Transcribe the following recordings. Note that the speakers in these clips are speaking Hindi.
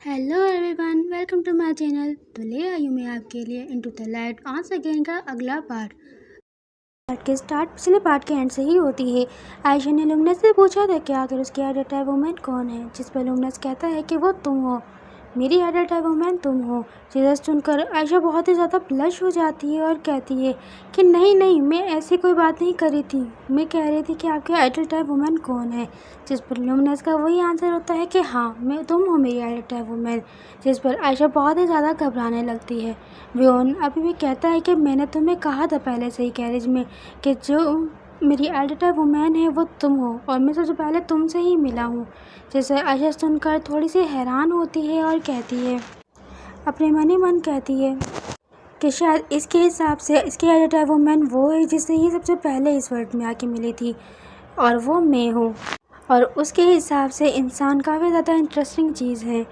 Hello everyone, welcome to my channel. तो ले आई हूँ मैं आपके लिए into the light ons again का अगला पार्ट के स्टार्ट पिछले पार्ट के एंड से ही होती है। आयशा ने लुमिनस से पूछा था कि आखिर उसकी आइडल टाइप वुमेन कौन है, जिस पर लुमिनस कहता है कि वो तुम हो, मेरी आइडल टाइप वुमेन तुम हो। जिसे सुनकर आयशा बहुत ही ज़्यादा ब्लश हो जाती है और कहती है कि नहीं नहीं, मैं ऐसी कोई बात नहीं कर रही थी, मैं कह रही थी कि आपकी आइडल टाइप वुमेन कौन है। जिस पर लुमिनस का वही आंसर होता है कि हाँ, मैं तुम हो मेरी आइडल टाइप वुमेन। जिस पर आयशा बहुत ही ज़्यादा घबराने लगती है। वियोन अभी भी कहता है कि मैंने तुम्हें कहा था पहले से ही गैरेज में कि जो मेरी आइडल टाइप वुमेन है वो तुम हो, और मैं सबसे पहले तुमसे ही मिला हूँ। जैसे आयशा सुनकर थोड़ी सी हैरान होती है और कहती है, अपने मन ही मन कहती है कि शायद इसके हिसाब से इसकी आइडल टाइप वुमेन वो है जिससे ये सबसे पहले इस वर्ल्ड में आके मिली थी, और वो मैं हूँ। और उसके हिसाब से इंसान काफ़ी ज़्यादा इंटरेस्टिंग चीज़ है।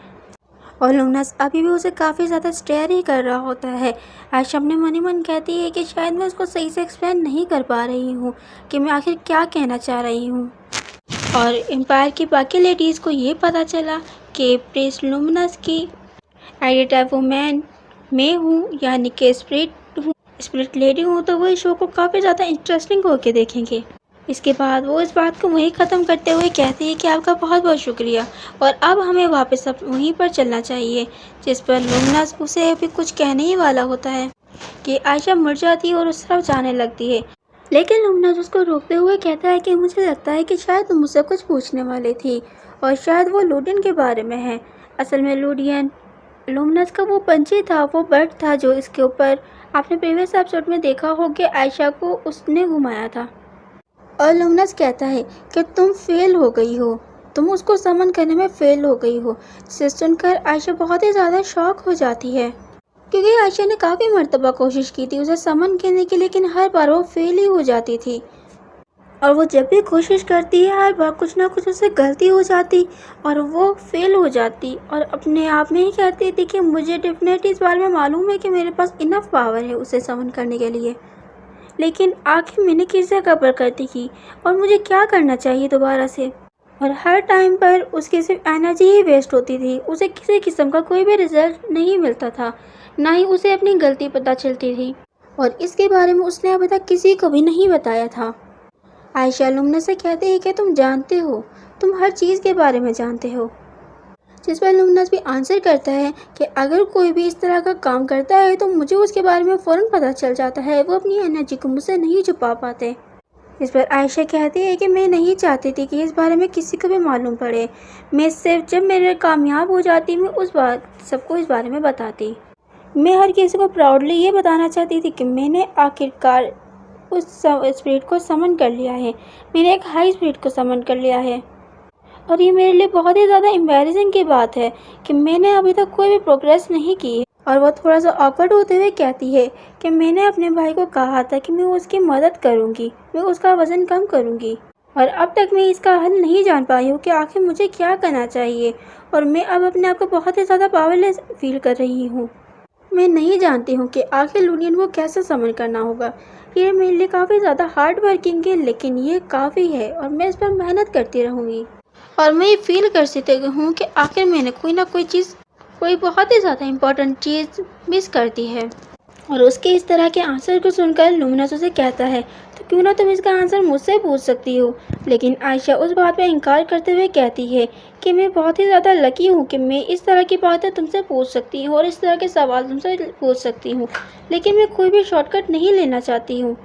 और लुमिनस अभी भी उसे काफ़ी ज़्यादा स्टेयर ही कर रहा होता है। आयशा अपने मन ही मन कहती है कि शायद मैं उसको सही से एक्सप्लेन नहीं कर पा रही हूँ कि मैं आखिर क्या कहना चाह रही हूँ। और एम्पायर की बाकी लेडीज़ को ये पता चला कि प्रिंस लुमिनस की आइडल टाइप वुमेन मैं हूँ, यानी कि स्पिरिट लेडी हूँ, तो वो इस शो को काफ़ी ज़्यादा इंटरेस्टिंग होकर देखेंगे। इसके बाद वो इस बात को वहीं ख़त्म करते हुए कहती है कि आपका बहुत बहुत शुक्रिया, और अब हमें वापस अब वहीं पर चलना चाहिए। जिस पर लुमिनस उसे अभी कुछ कहने ही वाला होता है कि आयशा मुड़ जाती है और उस तरफ जाने लगती है। लेकिन लुमिनस उसको रोकते हुए कहता है कि मुझे लगता है कि शायद तुम मुझसे कुछ पूछने वाली थी, और शायद वो लूडियन के बारे में है। असल में लूडियन लुमिनस का वो पंछी था, वो बर्ड था जो इसके ऊपर आपने प्रीवियस एपिसोड में देखा हो कि आयशा को उसने घुमाया था। और लुमिनस कहता है कि तुम फेल हो गई हो, तुम उसको समन करने में फेल हो गई हो। जिसे सुनकर आयशा बहुत ही ज़्यादा शॉक हो जाती है, क्योंकि आयशा ने काफ़ी मर्तबा कोशिश की थी उसे समन करने की, लेकिन हर बार वो फेल ही हो जाती थी। और वो जब भी कोशिश करती है हर बार कुछ ना कुछ उससे गलती हो जाती और वो फेल हो जाती, और अपने आप में ही कहती थी कि मुझे डेफिनेटली इस बारे में मालूम है कि मेरे पास इनफ पावर है उसे समन करने के लिए, लेकिन आखिर मैंने किस जगह पर गलती की और मुझे क्या करना चाहिए दोबारा से। और हर टाइम पर उसकी सिर्फ एनर्जी ही वेस्ट होती थी, उसे किसी किस्म का कोई भी रिजल्ट नहीं मिलता था, ना ही उसे अपनी गलती पता चलती थी, और इसके बारे में उसने अभी तक किसी को भी नहीं बताया था। आयशा लुमिनस से कहती है कि तुम जानते हो, तुम हर चीज़ के बारे में जानते हो। जिस पर लुमिनस भी आंसर करता है कि अगर कोई भी इस तरह का काम करता है तो मुझे उसके बारे में फ़ौरन पता चल जाता है, वो अपनी एनर्जी को मुझसे नहीं छुपा पाते। इस पर आयशा कहती है कि मैं नहीं चाहती थी कि इस बारे में किसी को भी मालूम पड़े, मैं सिर्फ जब मेरे कामयाब हो जाती मैं उस बात सबको इस बारे में बताती। मैं हर किसी को प्राउडली ये बताना चाहती थी कि मैंने आखिरकार उस स्पिरिट को समन कर लिया है, मैंने एक हाई स्पिरिट को समन कर लिया है। और ये मेरे लिए बहुत ही ज़्यादा एम्बैरेसिंग की बात है कि मैंने अभी तक कोई भी प्रोग्रेस नहीं की है। और वो थोड़ा सा ऑकवर्ड होते हुए कहती है कि मैंने अपने भाई को कहा था कि मैं उसकी मदद करूँगी, मैं उसका वज़न कम करूँगी, और अब तक मैं इसका हल नहीं जान पाई हूँ कि आखिर मुझे क्या करना चाहिए, और मैं अब अपने आप को बहुत ही ज़्यादा पावरलेस फील कर रही हूँ। मैं नहीं जानती हूँ कि आखिर लूनियन को कैसे समन करना होगा। ये मेरे लिए काफ़ी ज़्यादा हार्ड वर्किंग है, लेकिन ये काफ़ी है और मैं इस पर मेहनत करती रहूँगी। और मैं ये फील कर सकती हूँ कि आखिर मैंने कोई ना कोई चीज़, कोई बहुत ही ज़्यादा इम्पोर्टेंट चीज़ मिस कर दी है। और उसके इस तरह के आंसर को सुनकर लुमिनस उसे कहता है, तो क्यों ना तुम इसका आंसर मुझसे पूछ सकती हो। लेकिन आयशा उस बात पर इनकार करते हुए कहती है कि मैं बहुत ही ज़्यादा लकी हूँ कि मैं इस तरह की बातें तुमसे पूछ सकती हूँ और इस तरह के सवाल तुमसे पूछ सकती हूँ, लेकिन मैं कोई भी शॉर्टकट नहीं लेना चाहती हूँ,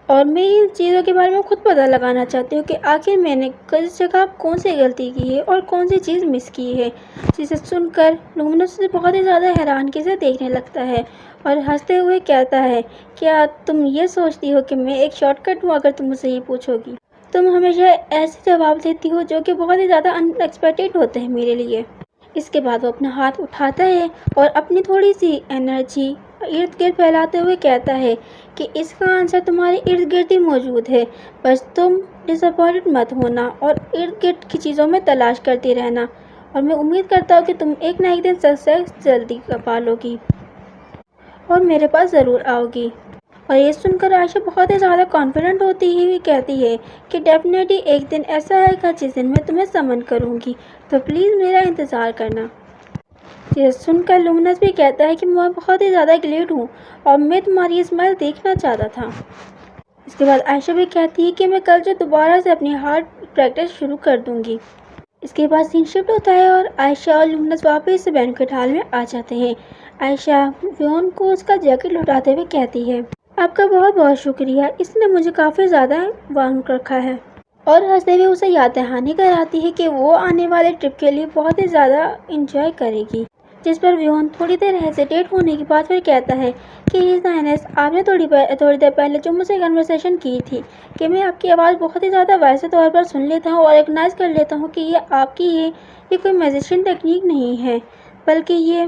और मैं इन चीज़ों के बारे में खुद पता लगाना चाहती हूँ कि आखिर मैंने किस जगह कौन सी गलती की है और कौन सी चीज़ मिस की है। जिसे सुनकर लुमिनस उसे बहुत ही ज़्यादा हैरानगी से देखने लगता है और हंसते हुए कहता है, क्या तुम ये सोचती हो कि मैं एक शॉर्टकट हूँ अगर तुम मुझसे ये पूछोगी? तुम हमेशा ऐसे जवाब देती हो जो कि बहुत ही ज़्यादा अनएक्सपेक्टेड होते हैं मेरे लिए। इसके बाद वो अपना हाथ उठाता है और अपनी थोड़ी सी एनर्जी इर्द गिर्द फैलाते हुए कहता है कि इसका आंसर तुम्हारे इर्द गिर्द ही मौजूद है, बस तुम डिसअपॉइंटेड मत होना और इर्द गिर्द की चीज़ों में तलाश करती रहना, और मैं उम्मीद करता हूँ कि तुम एक ना एक दिन सक्सेस जल्दी पा लोगी और मेरे पास ज़रूर आओगी। और ये सुनकर आयशा बहुत ही ज़्यादा कॉन्फिडेंट होती हुई कहती है कि डेफिनेटली एक दिन ऐसा आएगा जिस दिन मैं तुम्हें समन करूँगी, तो प्लीज़ मेरा इंतज़ार करना। ये सुनकर लुमिनस भी कहता है कि मैं बहुत ही ज़्यादा ग्लेड हूँ और मैं तुम्हारी स्माइल देखना चाहता था। इसके बाद आयशा भी कहती है कि मैं कल से दोबारा से अपनी हार्ड प्रैक्टिस शुरू कर दूँगी। इसके बाद सीन शिफ्ट होता है और आयशा और लुमिनस वापस से बैंक्वेट हॉल में आ जाते हैं। आयशा व्योन को उसका जैकेट लौटाते हुए कहती है, आपका बहुत बहुत शुक्रिया, इसने मुझे काफ़ी ज़्यादा वार्म रखा है। और हंसते हुए उसे याद दहानी कराती है कि वो आने वाले ट्रिप के लिए बहुत ही ज़्यादा इंजॉय करेगी। जिस पर व्योन थोड़ी देर हेजिटेट होने के बाद फिर कहता है कि हीज़ आपने थोड़ी देर पहले जो मुझसे कन्वर्सेशन की थी कि मैं आपकी आवाज़ बहुत ही ज़्यादा वैसे तौर पर सुन लेता हूँ और रिकग्नाइज कर लेता हूँ कि ये कोई मैजिशियन टेक्निक नहीं है, बल्कि ये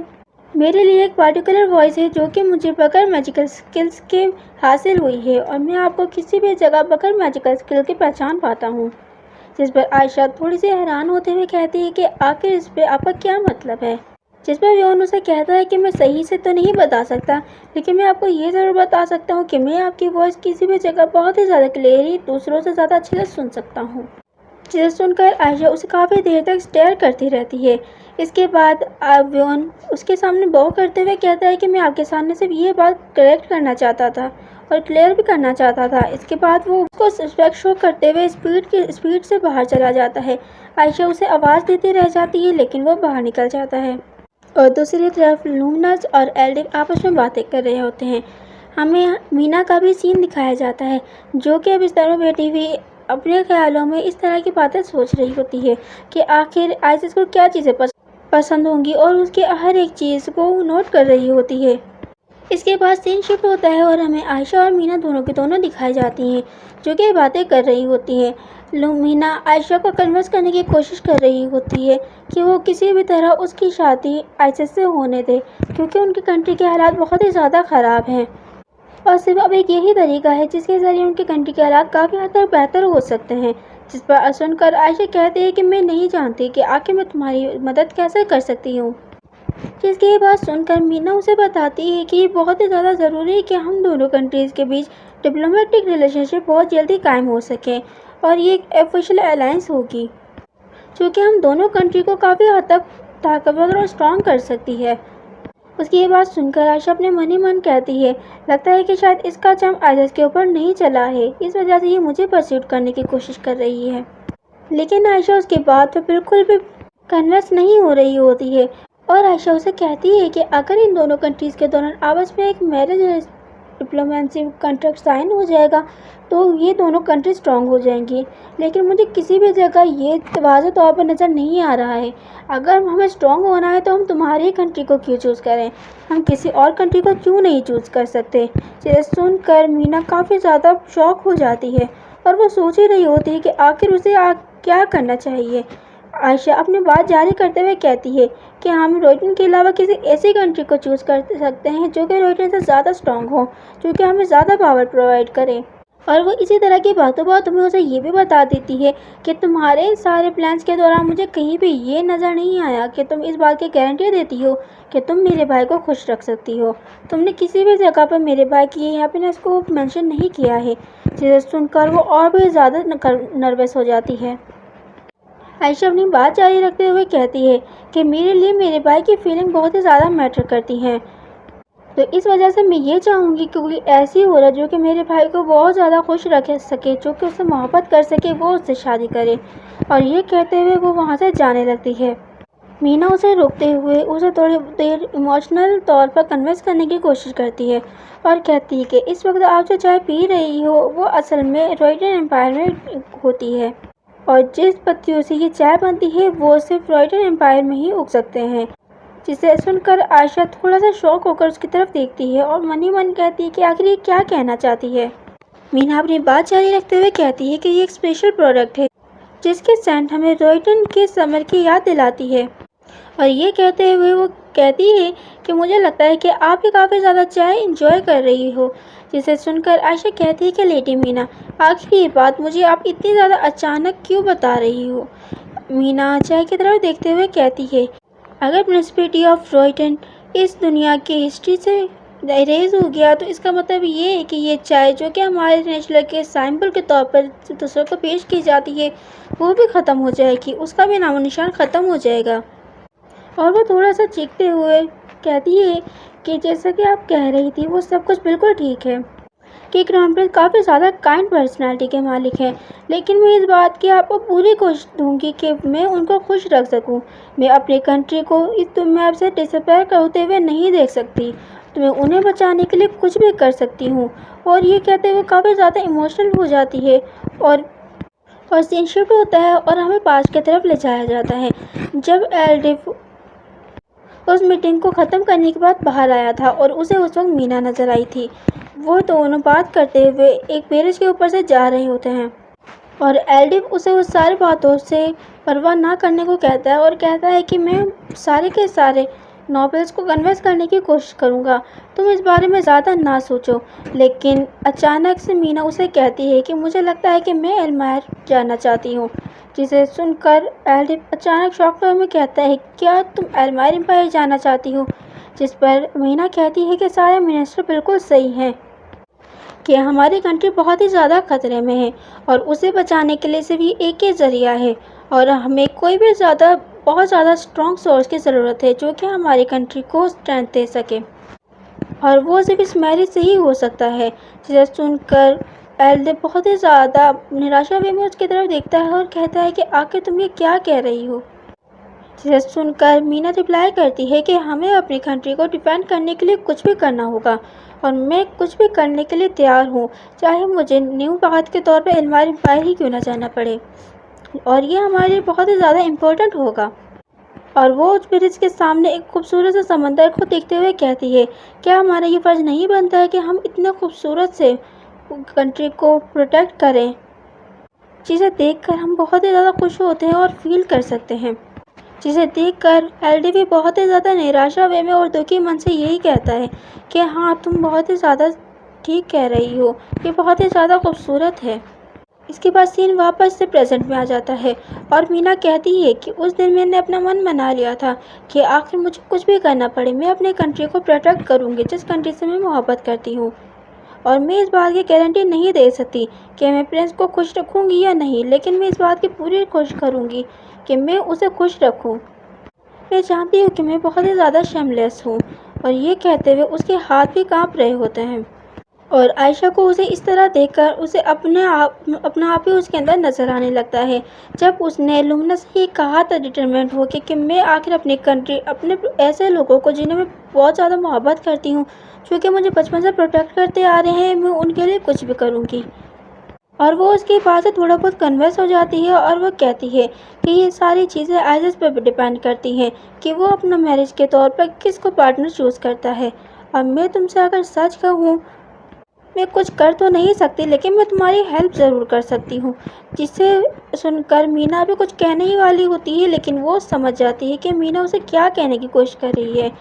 मेरे लिए एक पार्टिकुलर वॉइस है जो कि मुझे बगैर मैजिकल स्किल्स के हासिल हुई है और मैं आपको किसी भी जगह बगैर मैजिकल स्किल की पहचान पाता हूँ। जिस पर आयशा थोड़ी सी हैरान होते हुए कहती है कि आखिर इस पर आपका क्या मतलब है। जिस पर व्योन उसे कहता है कि मैं सही से तो नहीं बता सकता, लेकिन मैं आपको ये ज़रूर बता सकता हूँ कि मैं आपकी वॉइस किसी भी जगह बहुत ही ज़्यादा क्लियरली दूसरों से ज़्यादा अच्छे से सुन सकता हूँ। जिसे सुनकर आयशा उसे काफ़ी देर तक स्टेयर करती रहती है। इसके बाद व्योन उसके सामने बॉ करते हुए कहता है कि मैं आपके सामने सिर्फ ये बात करेक्ट करना चाहता था और क्लियर भी करना चाहता था। इसके बाद वो उसको रिस्पेक्ट शो करते हुए स्पीड से बाहर चला जाता है। आयशा उसे आवाज़ देती रह जाती है, लेकिन वो बाहर निकल जाता है। और दूसरी तरफ लुमिनस और एल्डिक आपस में बातें कर रहे होते हैं। हमें मीना का भी सीन दिखाया जाता है, जो कि अब बिस्तर में बैठी हुई अपने ख्यालों में इस तरह की बातें सोच रही होती है कि आखिर आइसिस को क्या चीज़ें पसंद होंगी और उसके हर एक चीज़ को नोट कर रही होती है। इसके बाद सीन शिफ्ट होता है और हमें आयशा और मीना दोनों की दोनों दिखाई जाती हैं, जो कि बातें कर रही होती हैं। मीना आयशा को कन्विंस करने की कोशिश कर रही होती है कि वो किसी भी तरह उसकी शादी आइसिस से होने दे, क्योंकि उनकी कंट्री के हालात बहुत ही ज़्यादा ख़राब हैं और सिर्फ अब एक यही तरीका है जिसके ज़रिए उनकी कंट्री के हालात काफ़ी हद तक बेहतर हो सकते हैं। जिस पर सुनकर आयशा कहती है कि मैं नहीं जानती कि आखिर मैं तुम्हारी मदद कैसे कर सकती हूँ। जिसकी बात सुनकर मीना उसे बताती है कि बहुत ही ज़्यादा ज़रूरी है कि हम दोनों कंट्रीज़ के बीच डिप्लोमेटिक रिलेशनशिप बहुत जल्दी कायम हो सके और ये एक ऑफिशियल अलायंस होगी, जो कि हम दोनों कंट्री को काफ़ी हद तक ताकतवर और स्ट्रॉन्ग कर सकती है। उसकी ये बात सुनकर आयशा अपने मन ही मन कहती है, लगता है कि शायद इसका चम आइसिस के ऊपर नहीं चला है, इस वजह से ये मुझे परस्यूट करने की कोशिश कर रही है। लेकिन आयशा उसके बात पर बिल्कुल भी कन्विंस नहीं हो रही होती है और आयशा उसे कहती है कि अगर इन दोनों कंट्रीज़ के दौरान आपस में एक मैरिज डिप्लोमेसी कॉन्ट्रैक्ट साइन हो जाएगा तो ये दोनों कंट्री स्ट्रांग हो जाएंगी। लेकिन मुझे किसी भी जगह ये वाज़ेह तौर पर नज़र नहीं आ रहा है। अगर हमें स्ट्रांग होना है तो हम तुम्हारी कंट्री को क्यों चूज़ करें, हम किसी और कंट्री को क्यों नहीं चूज़ कर सकते। ये सुनकर मीना काफ़ी ज़्यादा शॉक हो जाती है और वो सोच ही रही होती है कि आखिर उसे क्या करना चाहिए। आयशा अपनी बात जारी करते हुए कहती है कि हम रोइटन के अलावा किसी ऐसी कंट्री को चूज़ कर सकते हैं जो कि रोइटन से ज़्यादा स्ट्रांग हो, जो कि हमें ज़्यादा पावर प्रोवाइड करे। और वो इसी तरह की बातों बातों में उसे ये भी बता देती है कि तुम्हारे सारे प्लान्स के दौरान मुझे कहीं भी ये नज़र नहीं आया कि तुम इस बात की गारंटी देती हो कि तुम मेरे भाई को खुश रख सकती हो। तुमने किसी भी जगह पर मेरे भाई की हैप्पीनेस को मेंशन नहीं किया है। जिसे सुनकर वो और भी ज़्यादा नर्वस हो जाती है। आयशा अपनी बात जारी रखते हुए कहती है कि मेरे लिए मेरे भाई की फीलिंग बहुत ही ज़्यादा मैटर करती हैं, तो इस वजह से मैं ये चाहूँगी कि कोई ऐसी औरत जो कि मेरे भाई को बहुत ज़्यादा खुश रख सके, जो कि उससे मोहब्बत कर सके, वो उससे शादी करे। और ये कहते हुए वो वहाँ से जाने लगती है। मीना उसे रोकते हुए उसे थोड़ी देर इमोशनल तौर पर कन्विंस करने की कोशिश करती है और कहती है कि इस वक्त आप जो चाय पी रही हो वो असल में रोइटन एम्पायर में होती है और जिस पत्तियों से ये चाय बनती है वो सिर्फ रोइटन एम्पायर में ही उग सकते हैं। जिसे सुनकर आयशा थोड़ा सा शॉक होकर उसकी तरफ देखती है और मन ही मन कहती है कि आखिर ये क्या कहना चाहती है। मीना अपनी बात जारी रखते हुए कहती है कि ये एक स्पेशल प्रोडक्ट है जिसकी सेंट हमें रोइटन के समर की याद दिलाती है। और ये कहते हुए वो कहती है कि मुझे लगता है कि आप भी काफ़ी ज़्यादा चाय इंजॉय कर रही हो। जिसे सुनकर आयशा कहती है कि लेडी मीना, आखिर ये बात मुझे आप इतनी ज़्यादा अचानक क्यों बता रही हो। मीना चाय की तरफ देखते हुए कहती है, अगर प्रिंसिपलिटी ऑफ रोइटन इस दुनिया की हिस्ट्री से इरेज हो गया तो इसका मतलब ये है कि ये चाय जो कि हमारे नेशनल के सिंबल के तौर पर दूसरों को पेश की जाती है वो भी ख़त्म हो जाएगी, उसका भी नामो निशान ख़त्म हो जाएगा। और वो थोड़ा सा चीखते हुए कहती है कि जैसा कि आप कह रही थी वो सब कुछ बिल्कुल ठीक है कि क्राउन प्रिंस काफ़ी ज़्यादा काइंड पर्सनालिटी के मालिक हैं, लेकिन मैं इस बात की आपको पूरी कोशिश दूंगी कि मैं उनको खुश रख सकूं। मैं अपनी कंट्री को इस मैप से डिसअपेयर होते हुए नहीं देख सकती, तो मैं उन्हें बचाने के लिए कुछ भी कर सकती हूँ। और ये कहते हुए काफ़ी ज़्यादा इमोशनल हो जाती है और सीन शिफ्ट होता है और हमें पास की तरफ ले जाया जाता है जब एल्डिफ उस मीटिंग को ख़त्म करने के बाद बाहर आया था और उसे उस वक्त मीना नज़र आई थी। वो दोनों बात करते हुए एक पेरिस के ऊपर से जा रहे होते हैं और एल्डिफ उसे उस सारी बातों से परवाह ना करने को कहता है और कहता है कि मैं सारे के सारे नॉवेल्स को कन्विंस करने की कोशिश करूँगा, तुम इस बारे में ज़्यादा ना सोचो। लेकिन अचानक से मीना उसे कहती है कि मुझे लगता है कि मैं एल्मायर जाना चाहती हूँ, जिसे सुनकर एल्डिफ अचानक शॉक में कहता है क्या तुम एल्मायर एम्पायर जाना चाहती हो। जिस पर मीना कहती है कि सारे मिनिस्टर बिल्कुल सही हैं कि हमारी कंट्री बहुत ही ज़्यादा खतरे में है और उसे बचाने के लिए सिर्फ एक ही ज़रिया है और हमें कोई भी बहुत ज़्यादा स्ट्रॉन्ग सोर्स की ज़रूरत है जो कि हमारी कंट्री को स्ट्रेंथ दे सके और वो सिर्फ इस मैरिज से ही हो सकता है। जिसे सुनकर एल्डिफ बहुत ही ज़्यादा निराशा में उसकी तरफ देखता है और कहता है कि आखिर तुम ये क्या कह रही हो। जिसे सुनकर मीना रिप्लाई करती है कि हमें अपनी कंट्री को डिफेंड करने के लिए कुछ भी करना होगा और मैं कुछ भी करने के लिए तैयार हूँ, चाहे मुझे न्यू बात के तौर पर एल्मायर एम्पायर ही क्यों ना जाना पड़े, और ये हमारे लिए बहुत ही ज़्यादा इम्पोर्टेंट होगा। और वो उस ब्रिज के सामने एक खूबसूरत से समंदर को देखते हुए कहती है क्या हमारा ये फ़र्ज़ नहीं बनता है कि हम इतने खूबसूरत से कंट्री को प्रोटेक्ट करें, जिसे देखकर हम बहुत ही ज़्यादा खुश होते हैं और फील कर सकते हैं। जिसे देखकर एल्डी भी बहुत ही ज़्यादा निराशा वे में और दुखी मन से यही कहता है कि हाँ तुम बहुत ही ज़्यादा ठीक कह रही हो, ये बहुत ही ज़्यादा खूबसूरत है। इसके बाद सीन वापस से प्रेजेंट में आ जाता है और मीना कहती है कि उस दिन मैंने अपना मन बना लिया था कि आखिर मुझे कुछ भी करना पड़े मैं अपनी कंट्री को प्रोटेक्ट करूँगी जिस कंट्री से मैं मोहब्बत करती हूँ, और मैं इस बात की गारंटी नहीं दे सकती कि मैं प्रिंस को खुश रखूँगी या नहीं, लेकिन मैं इस बात की पूरी कोशिश करूँगी कि मैं उसे खुश रखूँ। मैं जानती हूँ कि मैं बहुत ही ज़्यादा शेमलेस हूँ। और ये कहते हुए उसके हाथ भी काँप रहे होते हैं और आयशा को उसे इस तरह देखकर उसे अपना आप ही उसके अंदर नज़र आने लगता है जब उसने लुमना से ये कहा था डिटरमेंट हो कि मैं आखिर अपनी कंट्री अपने ऐसे लोगों को जिन्हें मैं बहुत ज़्यादा मोहब्बत करती हूँ, जो कि मुझे बचपन से प्रोटेक्ट करते आ रहे हैं, मैं उनके लिए कुछ भी करूँगी। और वो उसकी बात से थोड़ा बहुत कन्विंस हो जाती है और वो कहती है कि ये सारी चीज़ें आइसिस पर भी डिपेंड करती हैं कि वो अपना मैरिज के तौर पर किसको पार्टनर चूज़ करता है। और मैं तुमसे अगर सच कहूँ, मैं कुछ कर तो नहीं सकती लेकिन मैं तुम्हारी हेल्प ज़रूर कर सकती हूँ। जिसे सुनकर मीना भी कुछ कहने ही वाली होती है, लेकिन वो समझ जाती है कि मीना उसे क्या कहने की कोशिश कर रही है।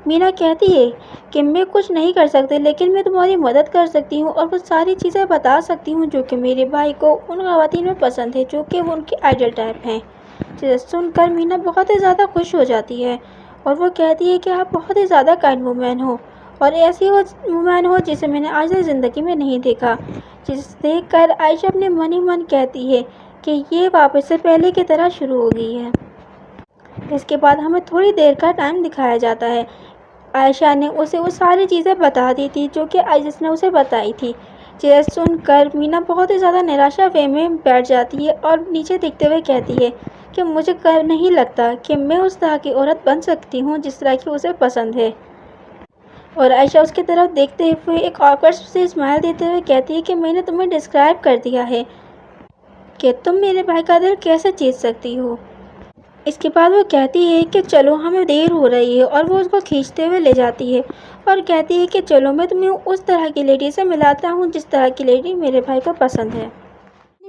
मीना कहती है कि मैं कुछ नहीं कर सकती लेकिन मैं तुम्हारी मदद कर सकती हूँ और वो सारी चीज़ें बता सकती हूँ जो कि मेरे भाई को उन ख़वातीन में पसंद है जो कि वो उनके आइडल टाइप हैं। जिसे सुनकर मीना बहुत ही ज़्यादा खुश हो जाती है और वो कहती है कि आप बहुत ही ज़्यादा काइंड वुमेन हो और ऐसी वुमेन हो जिसे मैंने आज तक ज़िंदगी में नहीं देखा। जिसे देखकर आयशा अपने मन ही मन कहती है कि ये वापस से पहले की तरह शुरू हो गई है। इसके बाद हमें थोड़ी देर का टाइम दिखाया जाता है। आयशा ने उसे वो सारी चीज़ें बता दी थी जो कि आइसिस ने उसे बताई थी। जिसे सुनकर मीना बहुत ही ज़्यादा निराशा वे में बैठ जाती है और नीचे देखते हुए कहती है कि मुझे नहीं लगता कि मैं उस तरह की औरत बन सकती हूँ जिस तरह की उसे पसंद है। और आयशा उसकी तरफ देखते हुए एक ऑकवर्ड से स्माइल देते हुए कहती है कि मैंने तुम्हें डिस्क्राइब कर दिया है कि तुम मेरे भाई का दिल कैसे जीत सकती हो। इसके बाद वो कहती है कि चलो हमें देर हो रही है और वो उसको खींचते हुए ले जाती है और कहती है कि चलो मैं तुम्हें उस तरह की लेडी से मिलाता हूँ जिस तरह की लेडी मेरे भाई को पसंद है।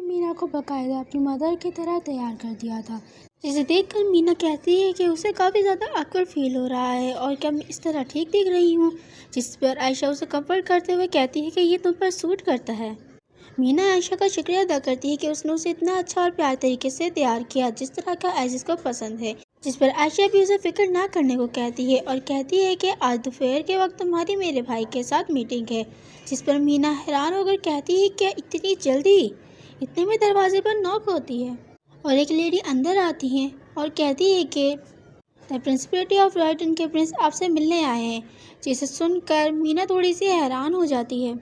मीना को बाकायदा अपनी मदर की तरह तैयार कर दिया था, जिसे देखकर मीना कहती है कि उसे काफ़ी ज़्यादा ऑकवर्ड फील हो रहा है और क्या मैं इस तरह ठीक दिख रही हूँ। जिस पर आयशा उसे कंफर्ट करते हुए कहती है कि ये तुम पर सूट करता है। मीना आयशा का शुक्रिया अदा करती है कि उसने उसे इतना अच्छा और प्यार तरीके से तैयार किया जिस तरह का आइसिस को पसंद है। जिस पर आयशा भी उसे फिक्र ना करने को कहती है और कहती है कि आज दोपहर के वक्त तुम्हारी मेरे भाई के साथ मीटिंग है। जिस पर मीना हैरान होकर कहती है क्या इतनी जल्दी। इतने में दरवाजे पर नॉक होती है और एक लेडी अंदर आती है और कहती है कि द प्रिंसिपलिटी ऑफ रॉयटन के प्रिंस आपसे मिलने आए हैं। जिसे सुनकर मीना थोड़ी सी हैरान हो जाती है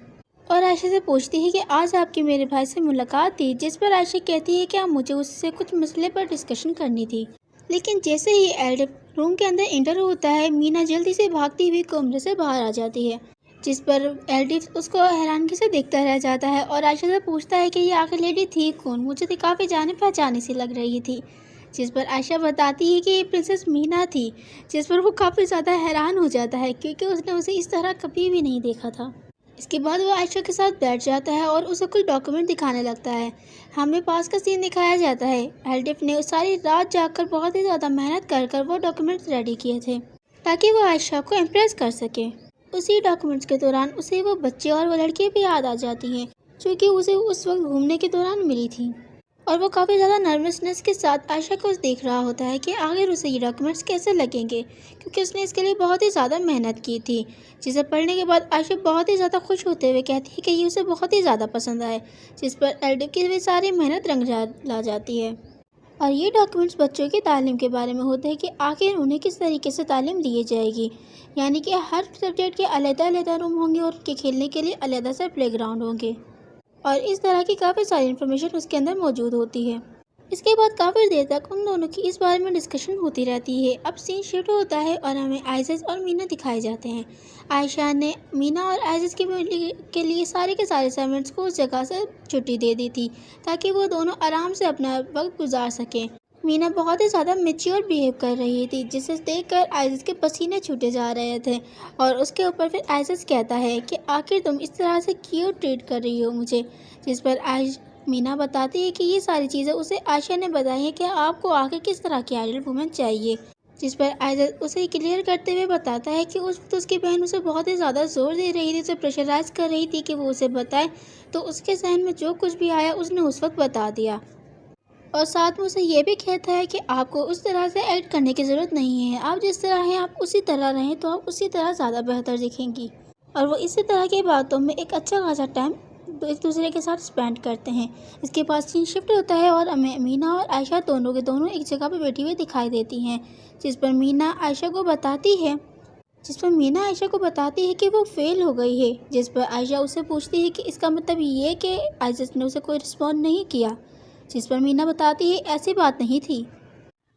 और आयशा से पूछती है कि आज आपकी मेरे भाई से मुलाकात थी, जिस पर आयशा कहती है कि आप मुझे उससे कुछ मसले पर डिस्कशन करनी थी। लेकिन जैसे ही एल्डर रूम के अंदर एंटर होता है, मीना जल्दी से भागती हुई कमरे से बाहर आ जाती है, जिस पर एल्डिफ उसको हैरानगी से देखता रह जाता है और आयशा से पूछता है कि ये आखिर लेडी थी कौन, मुझे तो काफ़ी जाने पहचाने सी लग रही थी। जिस पर आयशा बताती है कि ये प्रिंसेस मीना थी, जिस पर वो काफ़ी ज़्यादा हैरान हो जाता है क्योंकि उसने उसे इस तरह कभी भी नहीं देखा था। इसके बाद वो आयशा के साथ बैठ जाता है और उसे कुछ डॉक्यूमेंट दिखाने लगता है। हमें पास का सीन दिखाया जाता है। एल्डिफ ने सारी रात जाकर बहुत ही ज़्यादा मेहनत कर वो डॉक्यूमेंट्स रेडी किए थे ताकि वो आयशा को इम्प्रेस कर सके। उसी डॉक्यूमेंट्स के दौरान उसे वो बच्चे और वो लड़की भी याद आ जाती हैं जो कि उसे उस वक्त घूमने के दौरान मिली थी, और वो काफ़ी ज़्यादा नर्वसनेस के साथ आयशा को देख रहा होता है कि आखिर उसे ये डॉक्यूमेंट्स कैसे लगेंगे, क्योंकि उसने इसके लिए बहुत ही ज़्यादा मेहनत की थी। जिसे पढ़ने के बाद आयशा बहुत ही ज़्यादा खुश होते हुए कहती है कि ये उसे बहुत ही ज़्यादा पसंद आए, जिस पर एल्डिफ की भी सारी मेहनत ला जाती है। और ये डॉक्यूमेंट्स बच्चों की तालीम के बारे में होते हैं कि आखिर उन्हें किस तरीके से तालीम दी जाएगी, यानी कि हर सब्जेक्ट के अलग-अलग रूम होंगे और उनके खेलने के लिए अलग से प्लेग्राउंड होंगे, और इस तरह की काफ़ी सारी इन्फॉर्मेशन उसके अंदर मौजूद होती है। इसके बाद काफ़ी देर तक उन दोनों की इस बारे में डिस्कशन होती रहती है। अब सीन शिफ्ट होता है और हमें आइज़ और मीना दिखाए जाते हैं। आयशा ने मीना और आइज़ के लिए सारे के सारे सर्वेंट्स को उस जगह से छुट्टी दे दी थी ताकि वो दोनों आराम से अपना वक्त गुजार सकें। मीना बहुत ही ज़्यादा मैच्योर बिहेव कर रही थी, जिसे देखकर आइज़ के पसीने छूटे जा रहे थे, और उसके ऊपर फिर आइज़ कहता है कि आखिर तुम इस तरह से क्यों ट्रीट कर रही हो मुझे, जिस पर मीना बताती है कि ये सारी चीज़ें उसे आयशा ने बताई हैं कि आपको आखिर किस तरह की आइडियल वुमेन चाहिए, जिस पर आयशा उसे क्लियर करते हुए बताता है कि उस वक्त उसकी बहन उसे बहुत ही ज़्यादा जोर दे रही थी, उसे प्रेशराइज कर रही थी कि वो उसे बताए, तो उसके जहन में जो कुछ भी आया उसने उस वक्त बता दिया, और साथ में उसे ये भी कहता है कि आपको उस तरह से एक्ट करने की ज़रूरत नहीं है, आप जिस तरह हैं आप उसी तरह रहें तो आप उसी तरह ज़्यादा बेहतर दिखेंगी। और वो इसी तरह की बातों में एक अच्छा खासा टाइम एक दूसरे के साथ स्पेंड करते हैं। इसके बाद सीन शिफ्ट होता है और हमें मीना और आयशा दोनों के दोनों एक जगह पर बैठी हुई दिखाई देती हैं, जिस पर मीना आयशा को बताती है कि वो फेल हो गई है, जिस पर आयशा उससे पूछती है कि इसका मतलब ये कि आइज़ ने उसे कोई रिस्पॉन्ड नहीं किया, जिस पर मीना बताती है ऐसी बात नहीं थी,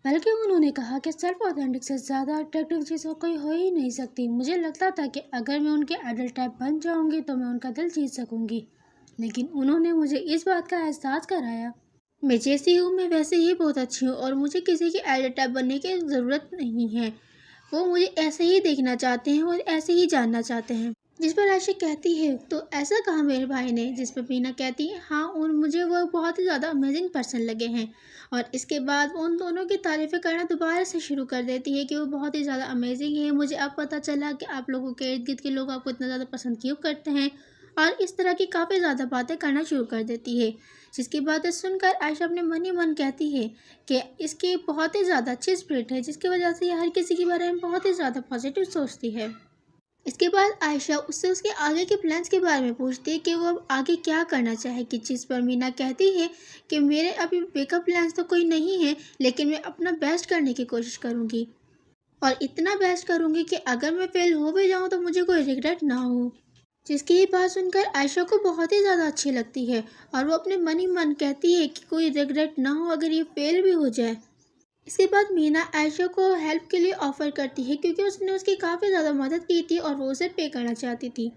बल्कि उन्होंने कहा कि सेल्फ ऑथेंटिक से ज़्यादा अट्रैक्टिव चीज़ कोई हो ही नहीं सकती। मुझे लगता था कि अगर मैं उनके आइडल टाइप बन जाऊंगी तो मैं उनका दिल जीत सकूंगी, लेकिन उन्होंने मुझे इस बात का एहसास कराया मैं जैसी हूँ मैं वैसे ही बहुत अच्छी हूँ और मुझे किसी की आइडल टाइप बनने की ज़रूरत नहीं है। वो मुझे ऐसे ही देखना चाहते हैं और ऐसे ही जानना चाहते हैं। जिस पर आयशा कहती है तो ऐसा कहा मेरे भाई ने, जिस पर मीना कहती है हाँ, और मुझे वो बहुत ही ज़्यादा अमेजिंग पर्सन लगे हैं। और इसके बाद वो उन दोनों की तारीफ़ें करना दोबारा से शुरू कर देती है कि वो बहुत ही ज़्यादा अमेजिंग है, मुझे अब पता चला कि आप लोगों के इर्द गिर्द के लोग आपको इतना ज़्यादा पसंद क्यों करते हैं, और इस तरह की काफ़ी ज़्यादा बातें करना शुरू कर देती है। जिसकी बातें सुनकर आयशा अपने मन ही मन कहती है कि इसकी बहुत ही ज़्यादा अच्छी स्पिरिट है, जिसकी वजह से ये हर किसी के बारे में बहुत ही ज़्यादा पॉजिटिव सोचती है। इसके बाद आयशा उससे उसके आगे के प्लान्स के बारे में पूछती है कि वो अब आगे क्या करना चाहेगी, जिस पर मीना कहती है कि मेरे अभी बैकअप प्लान्स तो कोई नहीं है, लेकिन मैं अपना बेस्ट करने की कोशिश करूँगी, और इतना बेस्ट करूँगी कि अगर मैं फेल हो भी जाऊँ तो मुझे कोई रिग्रेट ना हो। जिसकी ये बात सुनकर आयशा को बहुत ही ज़्यादा अच्छी लगती है, और वो अपने मन ही मन कहती है कि कोई रिग्रेट ना हो अगर ये फेल भी हो जाए। इसके बाद मीना आयशा को हेल्प के लिए ऑफ़र करती है, क्योंकि उसने उसकी काफ़ी ज़्यादा मदद की थी और वो उसे पे करना चाहती थी,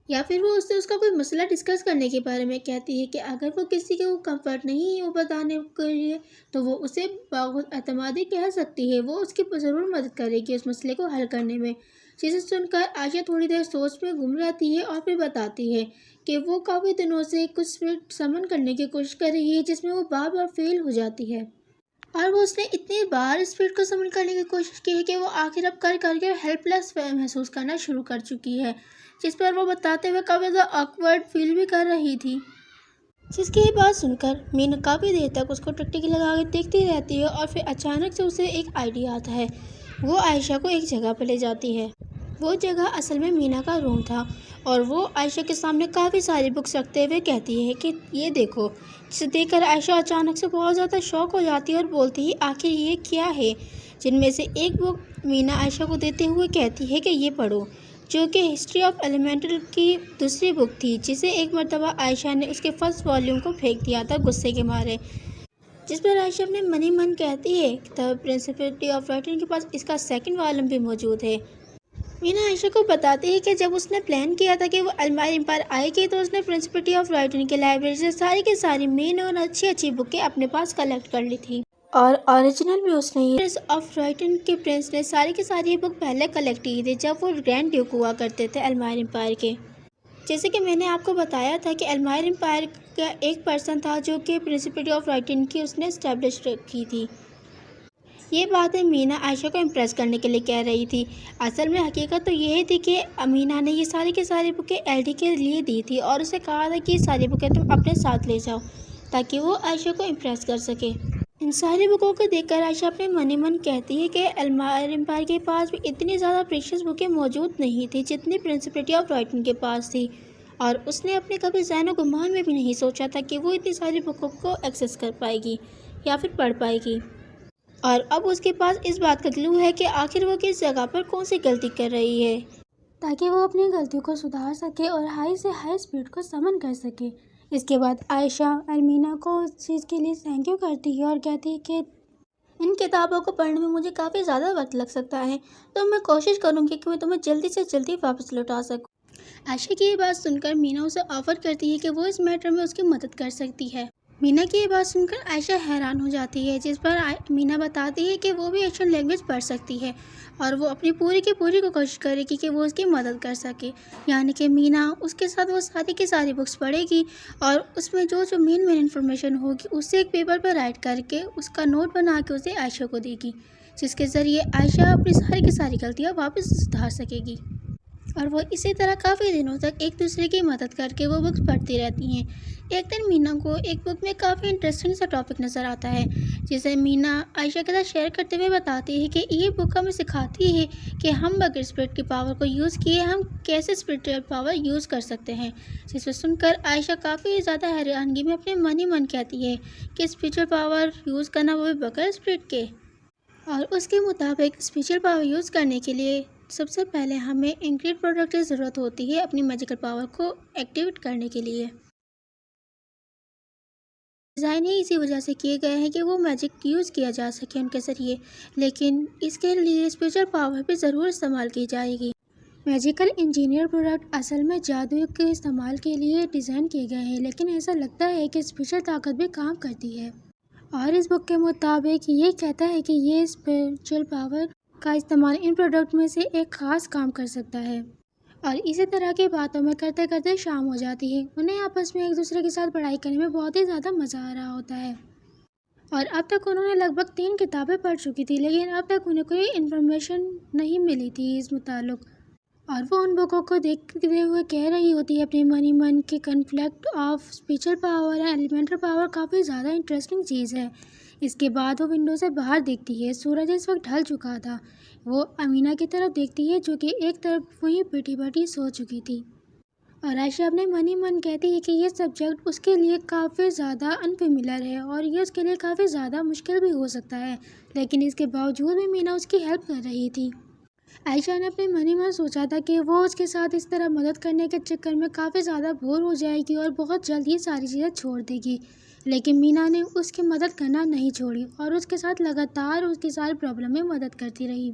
या फिर वो उससे उसका कोई मसला डिस्कस करने के बारे में कहती है कि अगर वो किसी को कंफर्ट नहीं है वो बताने के लिए तो वो उसे बहुत एतमादी कह सकती है, वो उसकी ज़रूर मदद करेगी उस मसले को हल करने में। जिसे सुनकर आयशा थोड़ी देर सोच में गुम रहती है और फिर बताती है कि वो काफ़ी दिनों से कुछ स्पिरिट समन करने की कोशिश कर रही है, जिसमें वो बार बार फेल हो जाती है, और वो उसने इतनी बार स्पिरिट को समन करने की कोशिश की है कि वो आखिर अब कर करके हेल्पलेस महसूस करना शुरू कर चुकी है, जिस पर वो बताते हुए काफ़ी ज़्यादा ऑकवर्ड फील भी कर रही थी। जिसकी ये बात सुनकर मीना काफ़ी देर तक उसको टिकटिकी लगा कर देखती रहती है, और फिर अचानक से उसे एक आइडिया आता है। वो आयशा को एक जगह पर ले जाती है। वो जगह असल में मीना का रूम था, और वो आयशा के सामने काफ़ी सारी बुक्स रखते हुए कहती है कि ये देखो, जिसे देखकर आयशा अचानक से बहुत ज़्यादा शॉक हो जाती है और बोलती है आखिर ये क्या है, जिनमें से एक बुक मीना आयशा को देते हुए कहती है कि ये पढ़ो, जो कि हिस्ट्री ऑफ एलिमेंटल की दूसरी बुक थी, जिसे एक मर्तबा आयशा ने उसके फर्स्ट वॉल्यूम को फेंक दिया था गुस्से के मारे। जिस पर आयशा अपने मन ही मन कहती है द प्रिंसिपलिटी ऑफ राइटिंग के पास इसका सेकंड वॉल्यूम भी मौजूद है। मीना आयशा को बताती है कि जब उसने प्लान किया था कि वो अलमारी एम्पायर आएगी, तो उसने प्रिंसिपलिटी ऑफ राइटिंग की लाइब्रेरी से सारी की सारी मेन और अच्छी अच्छी बुकें अपने पास कलेक्ट कर ली थी, और ओरिजिनल भी उसने ही ऑफ राइटिंग के प्रिंस ने सारी की सारी बुक पहले कलेक्ट की थी जब वो ग्रैंड ड्यूक हुआ करते थे अलमारी एम्पायर के। जैसे कि मैंने आपको बताया था कि अलमारी एम्पायर का एक पर्सन था जो कि प्रिंसिपलिटी ऑफ राइटिंग की उसने इस्टेब्लिश की थी। ये बातें मीना आयशा को इम्प्रेस करने के लिए कह रही थी। असल में हकीकत तो यही थी कि अमीना ने ये सारी की सारी बुकें एलडी के लिए दी थी और उसे कहा था कि ये सारी बुकें तुम अपने साथ ले जाओ ताकि वो आयशा को इम्प्रेस कर सके। इन सारी बुकों को देखकर आयशा अपने मन ही मन कहती है कि अलमारी एम्पायर के पास भी इतनी ज़्यादा प्रीशियस बुकें मौजूद नहीं थी जितनी प्रिंसिपलिटी ऑफ राइटिंग के पास थी, और उसने अपने कभी ज़हन गुमान में भी नहीं सोचा था कि वो इतनी सारी बुकों को एक्सेस कर पाएगी या फिर पढ़ पाएगी। और अब उसके पास इस बात का क्लू है कि आखिर वो किस जगह पर कौन सी गलती कर रही है, ताकि वो अपनी गलतियों को सुधार सके और हाई से हाई स्पीड को समन कर सके। इसके बाद आयशा अलमीना को उस चीज़ के लिए थैंक यू करती है और कहती है कि इन किताबों को पढ़ने में मुझे काफ़ी ज़्यादा वक्त लग सकता है, तो मैं कोशिश करूँगी कि मैं तुम्हें जल्दी से जल्दी वापस लौटा सकूँ। आयशा की ये बात सुनकर मीना उसे ऑफ़र करती है कि वो इस मैटर में उसकी मदद कर सकती है। मीना की ये बात सुनकर आयशा हैरान हो जाती है, जिस पर मीना बताती है कि वो भी एशियन लैंग्वेज पढ़ सकती है और वो अपनी पूरी की पूरी कोशिश करेगी कि वो उसकी मदद कर सके। यानी कि मीना उसके साथ वो सारी की सारी बुक्स पढ़ेगी और उसमें जो जो मेन इन्फॉर्मेशन होगी उससे एक पेपर पर राइट करके उसका नोट बना के उसे आयशा को देगी, जिसके ज़रिए आयशा अपनी सारी की सारी गलतियाँ वापस सुधार सकेगी। और वो इसी तरह काफ़ी दिनों तक एक दूसरे की मदद करके वो बुक्स पढ़ती रहती हैं। एक दिन मीना को एक बुक में काफ़ी इंटरेस्टिंग सा टॉपिक नज़र आता है, जिसे मीना आयशा के साथ शेयर करते हुए बताती है कि ये बुक हमें सिखाती है कि हम बगैर स्पिरिट की पावर को यूज़ किए हम कैसे स्पिरिचुअल पावर यूज़ कर सकते हैं। जिसे सुनकर आयशा काफ़ी ज़्यादा हैरानगी में अपने मन ही मन कहती है कि स्पिरिचुअल पावर यूज़ करना वो भी बगैर स्पिरिट के। और उसके मुताबिक स्पिरिचुअल पावर यूज़ करने के लिए सबसे पहले हमें इंग्रेडिएंट प्रोडक्ट की ज़रूरत होती है अपनी मैजिकल पावर को एक्टिवेट करने के लिए। डिज़ाइन ही इसी वजह से किए गए हैं कि वो मैजिक यूज़ किया जा सके उनके ज़रिए, लेकिन इसके लिए स्पेशल पावर भी ज़रूर इस्तेमाल की जाएगी। मैजिकल इंजीनियर प्रोडक्ट असल में जादू के इस्तेमाल के लिए डिज़ाइन किए गए हैं, लेकिन ऐसा लगता है कि स्पेशल ताकत भी काम करती है। और इस बुक के मुताबिक ये कहता है कि ये स्पिरिचुअल पावर का इस्तेमाल इन प्रोडक्ट में से एक ख़ास काम कर सकता है। और इसी तरह की बातों में करते करते शाम हो जाती है। उन्हें आपस में एक दूसरे के साथ पढ़ाई करने में बहुत ही ज़्यादा मज़ा आ रहा होता है। और अब तक उन्होंने लगभग 3 किताबें पढ़ चुकी थी, लेकिन अब तक उन्हें कोई इन्फॉर्मेशन नहीं मिली थी इस मुताल्लिक़। और वो उन बुकों को देखते हुए कह रही होती है अपने मन ही मन कि conflict of spiritual power and elemental power काफ़ी ज़्यादा इंटरेस्टिंग चीज़ है। इसके बाद वो विंडो से बाहर देखती है। सूरज इस वक्त ढल चुका था। वो अमीना की तरफ देखती है, जो कि एक तरफ वहीं बैठी बैठी सो चुकी थी। और आयशा अपने मन ही मन कहती है कि ये सब्जेक्ट उसके लिए काफ़ी ज़्यादा अनफेमिलियर है और ये उसके लिए काफ़ी ज़्यादा मुश्किल भी हो सकता है, लेकिन इसके बावजूद भी मीना उसकी हेल्प कर रही थी। आयशा ने अपने मन ही मन सोचा था कि वो उसके साथ इस तरह मदद करने के चक्कर में काफ़ी ज़्यादा बोर हो जाएगी और बहुत जल्द ये सारी चीज़ें छोड़ देगी, लेकिन मीना ने उसकी मदद करना नहीं छोड़ी और उसके साथ लगातार उसकी सारी प्रॉब्लम में मदद करती रही।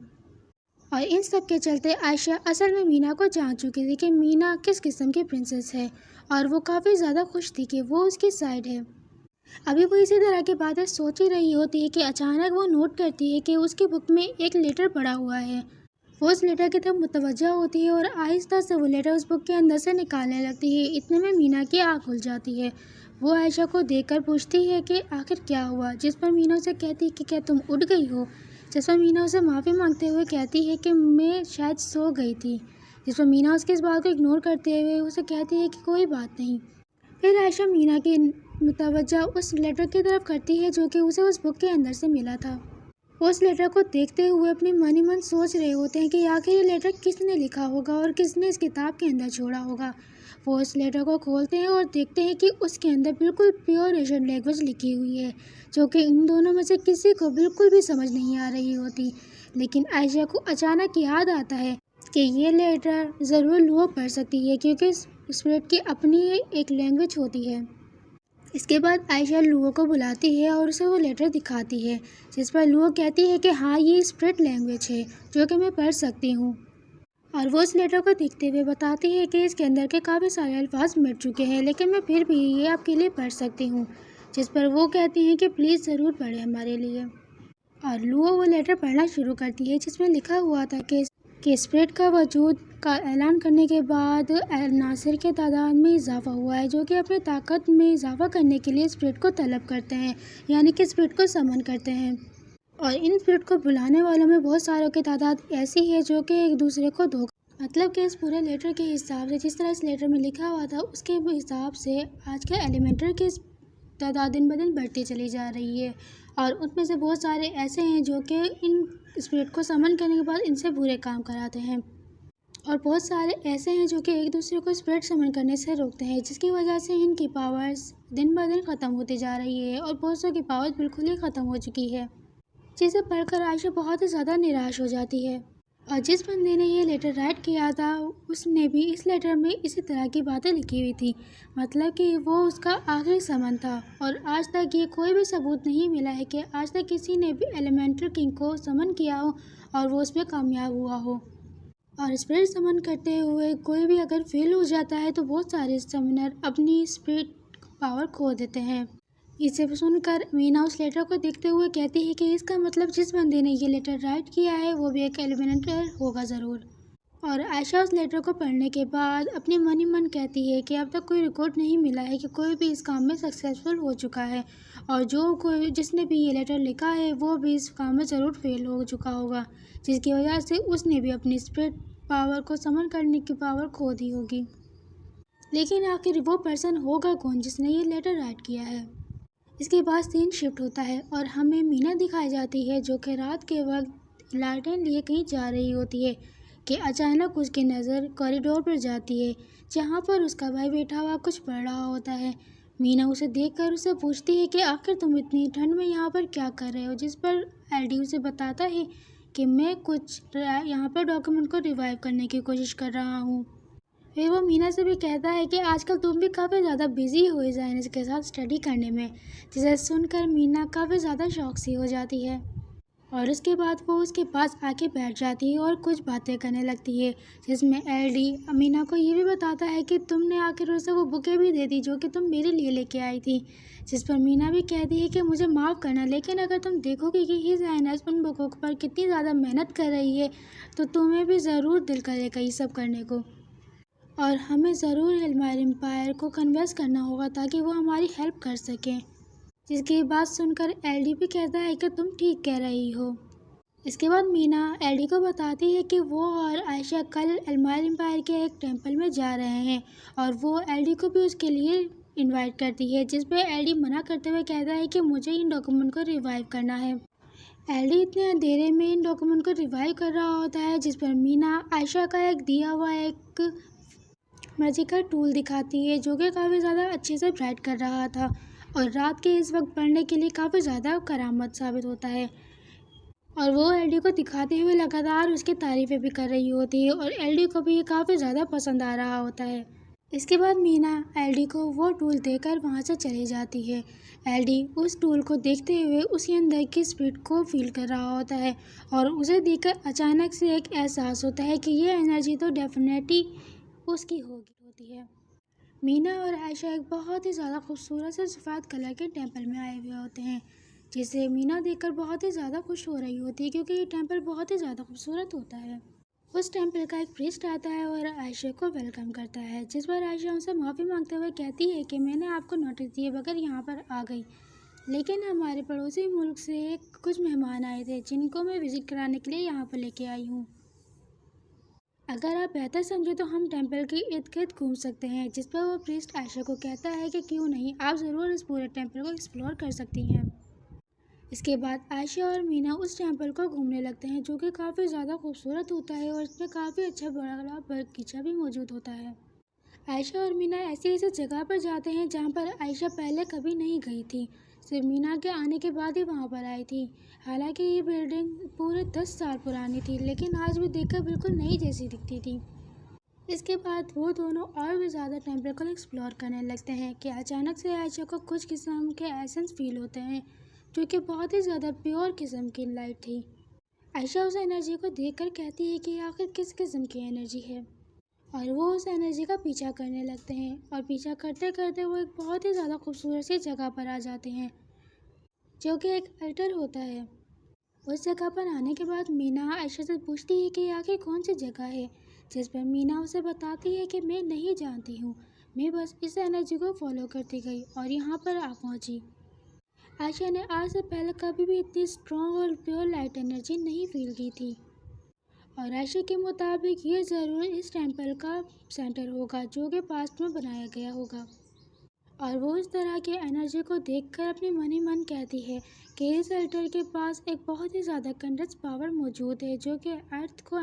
और इन सब के चलते आयशा असल में मीना को जान चुकी थी कि मीना किस किस्म की प्रिंसेस है, और वो काफ़ी ज़्यादा खुश थी कि वो उसकी साइड है। अभी वो इसी तरह की बातें सोच ही रही होती है कि अचानक वो नोट करती है कि उसकी बुक में एक लेटर पड़ा हुआ है। वो उस लेटर की तरफ मुतवज्जा होती है और आहिस्ता से वो लेटर उस बुक के अंदर से निकालने लगती है। इतने में मीना की आँख खुल जाती है। वो आयशा को देखकर पूछती है कि आखिर क्या हुआ, जिस पर मीना उसे कहती है कि क्या तुम उठ गई हो। जिस पर मीना उसे माफ़ी मांगते हुए कहती है कि मैं शायद सो गई थी। जिस पर मीना उसकी इस बात को इग्नोर करते हुए उसे कहती है कि कोई बात नहीं। फिर आयशा मीना की मुतवज्जा उस लेटर की तरफ करती है जो कि उसे उस बुक के अंदर से मिला था। वो उस लेटर को देखते हुए अपने मन ही मन सोच रहे होते हैं कि आखिर ये लेटर किसने लिखा होगा और किसने इस किताब के अंदर छोड़ा होगा। वो उस लेटर को खोलते हैं और देखते हैं कि उसके अंदर बिल्कुल प्योर एशियन लैंग्वेज लिखी हुई है, जो कि इन दोनों में से किसी को बिल्कुल भी समझ नहीं आ रही होती। लेकिन आयशा को अचानक याद आता है कि ये लेटर ज़रूर लुओ पढ़ सकती है, क्योंकि स्पिरिट की अपनी एक लैंग्वेज होती है। इसके बाद आयशा लुओ को बुलाती है और उसे वो लेटर दिखाती है, जिस पर लुओ कहती है कि हाँ, ये स्पिरिट लैंग्वेज है जो कि मैं पढ़ सकती हूँ। और वो उस लेटर को देखते हुए बताती है कि इसके अंदर के काफ़ी सारे अल्फाज मिट चुके हैं, लेकिन मैं फिर भी ये आपके लिए पढ़ सकती हूँ। जिस पर वो कहती हैं कि प्लीज़ ज़रूर पढ़ें हमारे लिए। और लुओ वो लेटर पढ़ना शुरू करती है, जिसमें लिखा हुआ था कि स्पिरिट का वजूद का ऐलान करने के बाद नासिर के तादाद में इजाफा हुआ है, जो कि अपनी ताकत में इजाफा करने के लिए स्पिरिट को तलब करते हैं, यानी कि स्पिरिट को समन करते हैं। और इन स्पिरिट को बुलाने वालों में बहुत सारों की तादाद ऐसी है जो कि एक दूसरे को धोखा, मतलब कि इस पूरे लेटर के हिसाब से, जिस तरह इस लेटर में लिखा हुआ था उसके हिसाब से आज के एलिमेंटर की तादाद दिन ब दिन बढ़ती चली जा रही है। और उनमें से बहुत सारे ऐसे हैं जो कि इन स्पिरिट को समन करने के बाद इनसे बुरे काम कराते हैं, और बहुत सारे ऐसे हैं जो कि एक दूसरे को स्पिरिट समन करने से रोकते हैं, जिसकी वजह से इनकी पावर्स दिन ब दिन ख़त्म होती जा रही है और बहुत सौ की पावर्स बिल्कुल ही ख़त्म हो चुकी है। जिसे पढ़कर आयशा बहुत ही ज़्यादा निराश हो जाती है। और जिस बंदे ने ये लेटर राइट किया था उसने भी इस लेटर में इसी तरह की बातें लिखी हुई थी, मतलब कि वो उसका आखिरी समन था। और आज तक ये कोई भी सबूत नहीं मिला है कि आज तक किसी ने भी एलिमेंटल किंग को समन किया हो और वो उसमें कामयाब हुआ हो। और स्पिरिट समन करते हुए कोई भी अगर फेल हो जाता है तो बहुत सारे समनर अपनी स्पिरिट पावर खो देते हैं। इसे सुनकर मीना उस लेटर को देखते हुए कहती है कि इसका मतलब जिस बंदे ने ये लेटर राइट किया है वो भी एक एलिमेंटर होगा ज़रूर। और आयशा उस लेटर को पढ़ने के बाद अपने मन ही मन कहती है कि अब तक कोई रिकॉर्ड नहीं मिला है कि कोई भी इस काम में सक्सेसफुल हो चुका है, और जिसने भी ये लेटर लिखा है वो भी इस काम में ज़रूर फेल हो चुका होगा, जिसकी वजह से उसने भी अपनी स्पिरिट पावर को समन करने की पावर खो दी होगी। लेकिन आखिर वो पर्सन होगा कौन जिसने ये लेटर राइट किया है। इसके बाद सीन शिफ्ट होता है और हमें मीना दिखाई जाती है, जो कि रात के वक्त लालटेन लिए कहीं जा रही होती है कि अचानक उसकी नज़र कॉरिडोर पर जाती है, जहाँ पर उसका भाई बैठा हुआ कुछ पढ़ रहा होता है। मीना उसे देखकर उससे पूछती है कि आखिर तुम इतनी ठंड में यहाँ पर क्या कर रहे हो, जिस पर एलडी उसे बताता है कि मैं कुछ यहाँ पर डॉक्यूमेंट को रिवाइव करने की कोशिश कर रहा हूँ। फिर वो मीना से भी कहता है कि आजकल तुम भी काफ़ी ज़्यादा बिजी हो जाइनस के साथ स्टडी करने में, जिसे सुनकर मीना काफ़ी ज़्यादा शौक सी हो जाती है। और उसके बाद वो उसके पास आके बैठ जाती है और कुछ बातें करने लगती है, जिसमें एलडी मीना को ये भी बताता है कि तुमने आखिर उसे वो बुकें भी दे दी जो कि तुम मेरे लिए लेके आई थी। जिस पर मीना भी कहती है कि मुझे माफ़ करना, लेकिन अगर तुम देखोगे कि ही जाइनस उन बुकों पर कितनी ज़्यादा मेहनत कर रही है तो तुम्हें भी ज़रूर दिल करेगा ये सब करने को, और हमें ज़रूर एल्मायर एम्पायर को कन्विंस करना होगा ताकि वो हमारी हेल्प कर सकें। जिसकी बात सुनकर एलडी भी कहता है कि तुम ठीक कह रही हो। इसके बाद मीना एलडी को बताती है कि वो और आयशा कल एल्मायर एम्पायर के एक टेंपल में जा रहे हैं, और वो एलडी को भी उसके लिए इनवाइट करती है, जिस पे एलडी मना करते हुए कहता है कि मुझे इन डॉक्यूमेंट को रिवाइव करना है। एलडी इतने अंधेरे में इन डॉक्यूमेंट को रिवाइव कर रहा होता है, जिस पर मीना आयशा का एक दिया हुआ एक मैजिकल टूल दिखाती है, जो कि काफ़ी ज़्यादा अच्छे से ब्राइट कर रहा था और रात के इस वक्त पढ़ने के लिए काफ़ी ज़्यादा करामत साबित होता है। और वो एलडी को दिखाते हुए लगातार उसकी तारीफ़ें भी कर रही होती है, और एलडी को भी ये काफ़ी ज़्यादा पसंद आ रहा होता है। इसके बाद मीना एलडी को वो टूल देकर वहाँ से चली जाती है। एलडी उस टूल को देखते हुए उसके अंदर की स्पिरिट को फील कर रहा होता है, और उसे देखकर अचानक से एक एहसास होता है कि ये एनर्जी तो डेफिनेटली उसकी होती है। मीना और आयशा एक बहुत ही ज़्यादा खूबसूरत से सफ़ेद कलर के टेंपल में आए हुए होते हैं, जिसे मीना देखकर बहुत ही ज़्यादा खुश हो रही होती है, क्योंकि ये टेंपल बहुत ही ज़्यादा खूबसूरत होता है। उस टेंपल का एक प्रीस्ट आता है और आयशा को वेलकम करता है, जिस पर आयशा उनसे माफ़ी मांगते हुए कहती है कि मैंने आपको नोटिस दिए बगैर यहाँ पर आ गई, लेकिन हमारे पड़ोसी मुल्क से कुछ मेहमान आए थे जिनको मैं विज़िट कराने के लिए यहाँ पर लेके आई हूँ। अगर आप बेहतर समझे तो हम टेंपल के इर्द गिर्द घूम सकते हैं। जिस पर वो प्रीस्ट आयशा को कहता है कि क्यों नहीं, आप ज़रूर इस पूरे टेंपल को एक्सप्लोर कर सकती हैं। इसके बाद आयशा और मीना उस टेम्पल को घूमने लगते हैं, जो कि काफ़ी ज़्यादा खूबसूरत होता है और इसमें काफ़ी अच्छा बड़ा बगीचा भी मौजूद होता है। आयशा और मीना ऐसी ऐसी जगह पर जाते हैं जहाँ पर आयशा पहले कभी नहीं गई थी, सिर्फ मीना के आने के बाद ही वहाँ पर आई थी। हालांकि ये बिल्डिंग पूरे 10 साल पुरानी थी, लेकिन आज भी देखकर बिल्कुल नई जैसी दिखती थी। इसके बाद वो दोनों और भी ज़्यादा टेम्पल को एक्सप्लोर करने लगते हैं कि अचानक से आयशा को कुछ किस्म के एसेंस फील होते हैं, जो कि बहुत ही ज़्यादा प्योर किस्म की लाइट थी। आयशा उस एनर्जी को देखकर कहती है कि आखिर किस किस्म की एनर्जी है, और वो उस एनर्जी का पीछा करने लगते हैं और पीछा करते करते वो एक बहुत ही ज़्यादा खूबसूरत सी जगह पर आ जाते हैं, जो कि एक अल्टर होता है। उस जगह पर आने के बाद मीना आयशा से पूछती है कि आखिर कौन सी जगह है, जिस पर मीना उसे बताती है कि मैं नहीं जानती हूँ, मैं बस इस एनर्जी को फॉलो करती गई और यहाँ पर आ पहुँची। आयशा ने आज से पहले कभी भी इतनी स्ट्रॉन्ग और प्योर लाइट एनर्जी नहीं फील की थी, और आयशा के मुताबिक ये ज़रूर इस टेम्पल का सेंटर होगा, जो कि पास्ट में बनाया गया होगा। और वो इस तरह की एनर्जी को देखकर अपने मन ही मन कहती है कि इस अल्टर के पास एक बहुत ही ज़्यादा कंडेंस पावर मौजूद है, जो कि अर्थ को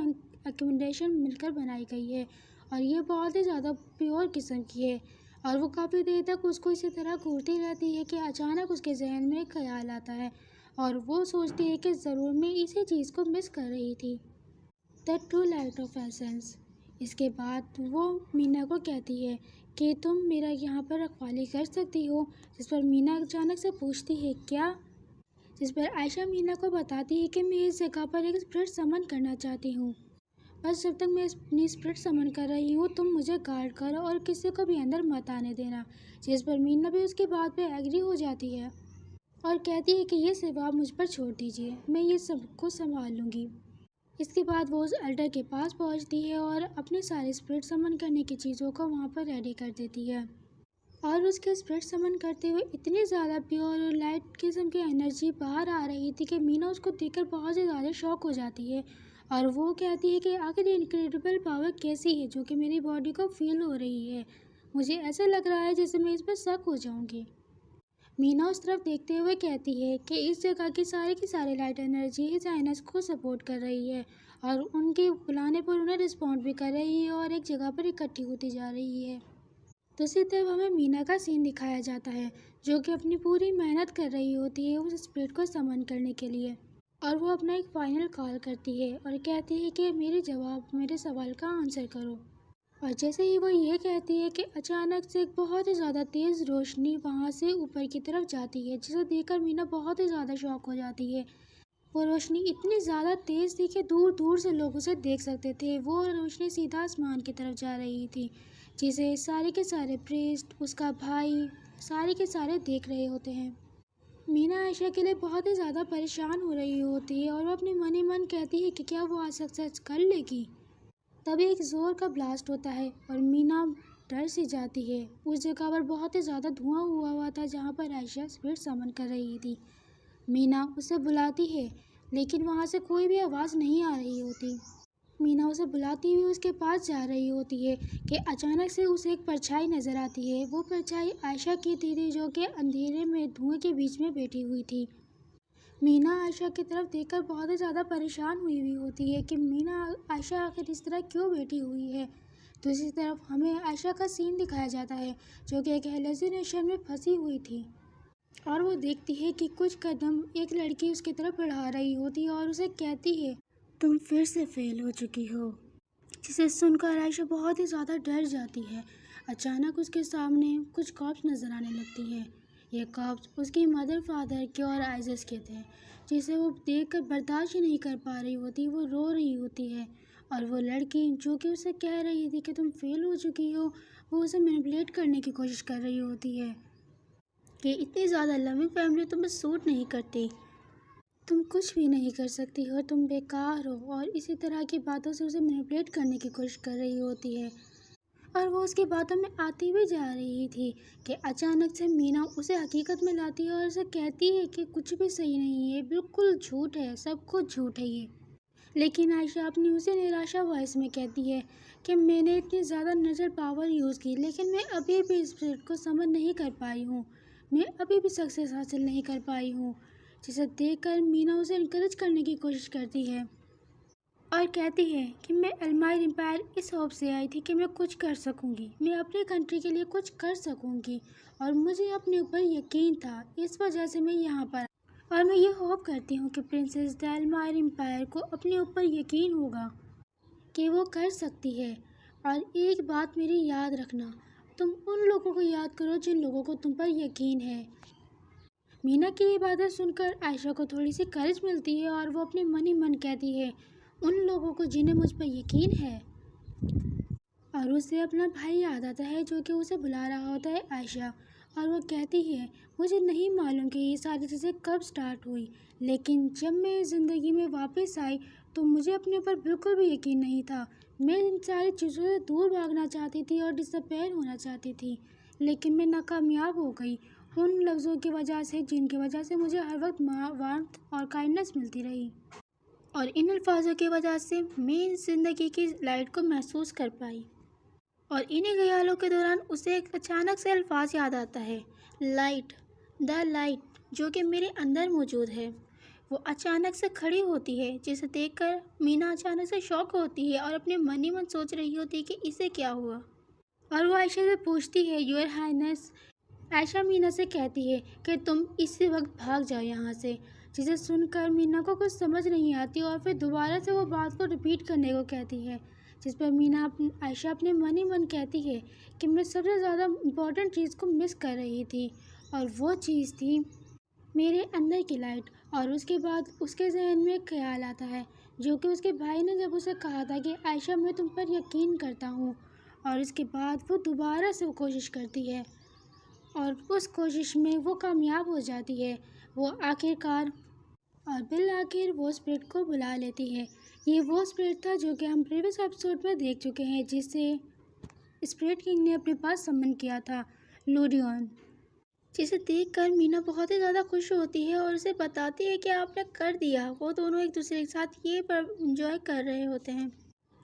अकोमोडेशन मिलकर बनाई गई है, और ये बहुत ही ज़्यादा प्योर किस्म की है। और वो काफ़ी देर तक उसको इसी तरह घूरती रहती है कि अचानक उसके जहन में एक ख्याल आता है, और वो सोचती है कि ज़रूर मैं इसी चीज़ को मिस कर रही थी, the true light of essence. इसके बाद वो मीना को कहती है कि तुम मेरा यहाँ पर रखवाली कर सकती हो, जिस पर मीना अचानक से पूछती है क्या, जिस पर आयशा मीना को बताती है कि मैं इस जगह पर एक स्पिरिट समन करना चाहती हूँ, बस जब तक मैं अपनी स्पिरिट समन कर रही हूँ तुम मुझे गार्ड करो और किसी को भी अंदर मत आने देना। जिस पर मीना भी उसकी बात पे एग्री हो जाती है और कहती है कि ये सेवा आप मुझ पर छोड़ दीजिए, मैं ये सब कुछ संभाल लूँगी। इसके बाद वो उस अल्टर के पास पहुंचती है और अपने सारे स्पिरिट समन करने की चीज़ों को वहां पर रेडी कर देती है, और उसके स्पिरिट समन करते हुए इतनी ज़्यादा प्योर और लाइट किस्म की एनर्जी बाहर आ रही थी कि मीना उसको देखकर बहुत ही ज़्यादा शॉक हो जाती है, और वो कहती है कि आखिर ये इनक्रेडिबल पावर कैसी है जो कि मेरी बॉडी को फील हो रही है, मुझे ऐसा लग रहा है जैसे मैं इस पर शक हो जाऊँगी। मीना उस तरफ देखते हुए कहती है कि इस जगह की सारी लाइट एनर्जी इस आइनस को सपोर्ट कर रही है, और उनके बुलाने पर उन्हें रिस्पॉन्ड भी कर रही है और एक जगह पर इकट्ठी होती जा रही है। दूसरी तरफ हमें मीना का सीन दिखाया जाता है, जो कि अपनी पूरी मेहनत कर रही होती है उस स्पिरिट को समन करने के लिए, और वो अपना एक फाइनल कॉल करती है और कहती है कि मेरे सवाल का आंसर करो। और जैसे ही वो ये कहती है कि अचानक से एक बहुत ही ज़्यादा तेज़ रोशनी वहाँ से ऊपर की तरफ जाती है, जिसे देखकर मीना बहुत ही ज़्यादा शॉक हो जाती है। वो रोशनी इतनी ज़्यादा तेज़ थी कि दूर दूर से लोग उसे देख सकते थे। वो रोशनी सीधा आसमान की तरफ जा रही थी, जिसे सारे के सारे प्रीस्ट, उसका भाई, सारे के सारे देख रहे होते हैं। मीना आयशा के लिए बहुत ही ज़्यादा परेशान हो रही होती है और वो अपने मन ही मन कहती है कि क्या वो आज सक्सेस कर लेगी। तभी एक ज़ोर का ब्लास्ट होता है और मीना डर सी जाती है। उस जगह पर बहुत ही ज़्यादा धुआं हुआ था जहाँ पर आयशा स्पिरिट समन कर रही थी। मीना उसे बुलाती है, लेकिन वहाँ से कोई भी आवाज़ नहीं आ रही होती। मीना उसे बुलाती हुई उसके पास जा रही होती है कि अचानक से उसे एक परछाई नज़र आती है। वो परछाई आयशा की थी, जो कि अंधेरे में धुएं के बीच में बैठी हुई थी। मीना आयशा की तरफ देखकर बहुत ही ज़्यादा परेशान हुई होती है कि आयशा आखिर इस तरह क्यों बैठी हुई है। दूसरी तरफ हमें आयशा का सीन दिखाया जाता है, जो कि एक हेलुसिनेशन में फंसी हुई थी, और वो देखती है कि कुछ कदम एक लड़की उसकी तरफ बढ़ा रही होती है और उसे कहती है तुम फिर से फेल हो चुकी हो, जिसे सुनकर आयशा बहुत ही ज़्यादा डर जाती है। अचानक उसके सामने कुछ कॉप्स नज़र आने लगती हैं। ये कॉप्स उसकी मदर, फादर के और आइज़स के थे, जिसे वो देखकर बर्दाश्त ही नहीं कर पा रही होती। वो रो रही होती है, और वो लड़की जो कि उसे कह रही थी कि तुम फेल हो चुकी हो, वो उसे मैनिपुलेट करने की कोशिश कर रही होती है कि इतनी ज़्यादा लविंग फैमिली तुम्हें सूट नहीं करती, तुम कुछ भी नहीं कर सकती हो, तुम बेकार हो, और इसी तरह की बातों से उसे मैनिपुलेट करने की कोशिश कर रही होती है। और वो उसकी बातों में आती भी जा रही थी कि अचानक से मीना उसे हकीकत में लाती है और उसे कहती है कि कुछ भी सही नहीं है, बिल्कुल झूठ है, सब कुछ झूठ है ये। लेकिन आयशा अपनी उसी निराशा वॉइस में कहती है कि मैंने इतनी ज़्यादा नज़र पावर यूज़ की, लेकिन मैं अभी भी इस स्पिरिट को समझ नहीं कर पाई हूँ, मैं अभी भी सक्सेस हासिल नहीं कर पाई हूँ। जिसे देखकर मीना उसे इनकरेज करने की कोशिश करती है और कहती है कि मैं एल्मायर एम्पायर इस होप से आई थी कि मैं कुछ कर सकूंगी, मैं अपनी कंट्री के लिए कुछ कर सकूंगी और मुझे अपने ऊपर यकीन था, इस वजह से मैं यहाँ पर और मैं ये होप करती हूँ कि प्रिंसेस द एल्मायर एम्पायर को अपने ऊपर यकीन होगा कि वो कर सकती है। और एक बात मेरी याद रखना, तुम उन लोगों को याद करो जिन लोगों को तुम पर यकीन है। मीना की ये बातें सुनकर आयशा को थोड़ी सी करेज मिलती है और वो अपने मन ही मन कहती है उन लोगों को जिन्हें मुझ पर यकीन है। और उसे अपना भाई याद आता है जो कि उसे बुला रहा होता है आयशा, और वो कहती है मुझे नहीं मालूम कि ये सारी चीज़ें कब स्टार्ट हुई, लेकिन जब मैं ज़िंदगी में वापस आई तो मुझे अपने ऊपर बिल्कुल भी यकीन नहीं था। मैं इन सारी चीज़ों से दूर भागना चाहती थी और डिसअपेयर होना चाहती थी, लेकिन मैं नाकामयाब हो गई उन लफ्ज़ों की वजह से जिनकी वजह से मुझे हर वक्त वार्मथ और काइंडनेस मिलती रही, और इन अल्फाजों की वजह से मैं ज़िंदगी की लाइट को महसूस कर पाई। और इन्हीं ख्यालों के दौरान उसे एक अचानक से अल्फाज याद आता है, लाइट, द लाइट, जो कि मेरे अंदर मौजूद है। वो अचानक से खड़ी होती है, जिसे देखकर मीना अचानक से शॉक होती है और अपने मन ही मन सोच रही होती है कि इसे क्या हुआ। और वो आयशा से पूछती है, योर हाइनेस। आयशा मीना से कहती है कि तुम इसी वक्त भाग जाओ यहाँ से, जिसे सुनकर मीना को कुछ समझ नहीं आती और फिर दोबारा से वो बात को रिपीट करने को कहती है, जिस पर आयशा अपने मन ही मन कहती है कि मैं सबसे ज़्यादा इम्पोर्टेंट चीज़ को मिस कर रही थी, और वो चीज़ थी मेरे अंदर की लाइट। और उसके बाद उसके जहन में एक ख्याल आता है जो कि उसके भाई ने जब उसे कहा था कि आयशा मैं तुम पर यकीन करता हूँ, और इसके बाद वो दोबारा से वो कोशिश करती है और उस कोशिश में वो कामयाब हो जाती है। वो आखिरकार और बिल आखिर वो स्पिरिट को बुला लेती है। ये वो स्पिरिट था जो कि हम प्रीवियस एपिसोड में देख चुके हैं, जिसे स्पिरिट किंग ने अपने पास समन किया था, लूडियन, जिसे देखकर मीना बहुत ही ज़्यादा खुश होती है और उसे बताती है कि आपने कर दिया। वो दोनों एक दूसरे के साथ ये पर इंजॉय कर रहे होते हैं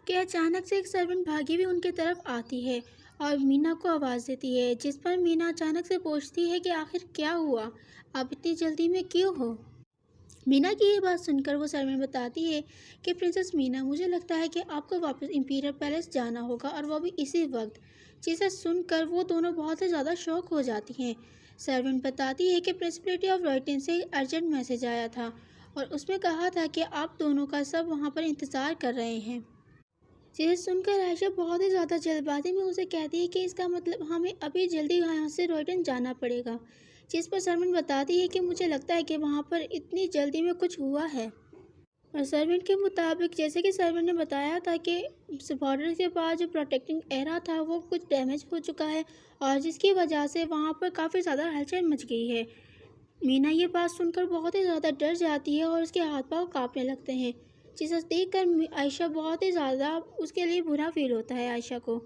कि अचानक से एक सर्वेंट भागी भी उनकी तरफ आती है और मीना को आवाज़ देती है, जिस पर मीना अचानक से पूछती है कि आखिर क्या हुआ, आप इतनी जल्दी में क्यों हो। मीना की ये बात सुनकर वो सर्वेंट बताती है कि प्रिंसेस मीना, मुझे लगता है कि आपको वापस इंपीरियल पैलेस जाना होगा, और वो भी इसी वक्त। जिसे सुनकर वो दोनों बहुत ही ज़्यादा शॉक हो जाती हैं। सर्वेंट बताती है कि प्रिंसिपलिटी ऑफ रॉयटन से अर्जेंट मैसेज आया था और उसमें कहा था कि आप दोनों का सब वहाँ पर इंतज़ार कर रहे हैं। जिसे सुनकर आयशा बहुत ही ज़्यादा जल्दबाजी में उसे कहती है कि इसका मतलब हमें अभी जल्दी यहाँ से रॉयटन जाना पड़ेगा। जिस पर सर्वेंट बताती है कि मुझे लगता है कि वहाँ पर इतनी जल्दी में कुछ हुआ है। और सर्वेंट के मुताबिक, जैसे कि सर्वेंट ने बताया था कि बॉर्डर के पास जो प्रोटेक्टिंग एरा था वो कुछ डैमेज हो चुका है और जिसकी वजह से वहाँ पर काफ़ी ज़्यादा हलचल मच गई है। मीना ये बात सुनकर बहुत ही ज़्यादा डर जाती है और उसके हाथ पाँव काँपने लगते हैं, जिसे देखकर आयशा बहुत ही ज़्यादा उसके लिए बुरा फील होता है आयशा को।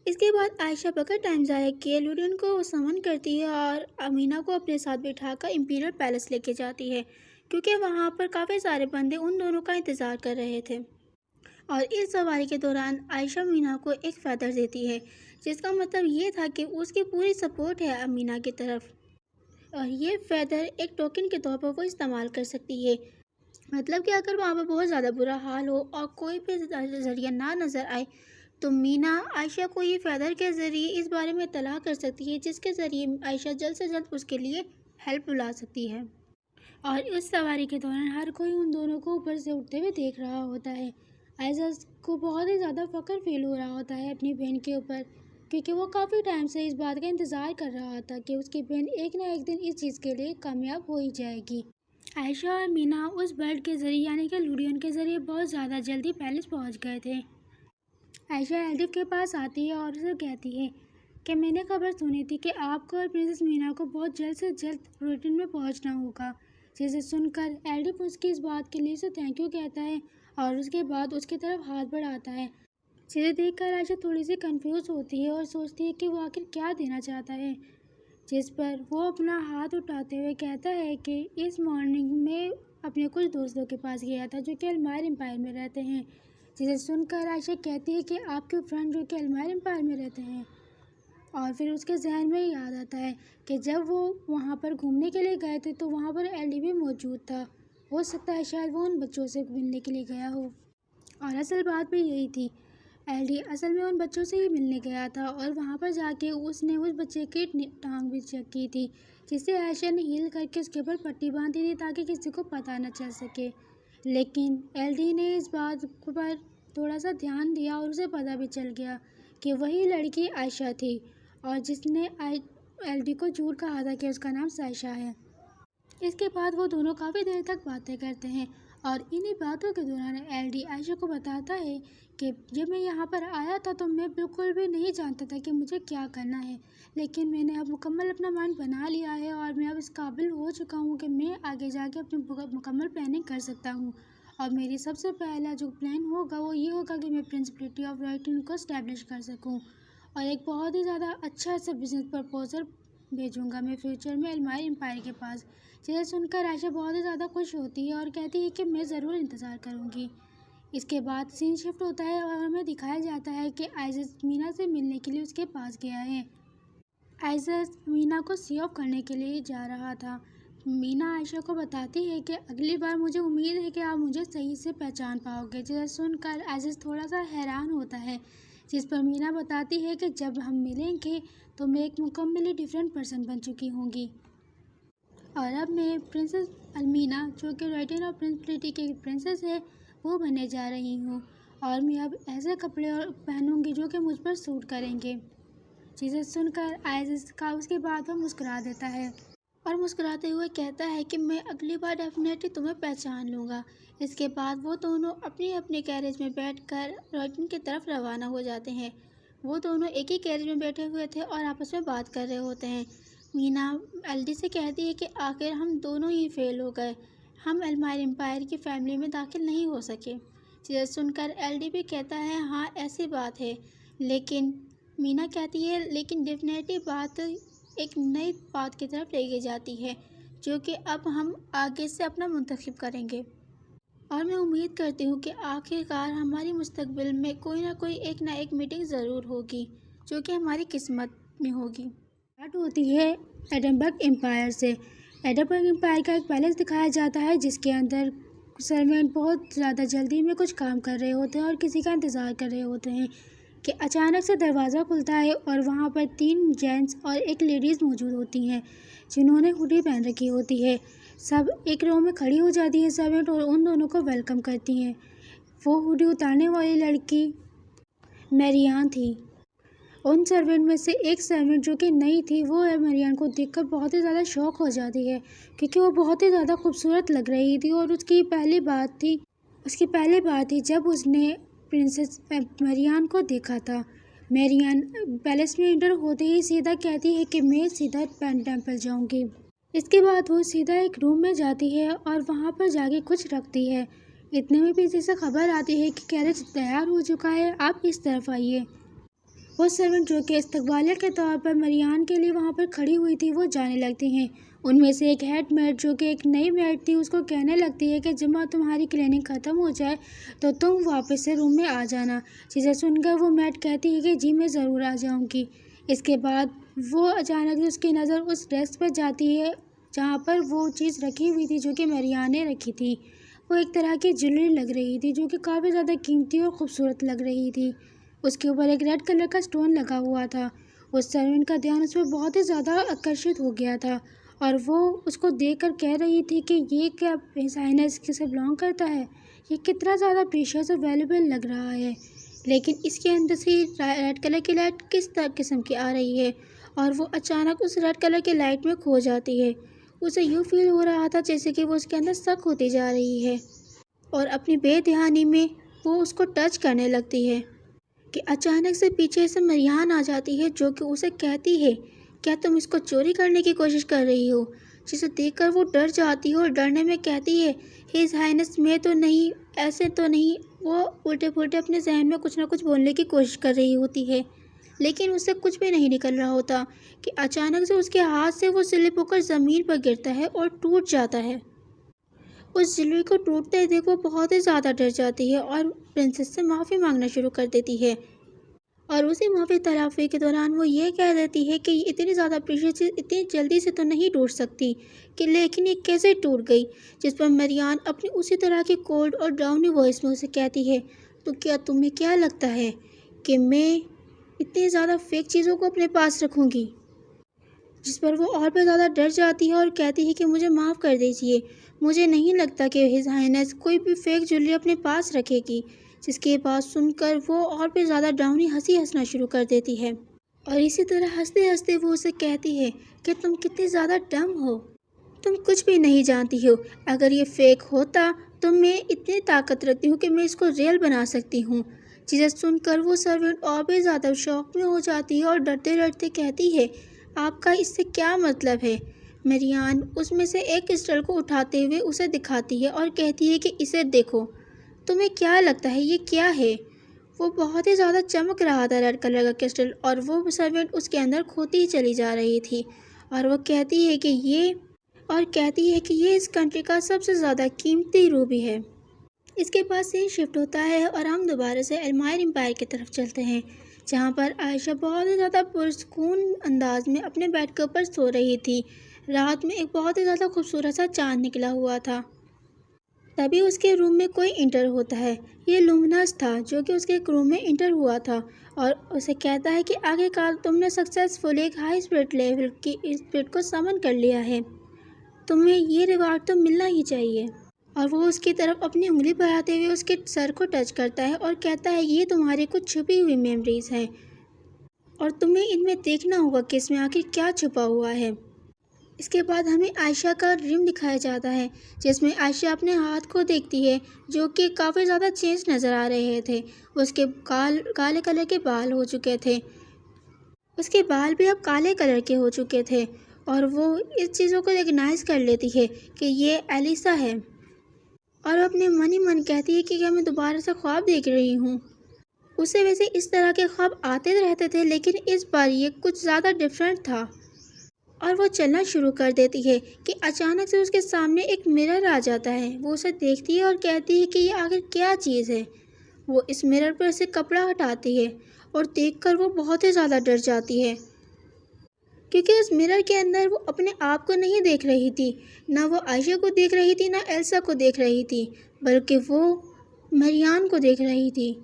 इसके बाद आयशा बगैर टाइम ज़ाया किए लूडियन को समन करती है और अमीना को अपने साथ बिठाकर इंपीरियल पैलेस लेके जाती है, क्योंकि वहाँ पर काफ़ी सारे बंदे उन दोनों का इंतज़ार कर रहे थे। और इस सवारी के दौरान आयशा मीना को एक फ़ेदर देती है, जिसका मतलब ये था कि उसकी पूरी सपोर्ट है अमीना की तरफ, और ये फ़ेदर एक टोकन के तौर पर वो इस्तेमाल कर सकती है। मतलब कि अगर वहाँ पर बहुत ज़्यादा बुरा हाल हो और कोई भी ज़रिया ना नज़र आए तो मीना आयशा को ये फ़ेदर के ज़रिए इस बारे में इत्तला कर सकती है, जिसके ज़रिए आयशा जल्द से जल्द उसके लिए हेल्प बुला सकती है। और इस सवारी के दौरान हर कोई उन दोनों को ऊपर से उठते हुए देख रहा होता है। आयशा को बहुत ही ज़्यादा फ़ख्र फील हो रहा होता है अपनी बहन के ऊपर, क्योंकि वो काफ़ी टाइम से इस बात का इंतज़ार कर रहा था कि उसकी बहन एक ना एक दिन इस चीज़ के लिए कामयाब हो ही जाएगी। आयशा और मीना उस बर्ड के ज़रिए यानी कि लूडियन के ज़रिए बहुत ज़्यादा जल्दी पैलेस पहुंच गए थे। आयशा एल्डिफ के पास आती है और उसे कहती है कि मैंने खबर सुनी थी कि आपको और प्रिंसेस मीना को बहुत जल्द से जल्द रॉयटन में पहुंचना होगा। जिसे सुनकर एल्डिफ उसकी इस बात के लिए उसे थैंक यू कहता है और उसके बाद उसकी तरफ हाथ बढ़ाता है, जिसे देखकर आयशा थोड़ी सी कंफ्यूज होती है और सोचती है कि वो आखिर क्या देना चाहता है। जिस पर वो अपना हाथ उठाते हुए कहता है कि इस मॉर्निंग में अपने कुछ दोस्तों के पास गया था जो कि एल्मायर एम्पायर में रहते हैं। जिसे सुनकर आयशा कहती है कि आपके फ्रेंड जो कि एल्मायर एम्पायर में रहते हैं, और फिर उसके जहन में याद आता है कि जब वो वहाँ पर घूमने के लिए गए थे तो वहाँ पर एल्डी भी मौजूद था। हो सकता है शायद वो उन बच्चों से मिलने के लिए गया हो। और असल बात भी यही थी, एल्डी असल में उन बच्चों से ही मिलने गया था और वहाँ पर जाके उसने उस बच्चे की टांग भी चेक की थी, जिसे आयशा ने हील करके उसके ऊपर पट्टी बांधी थी ताकि किसी को पता न चल सके। लेकिन एल्डी ने इस बात पर थोड़ा सा ध्यान दिया और उसे पता भी चल गया कि वही लड़की आयशा थी और जिसने एल्डी को झूठ कहा था कि उसका नाम सायशा है। इसके बाद वो दोनों काफ़ी देर तक बातें करते हैं और इन्हीं बातों के दौरान एल्डी आयशा को बताता है कि जब मैं यहाँ पर आया था तो मैं बिल्कुल भी नहीं जानता था कि मुझे क्या करना है, लेकिन मैंने अब मुकम्मल अपना माइंड बना लिया है और मैं अब इस काबिल हो चुका हूँ कि मैं आगे जाके अपनी मुकम्मल प्लानिंग कर सकता हूँ। और मेरी सबसे पहला जो प्लान होगा वो ये होगा कि मैं प्रिंसिपलिटी ऑफ राइटिंग को इस्टेब्लिश कर सकूँ और एक बहुत ही ज़्यादा अच्छा सा बिजनेस प्रपोजल भेजूँगा मैं फ्यूचर में अलमारी एम्पायर के पास। जिसे सुनकर आयशा बहुत ही ज़्यादा खुश होती है और कहती है कि मैं ज़रूर इंतज़ार करूँगी। इसके बाद सीन शिफ्ट होता है और हमें दिखाया जाता है कि आइज़स मीना से मिलने के लिए उसके पास गया है। आइज़स मीना को सी ऑफ करने के लिए जा रहा था। मीना आयशा को बताती है कि अगली बार मुझे उम्मीद है कि आप मुझे सही से पहचान पाओगे। जिसे सुनकर आइज़स थोड़ा सा हैरान होता है, जिस पर मीना बताती है कि जब हम मिलेंगे तो मैं एक मुकम्मली डिफरेंट पर्सन बन चुकी होंगी और अब मैं प्रिंसेस अल्मीना, जो कि राइटिंग ऑफ प्रिंसिपलिटी की प्रिंसेस है, वो बनने जा रही हूँ और मैं अब ऐसे कपड़े पहनूंगी जो कि मुझ पर सूट करेंगे। जिसे सुनकर आइज़स का उसके बाद वो मुस्कुरा देता है और मुस्कुराते हुए कहता है कि मैं अगली बार डेफिनेटली तुम्हें पहचान लूँगा। इसके बाद वो दोनों अपनी अपने कैरेज में बैठकर रॉयटन की तरफ रवाना हो जाते हैं। वो दोनों एक ही कैरेज में बैठे हुए थे और आपस में बात कर रहे होते हैं। मीना एल्डी से कहती है कि आखिर हम दोनों ही फेल हो गए, हम अलमारी एम्पायर की फैमिली में दाखिल नहीं हो सके। जिसे सुनकर एल्डी भी कहता है हाँ ऐसी बात है, लेकिन मीना कहती है लेकिन डेफिनेटली बात एक नई बात की तरफ लेके जाती है जो कि अब हम आगे से अपना मुंतखब करेंगे और मैं उम्मीद करती हूँ कि आखिरकार हमारी मुस्तकबिल में कोई ना एक मीटिंग ज़रूर होगी जो कि हमारी किस्मत में होगी। स्टार्ट होती है एडनबर्ग एम्पायर से। एडनबर्ग एम्पायर का एक पैलेस दिखाया जाता है जिसके अंदर सर्वेंट बहुत ज़्यादा जल्दी में कुछ काम कर रहे होते हैं और किसी का इंतज़ार कर रहे होते हैं कि अचानक से दरवाज़ा खुलता है और वहाँ पर 3 जेंट्स और एक लेडीज़ मौजूद होती हैं जिन्होंने हुडी पहन रखी होती है। सब एक रो में खड़ी हो जाती है सर्वेंट और उन दोनों को वेलकम करती हैं। वो हुडी उतारने वाली लड़की मैरियान थी। उन सर्वेंट में से एक सर्वेंट जो कि नई थी वो मैरियान को देखकर बहुत ही ज़्यादा शॉक हो जाती है क्योंकि वो बहुत ही ज़्यादा खूबसूरत लग रही थी और उसकी पहली बात थी जब उसने प्रिंसेस मैरियान को देखा था। मैरियान पैलेस में एंटर होते ही सीधा कहती है कि मैं सीधा पेन टेम्पल जाऊंगी। इसके बाद वो सीधा एक रूम में जाती है और वहाँ पर जाके कुछ रखती है। इतने में पीछे से खबर आती है कि कैरेज तैयार हो चुका है, आप इस तरफ आइए। वो सर्वेंट जो कि इस्तकबालिया के तौर पर मरियान के लिए वहाँ पर खड़ी हुई थी वो जाने लगती हैं। उनमें से एक हेड मेड जो कि एक नई मेड थी उसको कहने लगती है कि जब तुम्हारी क्लीनिंग ख़त्म हो जाए तो तुम वापस से रूम में आ जाना। जिसे सुनकर वो मेड कहती है कि जी मैं ज़रूर आ जाऊँगी। इसके बाद वो अचानक से उसकी नज़र उस डेस्क पर जाती है जहाँ पर वो चीज़ रखी हुई थी जो कि मरियान ने रखी थी। वो एक तरह की ज्वेलरी लग रही थी जो कि काफ़ी ज़्यादा कीमती और ख़ूबसूरत लग रही थी। उसके ऊपर एक रेड कलर का स्टोन लगा हुआ था। उस सर्वेंट का ध्यान उस पर बहुत ही ज़्यादा आकर्षित हो गया था और वो उसको देखकर कह रही थी कि ये क्या साइनस किसे बिलोंग करता है, ये कितना ज़्यादा प्रीशियस और वैल्यूबल लग रहा है। लेकिन इसके अंदर से रेड कलर की लाइट किस तरह किस्म की आ रही है और वो अचानक उस रेड कलर की लाइट में खो जाती है। उसे यूँ फील हो रहा था जैसे कि वो उसके अंदर शक होती जा रही है और अपनी बेध्यानी में वो उसको टच करने लगती है कि अचानक से पीछे से मरियान आ जाती है जो कि उसे कहती है क्या तुम इसको चोरी करने की कोशिश कर रही हो। जिसे देखकर वो डर जाती है और डरने में कहती है हिज हाइनेस में तो नहीं, ऐसे तो नहीं। वो उल्टे पुल्टे अपने जहन में कुछ ना कुछ बोलने की कोशिश कर रही होती है लेकिन उससे कुछ भी नहीं निकल रहा होता कि अचानक से उसके हाथ से वो स्लिप होकर ज़मीन पर गिरता है और टूट जाता है। उस ज्वेलरी को टूटते देख वो बहुत ही ज़्यादा डर जाती है और प्रिंसेस से माफ़ी मांगना शुरू कर देती है और उसी माफी तलाफी के दौरान वो ये कह देती है कि इतनी ज़्यादा प्रेशियस चीज़ इतनी जल्दी से तो नहीं टूट सकती, कि लेकिन ये कैसे टूट गई। जिस पर मरियान अपनी उसी तरह की कोल्ड और डाउनी वॉइस में उसे कहती है, तो क्या तुम्हें क्या लगता है कि मैं इतनी ज़्यादा फेक चीज़ों को अपने पास रखूँगी। जिस पर वो और भी ज़्यादा डर जाती है और कहती है कि मुझे माफ़ कर दीजिए, मुझे नहीं लगता कि हिज़ हाइनेस कोई भी फेक ज्वेलरी अपने पास रखेगी। जिसकी बात सुनकर वो और भी ज़्यादा डाउनी हंसी हंसना शुरू कर देती है और इसी तरह हंसते हंसते वो उसे कहती है कि तुम कितनी ज़्यादा डम हो, तुम कुछ भी नहीं जानती हो। अगर ये फेक होता तो मैं इतनी ताकत रखती हूँ कि मैं इसको रियल बना सकती हूँ। चीज़ें सुनकर वो सर्वेंट और भी ज़्यादा शौक में हो जाती है और डरते डरते कहती है, आपका इससे क्या मतलब है। मरियान उसमें से एक क्रिस्टल को उठाते हुए उसे दिखाती है और कहती है कि इसे देखो, तुम्हें क्या लगता है ये क्या है। वो बहुत ही ज़्यादा चमक रहा था रेड कलर का क्रिस्टल और वो सर्वेंट उसके अंदर खोती ही चली जा रही थी और वो कहती है कि ये इस कंट्री का सबसे ज़्यादा कीमती रूबी है। इसके बाद सीन शिफ्ट होता है और हम दोबारा से एल्मायर एम्पायर की तरफ चलते हैं, जहाँ पर आयशा बहुत ही ज़्यादा पुरसकून अंदाज में अपने बेड के ऊपर सो रही थी। रात में एक बहुत ही ज़्यादा खूबसूरत सा चाँद निकला हुआ था। तभी उसके रूम में कोई इंटर होता है। ये लुमिनस था जो कि उसके रूम में इंटर हुआ था और उसे कहता है कि आखिरकार तुमने सक्सेसफुल एक हाई स्पिरिट लेवल की स्पिरिट को समन कर लिया है, तुम्हें ये रिवार्ड तो मिलना ही चाहिए। और वो उसकी तरफ अपनी उंगली बढ़ाते हुए उसके सर को टच करता है और कहता है, ये तुम्हारी कुछ छुपी हुई मेमोरीज हैं और तुम्हें इनमें देखना होगा कि इसमें आखिर क्या छुपा हुआ है। इसके बाद हमें आयशा का ड्रीम दिखाया जाता है, जिसमें आयशा अपने हाथ को देखती है जो कि काफ़ी ज़्यादा चेंज नज़र आ रहे थे। उसके काले कलर के बाल हो चुके थे, उसके बाल भी अब काले कलर के हो चुके थे और वो इस चीज़ों को रिकग्नाइज़ कर लेती है कि ये एलिसा है और अपने मन ही मन कहती है कि क्या मैं दोबारा से ख्वाब देख रही हूँ। उसे वैसे इस तरह के ख्वाब आते रहते थे, लेकिन इस बार ये कुछ ज़्यादा डिफरेंट था और वो चलना शुरू कर देती है कि अचानक से उसके सामने एक मिरर आ जाता है। वो उसे देखती है और कहती है कि ये आखिर क्या चीज़ है। वो इस मिरर पर से कपड़ा हटाती है और देखकर वो बहुत ही ज़्यादा डर जाती है, क्योंकि उस मिरर के अंदर वो अपने आप को नहीं देख रही थी, ना वो आयशा को देख रही थी, ना एल्सा को देख रही थी, बल्कि वो मरियान को देख रही थी।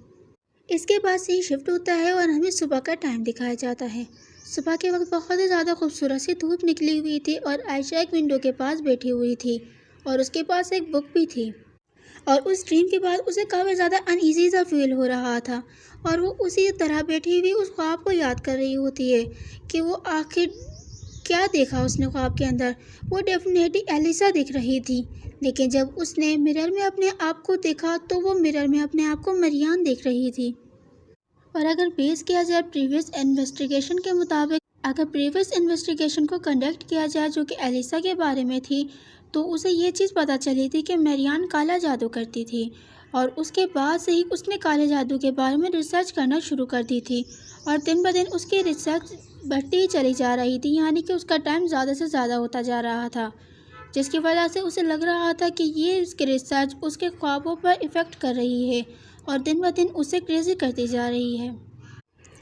इसके बाद सीन शिफ्ट होता है और हमें सुबह का टाइम दिखाया जाता है। सुबह के वक्त बहुत ही ज़्यादा खूबसूरत सी धूप निकली हुई थी और आयशा एक विंडो के पास बैठी हुई थी और उसके पास एक बुक भी थी और उस ड्रीम के बाद उसे काफ़ी ज़्यादा अनईजी सा फील हो रहा था और वो उसी तरह बैठी हुई उस ख्वाब को याद कर रही होती है कि वो आखिर क्या देखा उसने ख्वाब के अंदर। वो डेफिनेटली एलिसा दिख रही थी, लेकिन जब उसने मिरर में अपने आप को देखा तो वो मिरर में अपने आप को मरियान देख रही थी। और अगर बेस किया जाए प्रीवियस इन्वेस्टिगेशन के मुताबिक, अगर प्रीवियस इन्वेस्टिगेशन को कंडक्ट किया जाए जो कि एलिसा के बारे में थी, तो उसे ये चीज़ पता चली थी कि मरियान काला जादू करती थी और उसके बाद से ही उसने काले जादू के बारे में रिसर्च करना शुरू कर दी थी और दिन ब दिन उसकी रिसर्च बढ़ती ही चली जा रही थी, यानी कि उसका टाइम ज़्यादा से ज़्यादा होता जा रहा था, जिसकी वजह से उसे लग रहा था कि ये उसकी रिसर्च उसके ख्वाबों पर इफ़ेक्ट कर रही है और दिन ब दिन उसे क्रेज़ी करती जा रही है।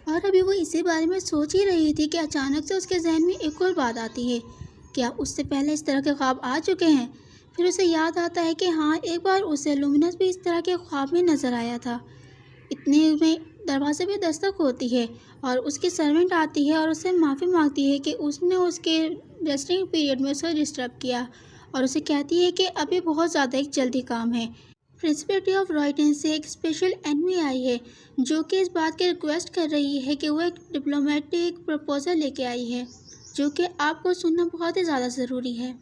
और अभी वो इसी बारे में सोच ही रही थी कि अचानक से उसके जहन में एक और बात आती है, क्या उससे पहले इस तरह के ख्वाब आ चुके हैं। फिर उसे याद आता है कि हाँ, एक बार उसे लुमिनस भी इस तरह के ख्वाब में नज़र आया था। इतने में दरवाजे पे दस्तक होती है और उसकी सर्वेंट आती है और उससे माफ़ी मांगती है कि उसने उसके रेस्टिंग पीरियड में उसे डिस्टर्ब किया और उसे कहती है कि अभी बहुत ज़्यादा एक जल्दी काम है। प्रिंसिपलिटी ऑफ रॉयटन से एक स्पेशल एनवी आई है जो कि इस बात की रिक्वेस्ट कर रही है कि वो एक डिप्लोमेटिक प्रपोजल लेके आई है जो कि आपको सुनना बहुत ही ज़्यादा ज़रूरी है।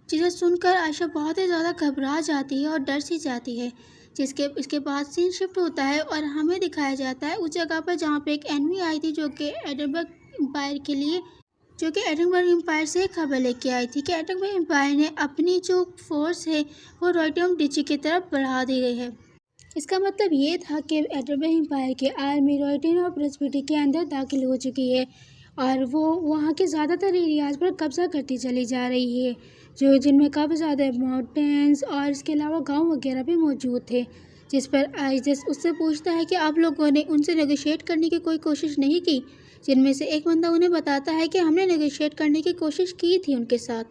जिसे सुनकर आयशा बहुत ही ज़्यादा घबरा जाती है और डर सी जाती है। इसके बाद सीन शिफ्ट होता है और हमें दिखाया जाता है उस जगह पर जहाँ पे एक एनवी आई थी जो कि एडनबर्ग एम्पायर से खबर लेके आई थी कि एडनबर्ग एम्पायर ने अपनी जो फोर्स है वो रॉयटन डीची की तरफ बढ़ा दी गई है। इसका मतलब ये था कि एडनबर्ग एम्पायर की आर्मी रॉयटन और प्रेस्बिटी के अंदर दाखिल हो चुकी है और वो वहाँ के ज़्यादातर एरियाज़ पर कब्जा करती चली जा रही है, जो जिनमें काफ़ी ज़्यादा माउंटेन्स और इसके अलावा गांव वगैरह भी मौजूद थे। जिस पर आइजस उससे पूछता है कि आप लोगों ने उनसे नेगोशिएट करने की कोई कोशिश नहीं की, जिनमें से एक बंदा उन्हें बताता है कि हमने नेगोशिएट करने की कोशिश की थी उनके साथ,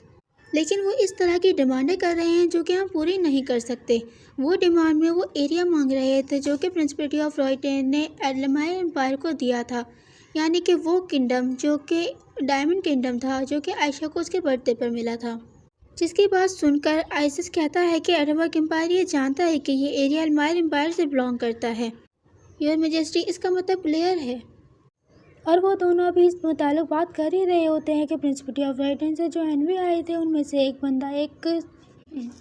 लेकिन वो इस तरह की डिमांडें कर रहे हैं जो कि हम पूरी नहीं कर सकते। वो डिमांड में वो एरिया मांग रहे थे जो कि प्रिंसिपलिटी ऑफ रॉयटन ने एडलमायर एम्पायर को दिया था, यानी कि वो किंगडम जो कि डायमंड किंगडम था, जो कि आयशा को उसके बर्थडे पर मिला था। जिसकी बात सुनकर आइसिस कहता है कि एडवर्क एम्पायर ये जानता है कि ये एरिया एडलमायर एम्पायर से बिलोंग करता है। योर मेजेस्टी, इसका मतलब क्लियर है। और वो दोनों अभी इस मुतालिक बात कर ही रहे होते हैं कि प्रिंसिपलिटी ऑफ राइटन से जो एनवी आए थे उनमें से एक बंदा एक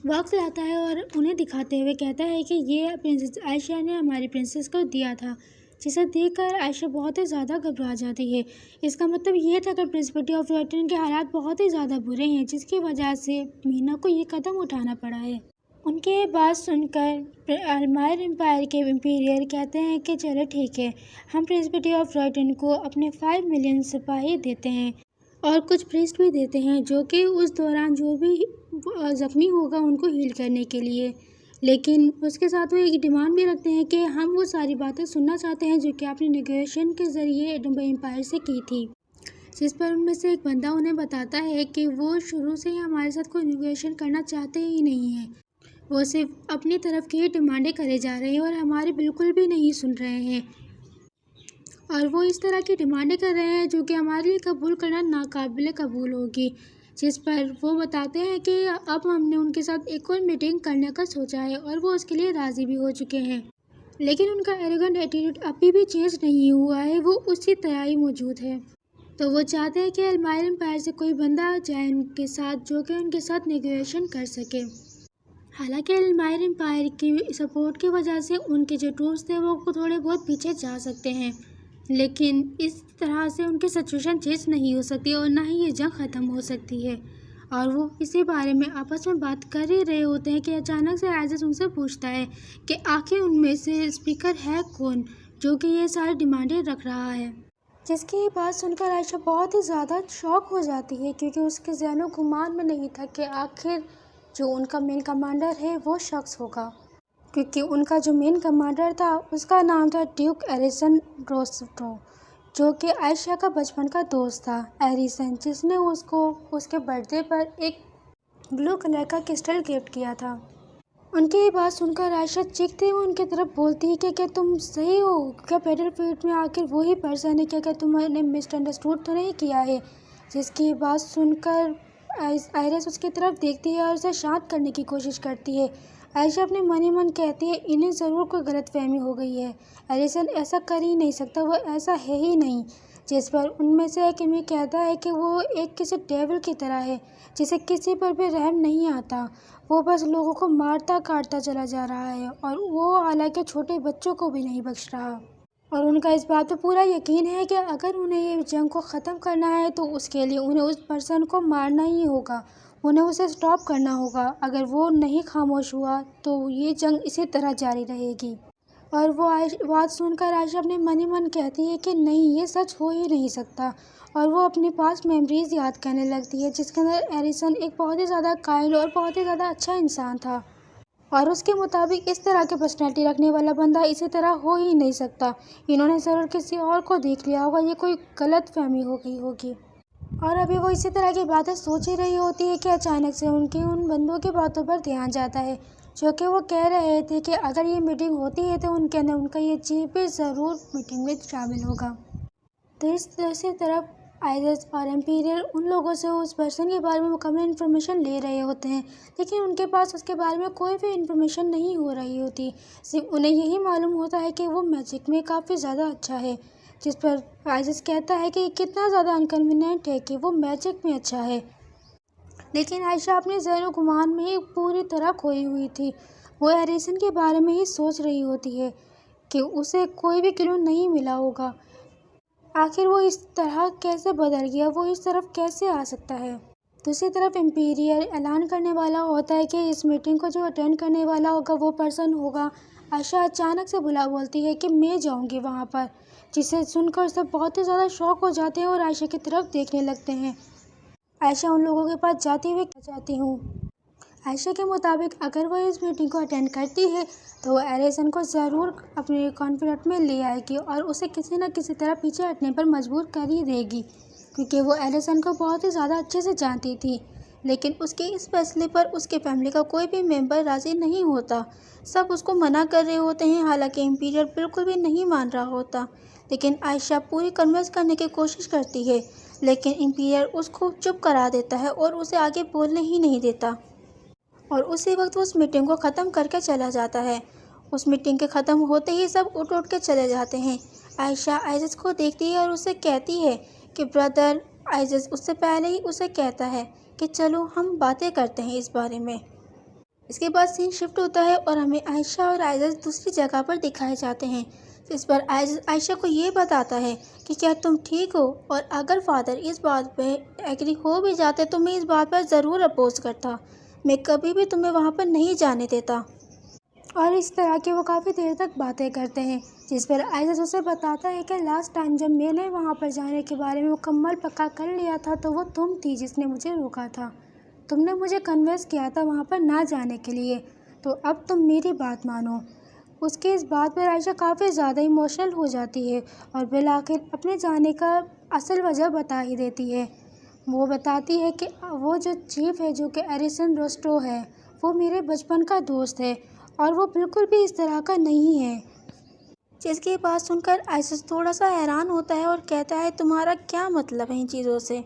बॉक्स लाता है और उन्हें दिखाते हुए कहता है कि ये प्रिंसेस आयशा ने हमारी प्रिंसेस को दिया था, जिसे देखकर आयशा बहुत ही ज़्यादा घबरा जाती है। इसका मतलब ये था कि प्रिंसिपलिटी ऑफ राइटन के हालात बहुत ही ज़्यादा बुरे हैं, जिसकी वजह से मीना को ये कदम उठाना पड़ा है। उनके बात सुनकर एडलमायर एम्पायर के इंपीरियर कहते हैं कि चलो ठीक है, हम प्रिंसिपलिटी ऑफ राइटन को अपने 5 मिलियन सिपाही देते हैं और कुछ प्रीस्ट भी देते हैं जो कि उस दौरान जो भी ज़ख्मी होगा उनको हील करने के लिए। लेकिन उसके साथ वो एक डिमांड भी रखते हैं कि हम वो सारी बातें सुनना चाहते हैं जो कि आपने नेगोशिएशन के ज़रिए एम्पायर से की थी। जिस पर उनमें से एक बंदा उन्हें बताता है कि वो शुरू से ही हमारे साथ कोई नेगोशिएशन करना चाहते ही नहीं हैं, वो सिर्फ अपनी तरफ की ही डिमांडें करे जा रहे हैं और हमारे बिल्कुल भी नहीं सुन रहे हैं, और वो इस तरह की डिमांडें कर रहे हैं जो कि हमारे लिए कबूल करना नाकाबिल कबूल होगी। जिस पर वो बताते हैं कि अब हमने उनके साथ एक और मीटिंग करने का सोचा है और वो उसके लिए राज़ी भी हो चुके हैं, लेकिन उनका एरोगेंट एटीट्यूड अभी भी चेंज नहीं हुआ है, वो उसी तरह ही मौजूद है। तो वो चाहते हैं कि एडलमायर एम्पायर से कोई बंदा जाए उनके साथ जो कि उनके साथ नेगोशिएशन कर सके। हालांकि एडलमायर एम्पायर की सपोर्ट की वजह से उनके जो ट्रूप्स थे वो थोड़े बहुत पीछे जा सकते हैं, लेकिन इस तरह से उनकी सिचुएशन चेंज नहीं हो सकती और ना ही ये जंग ख़त्म हो सकती है। और वो इसी बारे में आपस में बात कर ही रहे होते हैं कि अचानक से आइजस उनसे पूछता है कि आखिर उनमें से स्पीकर है कौन जो कि ये सारी डिमांडें रख रहा है। जिसकी ये बात सुनकर आयशा बहुत ही ज़्यादा शॉक हो जाती है, क्योंकि उसके ज़हनो गुमान में नहीं था कि आखिर जो उनका मेन कमांडर है वो शख्स होगा, क्योंकि उनका जो मेन कमांडर था उसका नाम था ड्यूक एरिसन रोस्टो, जो कि आयशा का बचपन का दोस्त था एरिसन, जिसने उसको उसके बर्थडे पर एक ब्लू कलर का क्रिस्टल गिफ्ट किया था। उनकी ये बात सुनकर आयशा चीखते हुए उनकी तरफ बोलती है कि क्या तुम सही हो? क्या बैटल फील्ड में आखिर वही पर्सन है? क्या तुमने मिसअंडरस्टूड तो नहीं किया है? जिसकी बात सुनकर आयरिस उसकी तरफ देखती है और उसे शांत करने की कोशिश करती है। आयशा अपने मन ही मन कहती है इन्हें ज़रूर कोई गलतफहमी हो गई है, एरिसन ऐसा कर ही नहीं सकता, वो ऐसा है ही नहीं। जिस पर उनमें से एक इन्हें कहता है कि वो एक किसी डेविल की तरह है जिसे किसी पर भी रहम नहीं आता, वो बस लोगों को मारता काटता चला जा रहा है और वो हालांकि छोटे बच्चों को भी नहीं बख्श रहा। और उनका इस बात पर पूरा यकीन है कि अगर उन्हें ये जंग को ख़त्म करना है तो उसके लिए उन्हें उस पर्सन को मारना ही होगा, उन्हें उसे स्टॉप करना होगा। अगर वो नहीं खामोश हुआ तो ये जंग इसी तरह जारी रहेगी। और वो बात सुनकर आयशा अपने मन ही मन कहती है कि नहीं, ये सच हो ही नहीं सकता, और वो अपने पास मेमोरीज़ याद करने लगती है जिसके अंदर एरिसन एक बहुत ही ज़्यादा काइंड और बहुत ही ज़्यादा अच्छा इंसान था, और उसके मुताबिक इस तरह की पर्सनैलिटी रखने वाला बंदा इसी तरह हो ही नहीं सकता। इन्होंने ज़रूर किसी और को देख लिया होगा, ये कोई गलत फहमी हो गई होगी। और अभी वो इसी तरह की बातें सोच ही रही होती है कि अचानक से उनके उन बंदों की बातों पर ध्यान जाता है जो कि वो कह रहे थे कि अगर ये मीटिंग होती है तो उनके अंदर उनका ये चीफ भी ज़रूर मीटिंग में शामिल होगा। तो इस दूसरी तरफ आइजस और एम्पीरियर उन लोगों से उस पर्सन के बारे में मुकम्मल इन्फॉर्मेशन ले रहे होते हैं, लेकिन उनके पास उसके बारे में कोई भी इन्फॉर्मेशन नहीं हो रही होती। सिर्फ उन्हें यही मालूम होता है कि वो मैजिक में काफ़ी ज़्यादा अच्छा है। जिस पर आइजस कहता है कि कितना ज़्यादा अनकन्वीनियंट है कि वो मैजिक में अच्छा है, लेकिन आयशा अपने ज़हन गुमान में ही पूरी तरह खोई हुई थी। वो एरिसन के बारे में ही सोच रही होती है कि उसे कोई भी क्लू नहीं मिला होगा, आखिर वो इस तरह कैसे बदल गया, वो इस तरफ कैसे आ सकता है। दूसरी तरफ एम्पीरियर ऐलान करने वाला होता है कि इस मीटिंग को जो अटेंड करने वाला होगा वो पर्सन होगा। आयशा अचानक से बोलती है कि मैं जाऊंगी वहाँ पर, जिसे सुनकर सब बहुत ही ज़्यादा शॉक हो जाते हैं और आयशा की तरफ देखने लगते हैं। आयशा उन लोगों के पास जाती हुई चाहती हूँ। आयशा के मुताबिक अगर वो इस मीटिंग को अटेंड करती है तो वो एरिसन को ज़रूर अपने कॉन्फिडेंट में ले आएगी और उसे किसी न किसी तरह पीछे हटने पर मजबूर कर ही देगी, क्योंकि वो एरिसन को बहुत ही ज़्यादा अच्छे से जानती थी। लेकिन उसके इस फैसले पर उसके फैमिली का कोई भी मेंबर राज़ी नहीं होता। सब उसको मना कर रहे होते हैं, हालांकि इम्पीरियल बिल्कुल भी नहीं मान रहा होता। लेकिन आयशा पूरी कन्विंस करने की कोशिश करती है, लेकिन इम्पीरियल उसको चुप करा देता है और उसे आगे बोलने ही नहीं देता। और उसी वक्त वो उस मीटिंग को ख़त्म करके चला जाता है। उस मीटिंग के ख़त्म होते ही सब उठ उठ के चले जाते हैं। आयशा आइज़स को देखती है और उसे कहती है कि ब्रदर। आइज़स उससे पहले ही उसे कहता है कि चलो हम बातें करते हैं इस बारे में। इसके बाद सीन शिफ्ट होता है और हमें आयशा और आइज़स दूसरी जगह पर दिखाए जाते हैं। इस पर आयशा को ये बताता है कि क्या तुम ठीक हो, और अगर फादर इस बात पे एग्री हो भी जाते तो मैं इस बात पर ज़रूर अपोज करता। मैं कभी भी तुम्हें वहाँ पर नहीं जाने देता। और इस तरह की वो काफ़ी देर तक बातें करते हैं, जिस पर आइज़स उसे बताता है कि लास्ट टाइम जब मैंने वहाँ पर जाने के बारे में मुकम्मल पक्का कर लिया था तो वो तुम थी जिसने मुझे रोका था। तुमने मुझे कन्विंस किया था वहाँ पर ना जाने के लिए, तो अब तुम मेरी बात मानो। उसकी इस बात पर आयशा काफ़ी ज़्यादा इमोशनल हो जाती है और बिल आखिर अपने जाने का असल वजह बता ही देती है। वो बताती है कि वो जो चीफ है, जो कि एरिसन रोस्टो है, वो मेरे बचपन का दोस्त है और वो बिल्कुल भी इस तरह का नहीं है। जिसकी बात सुनकर आयशा थोड़ा सा हैरान होता है और कहता है तुम्हारा क्या मतलब है इन चीज़ों से।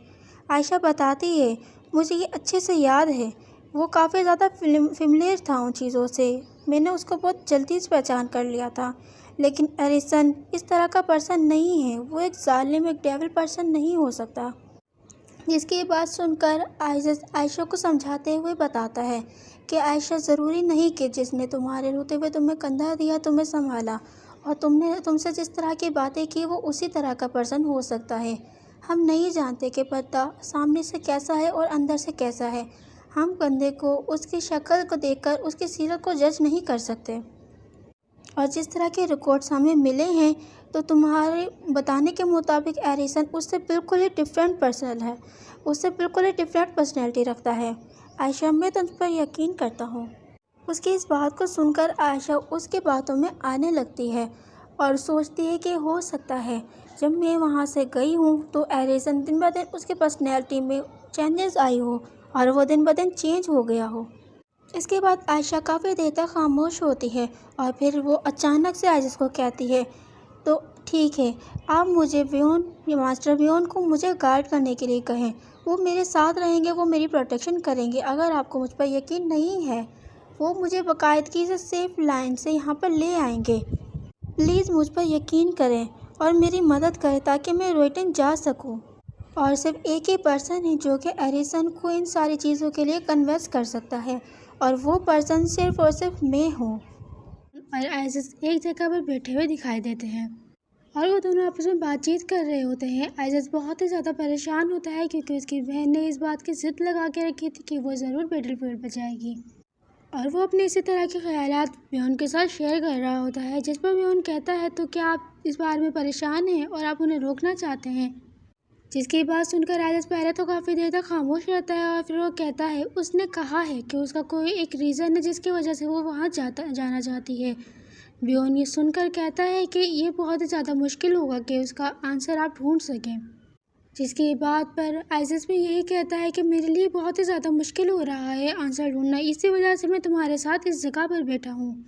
आयशा बताती है मुझे ये अच्छे से याद है, वो काफ़ी ज़्यादा फेमिलियर था उन चीज़ों से, मैंने उसको बहुत जल्दी से पहचान कर लिया था। लेकिन एरिसन इस तरह का पर्सन नहीं है, वो एक जालिम, एक डेविल पर्सन नहीं हो सकता। जिसकी बात सुनकर आयशा को समझाते हुए बताता है कि आयशा ज़रूरी नहीं कि जिसने तुम्हारे रोते हुए तुम्हें कंधा दिया, तुम्हें संभाला और तुमसे जिस तरह की बातें की वो उसी तरह का पर्सन हो सकता है। हम नहीं जानते कि पर्दा सामने से कैसा है और अंदर से कैसा है। हम बंदे को उसकी शक्ल को देखकर उसकी सीरत को जज नहीं कर सकते। और जिस तरह के रिकॉर्ड्स हमें मिले हैं तो तुम्हारे बताने के मुताबिक एरिसन उससे बिल्कुल ही डिफरेंट पर्सन है, उससे बिल्कुल ही डिफरेंट पर्सनैलिटी रखता है। आयशा मैं तुम पर यकीन करता हूँ। उसकी इस बात को सुनकर आयशा उसकी बातों में आने लगती है और सोचती है कि हो सकता है जब मैं वहाँ से गई हूँ तो एरिसन दिन ब दिन उसकी पर्सनैलिटी में चेंजेस आई हो और वो दिन ब दिन चेंज हो गया हो। इसके बाद आयशा काफ़ी देर तक खामोश होती है और फिर वो अचानक से आयशा को कहती है तो ठीक है, आप मुझे मास्टर व्योन को मुझे गार्ड करने के लिए कहें, वो मेरे साथ रहेंगे, वो मेरी प्रोटेक्शन करेंगे। अगर आपको मुझ पर यकीन नहीं है वो मुझे बाकायदगी से सेफ लाइन से यहाँ पर ले आएंगे। प्लीज़ मुझ पर यकीन करें और मेरी मदद करें ताकि मैं रोइटन जा सकूँ। और सिर्फ एक ही पर्सन है जो कि एरिसन को इन सारी चीज़ों के लिए कन्विंस कर सकता है और वो पर्सन सिर्फ और सिर्फ मैं हूँ। और आइज़स एक जगह पर बैठे हुए दिखाई देते हैं और वो दोनों आपस में बातचीत कर रहे होते हैं। आइज़स बहुत ही ज़्यादा परेशान होता है क्योंकि उसकी बहन ने इस बात की ज़िद लगा के रखी थी कि वो ज़रूर बैटलफील्ड पर जाएगी और वो अपने इसी तरह के ख्यालात व्योन के साथ शेयर कर रहा होता है, जिस पर व्योन कहता है तो क्या आप इस बारे में परेशान हैं और आप उन्हें रोकना चाहते हैं। जिसकी बात सुनकर आइज़स पहले तो काफ़ी देर तक खामोश रहता है और फिर वो कहता है उसने कहा है कि उसका कोई एक रीज़न है जिसकी वजह से वो वहाँ जाना चाहती है। व्योन ये सुनकर कहता है कि ये बहुत ही ज़्यादा मुश्किल होगा कि उसका आंसर आप ढूंढ सकें। जिसकी बात पर आइज़स भी यही कहता है कि मेरे लिए बहुत ही ज़्यादा मुश्किल हो रहा है आंसर ढूंढना, इसी वजह से मैं तुम्हारे साथ इस जगह पर बैठा हूँ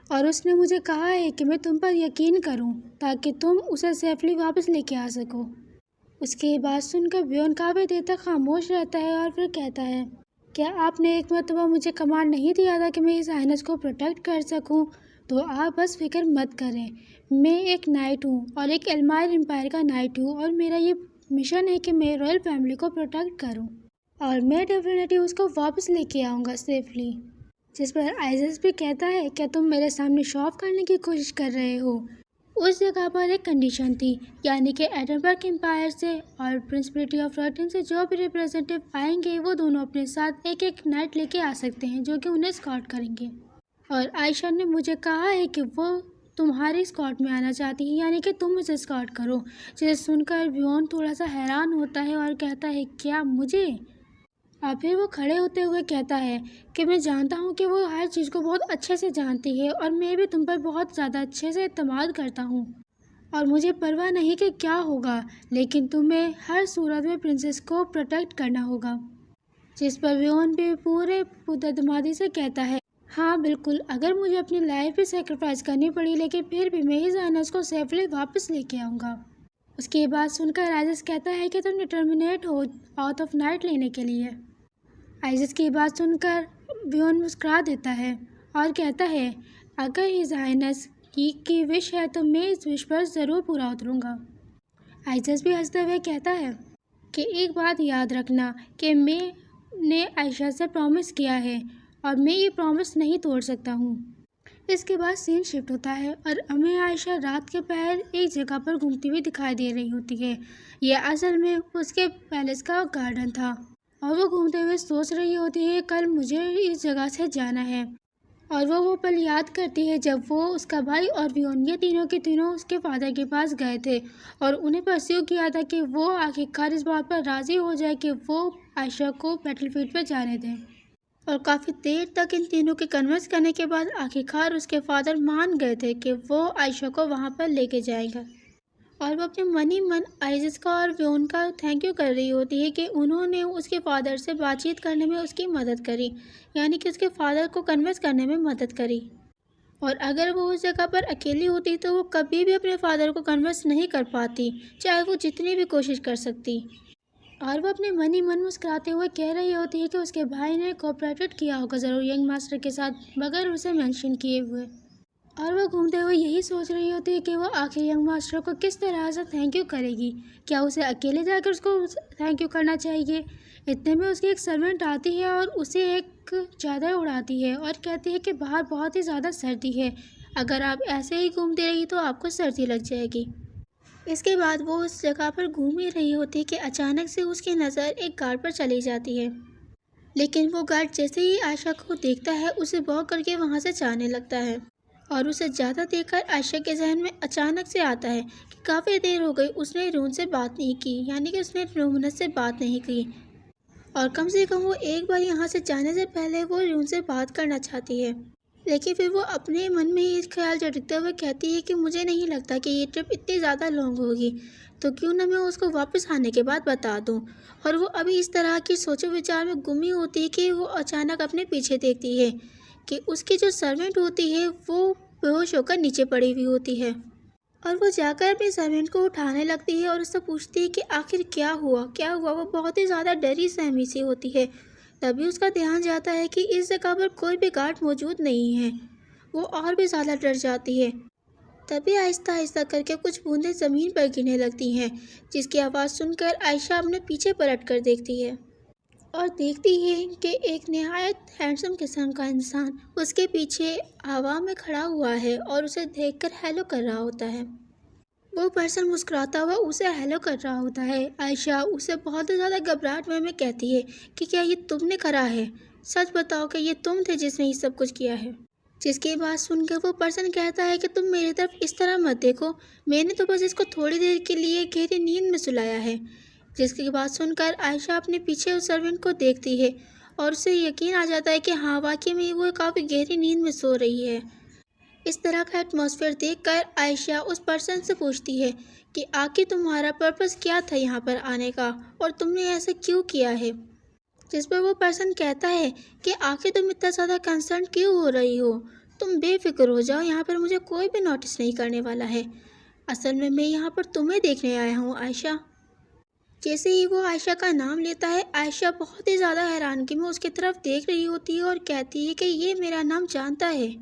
और उसने मुझे कहा है कि मैं तुम पर यकीन करूँ ताकि तुम उसे सेफली वापस लेके आ सको। उसकी बात सुनकर व्योन काफ़ी देर तक खामोश रहता है और फिर कहता है क्या आपने एक मरतबा मुझे कमांड नहीं दिया था कि मैं इस हाइनेस को प्रोटेक्ट कर सकूं? तो आप बस फिक्र मत करें, मैं एक नाइट हूं और एक एल्मायर एम्पायर का नाइट हूं और मेरा ये मिशन है कि मैं रॉयल फैमिली को प्रोटेक्ट करूं और मैं डेफिनेटली उसको वापस लेके आऊँगा सेफली। जिस पर आइज़स भी कहता है क्या तुम मेरे सामने शो ऑफ करने की कोशिश कर रहे हो? उस जगह पर एक कंडीशन थी, यानी कि एडनबर्ग एम्पायर से और प्रिंसिपलिटी ऑफ रॉटन से जो भी रिप्रेजेंटेटिव आएंगे वो दोनों अपने साथ एक एक नाइट लेके आ सकते हैं जो कि उन्हें स्कॉट करेंगे। और आयशा ने मुझे कहा है कि वो तुम्हारे स्कॉट में आना चाहती है, यानी कि तुम उसे स्कॉट करो। जिसे सुनकर व्योन थोड़ा सा हैरान होता है और कहता है क्या मुझे? और फिर वो खड़े होते हुए कहता है कि मैं जानता हूँ कि वो हर चीज़ को बहुत अच्छे से जानती है और मैं भी तुम पर बहुत ज़्यादा अच्छे से एतमाद करता हूँ और मुझे परवाह नहीं कि क्या होगा, लेकिन तुम्हें हर सूरत में प्रिंसेस को प्रोटेक्ट करना होगा। जिस पर वियोन भी पूरे पुतदमादी से कहता है, हाँ बिल्कुल, अगर मुझे अपनी लाइफ भी सेक्रीफाइस करनी पड़ी, लेकिन फिर भी मैं ही जाइनस को सेफली वापस लेके आऊँगा। उसके बाद सुनकर आइजिस कहता है कि तुम डिटर्मिनेट हो आउट ऑफ नाइट लेने के लिए। आइजिस की बात सुनकर वियोन मुस्कुरा देता है और कहता है, अगर हिज हाइनेस की विश है तो मैं इस विश पर ज़रूर पूरा उतरूँगा। आइजिस भी हंसते हुए कहता है कि एक बात याद रखना कि मैंने आयशा से प्रॉमिस किया है और मैं ये प्रॉमिस नहीं तोड़ सकता हूँ। इसके बाद सीन शिफ्ट होता है और हमें आयशा रात के पहर एक जगह पर घूमती हुई दिखाई दे रही होती है। यह असल में उसके पैलेस का गार्डन था और वो घूमते हुए सोच रही होती है, कल मुझे इस जगह से जाना है। और वो पल याद करती है जब वो, उसका भाई और वियोन, ये तीनों के तीनों उसके फादर के पास गए थे और उन्हें परस्यू किया था कि वो आखिरकार इस बात पर राज़ी हो जाए कि वो आयशा को बैटलफील्ड पर जाने दें। और काफ़ी देर तक इन तीनों के कन्विंस करने के बाद आखिरकार उसके फादर मान गए थे कि वो आयशा को वहाँ पर लेके जाएगा। और वो अपने मन ही मन आइजिस का और वियोन का थैंक यू कर रही होती है कि उन्होंने उसके फादर से बातचीत करने में उसकी मदद करी, यानी कि उसके फादर को कन्विंस करने में मदद करी। और अगर वो उस जगह पर अकेली होती तो वो कभी भी अपने फादर को कन्विंस नहीं कर पाती, चाहे वो जितनी भी कोशिश कर सकती। और वो अपने मन ही मन मुस्कुराते हुए कह रही होती है कि उसके भाई ने कोऑपरेटेड किया होगा ज़रूर यंग मास्टर के साथ, बगैर उसे मेंशन किए हुए। और वो घूमते हुए यही सोच रही होती है कि वो आखिर यंग मास्टर को किस तरह से थैंक यू करेगी। क्या उसे अकेले जाकर उसको थैंक यू करना चाहिए? इतने में उसकी एक सर्वेंट आती है और उसे एक चादर उड़ाती है और कहती है कि बाहर बहुत ही ज़्यादा सर्दी है, अगर आप ऐसे ही घूमती रही तो आपको सर्दी लग जाएगी। इसके बाद वो उस जगह पर घूम ही रही होती है कि अचानक से उसकी नज़र एक गार्ड पर चली जाती है। लेकिन वो गार्ड जैसे ही आयशा को देखता है उसे वॉक करके वहाँ से जाने लगता है। और उसे ज़्यादा देखकर आयशा के जहन में अचानक से आता है कि काफ़ी देर हो गई उसने रून से बात नहीं की, यानी कि उसने लुमिनस से बात नहीं की। और कम से कम वो एक बार यहाँ से जाने से पहले वो रून से बात करना चाहती है। लेकिन फिर वो अपने मन में ये ख्याल झटकते हुए कहती है कि मुझे नहीं लगता कि ये ट्रिप इतनी ज़्यादा लॉन्ग होगी, तो क्यों ना मैं उसको वापस आने के बाद बता दूं। और वो अभी इस तरह की सोचो विचार में गुमी होती है कि वो अचानक अपने पीछे देखती है कि उसकी जो सर्वेंट होती है वो बेहोश होकर नीचे पड़ी हुई होती है। और वो जाकर अपने सर्वेंट को उठाने लगती है और उससे पूछती है कि आखिर क्या हुआ। वो बहुत ही ज़्यादा डरी सहमी सी होती है। तभी उसका ध्यान जाता है कि इस जगह पर कोई भी गार्ड मौजूद नहीं है। वो और भी ज़्यादा डर जाती है। तभी आहिस्ता आहिस्ता करके कुछ बूंदें ज़मीन पर गिरने लगती हैं, जिसकी आवाज़ सुनकर आयशा अपने पीछे पलट कर देखती है और देखती है कि एक नहायत हैंडसम किस्म का इंसान उसके पीछे हवा में खड़ा हुआ है और उसे देखकर हेलो कर रहा होता है। वो पर्सन मुस्कुराता हुआ उसे हेलो कर रहा होता है। आयशा उसे बहुत ही ज़्यादा घबराहट में कहती है कि क्या ये तुमने करा है? सच बताओ कि ये तुम थे जिसने ये सब कुछ किया है। जिसकी बात सुनकर वो पर्सन कहता है कि तुम मेरी तरफ इस तरह मत देखो, मैंने तो बस इसको थोड़ी देर के लिए गहरी नींद में सुलाया है। जिसकी बात सुनकर आयशा अपने पीछे उस सर्वेंट को देखती है और उसे यकीन आ जाता है कि हाँ, वाकई में वो काफ़ी गहरी नींद में सो रही है। इस तरह का एटमॉस्फेयर देखकर आयशा उस पर्सन से पूछती है कि आखिर तुम्हारा पर्पस क्या था यहाँ पर आने का और तुमने ऐसा क्यों किया है। जिस पर वो पर्सन कहता है कि आखिर तुम इतना ज़्यादा कंसर्न क्यों हो रही हो, तुम बेफिक्र हो जाओ, यहाँ पर मुझे कोई भी नोटिस नहीं करने वाला है। असल में मैं यहाँ पर तुम्हें देखने आया हूँ आयशा। जैसे ही वो आयशा का नाम लेता है, आयशा बहुत ही ज़्यादा हैरानगी में उसकी तरफ देख रही होती है और कहती है कि ये मेरा नाम जानता है।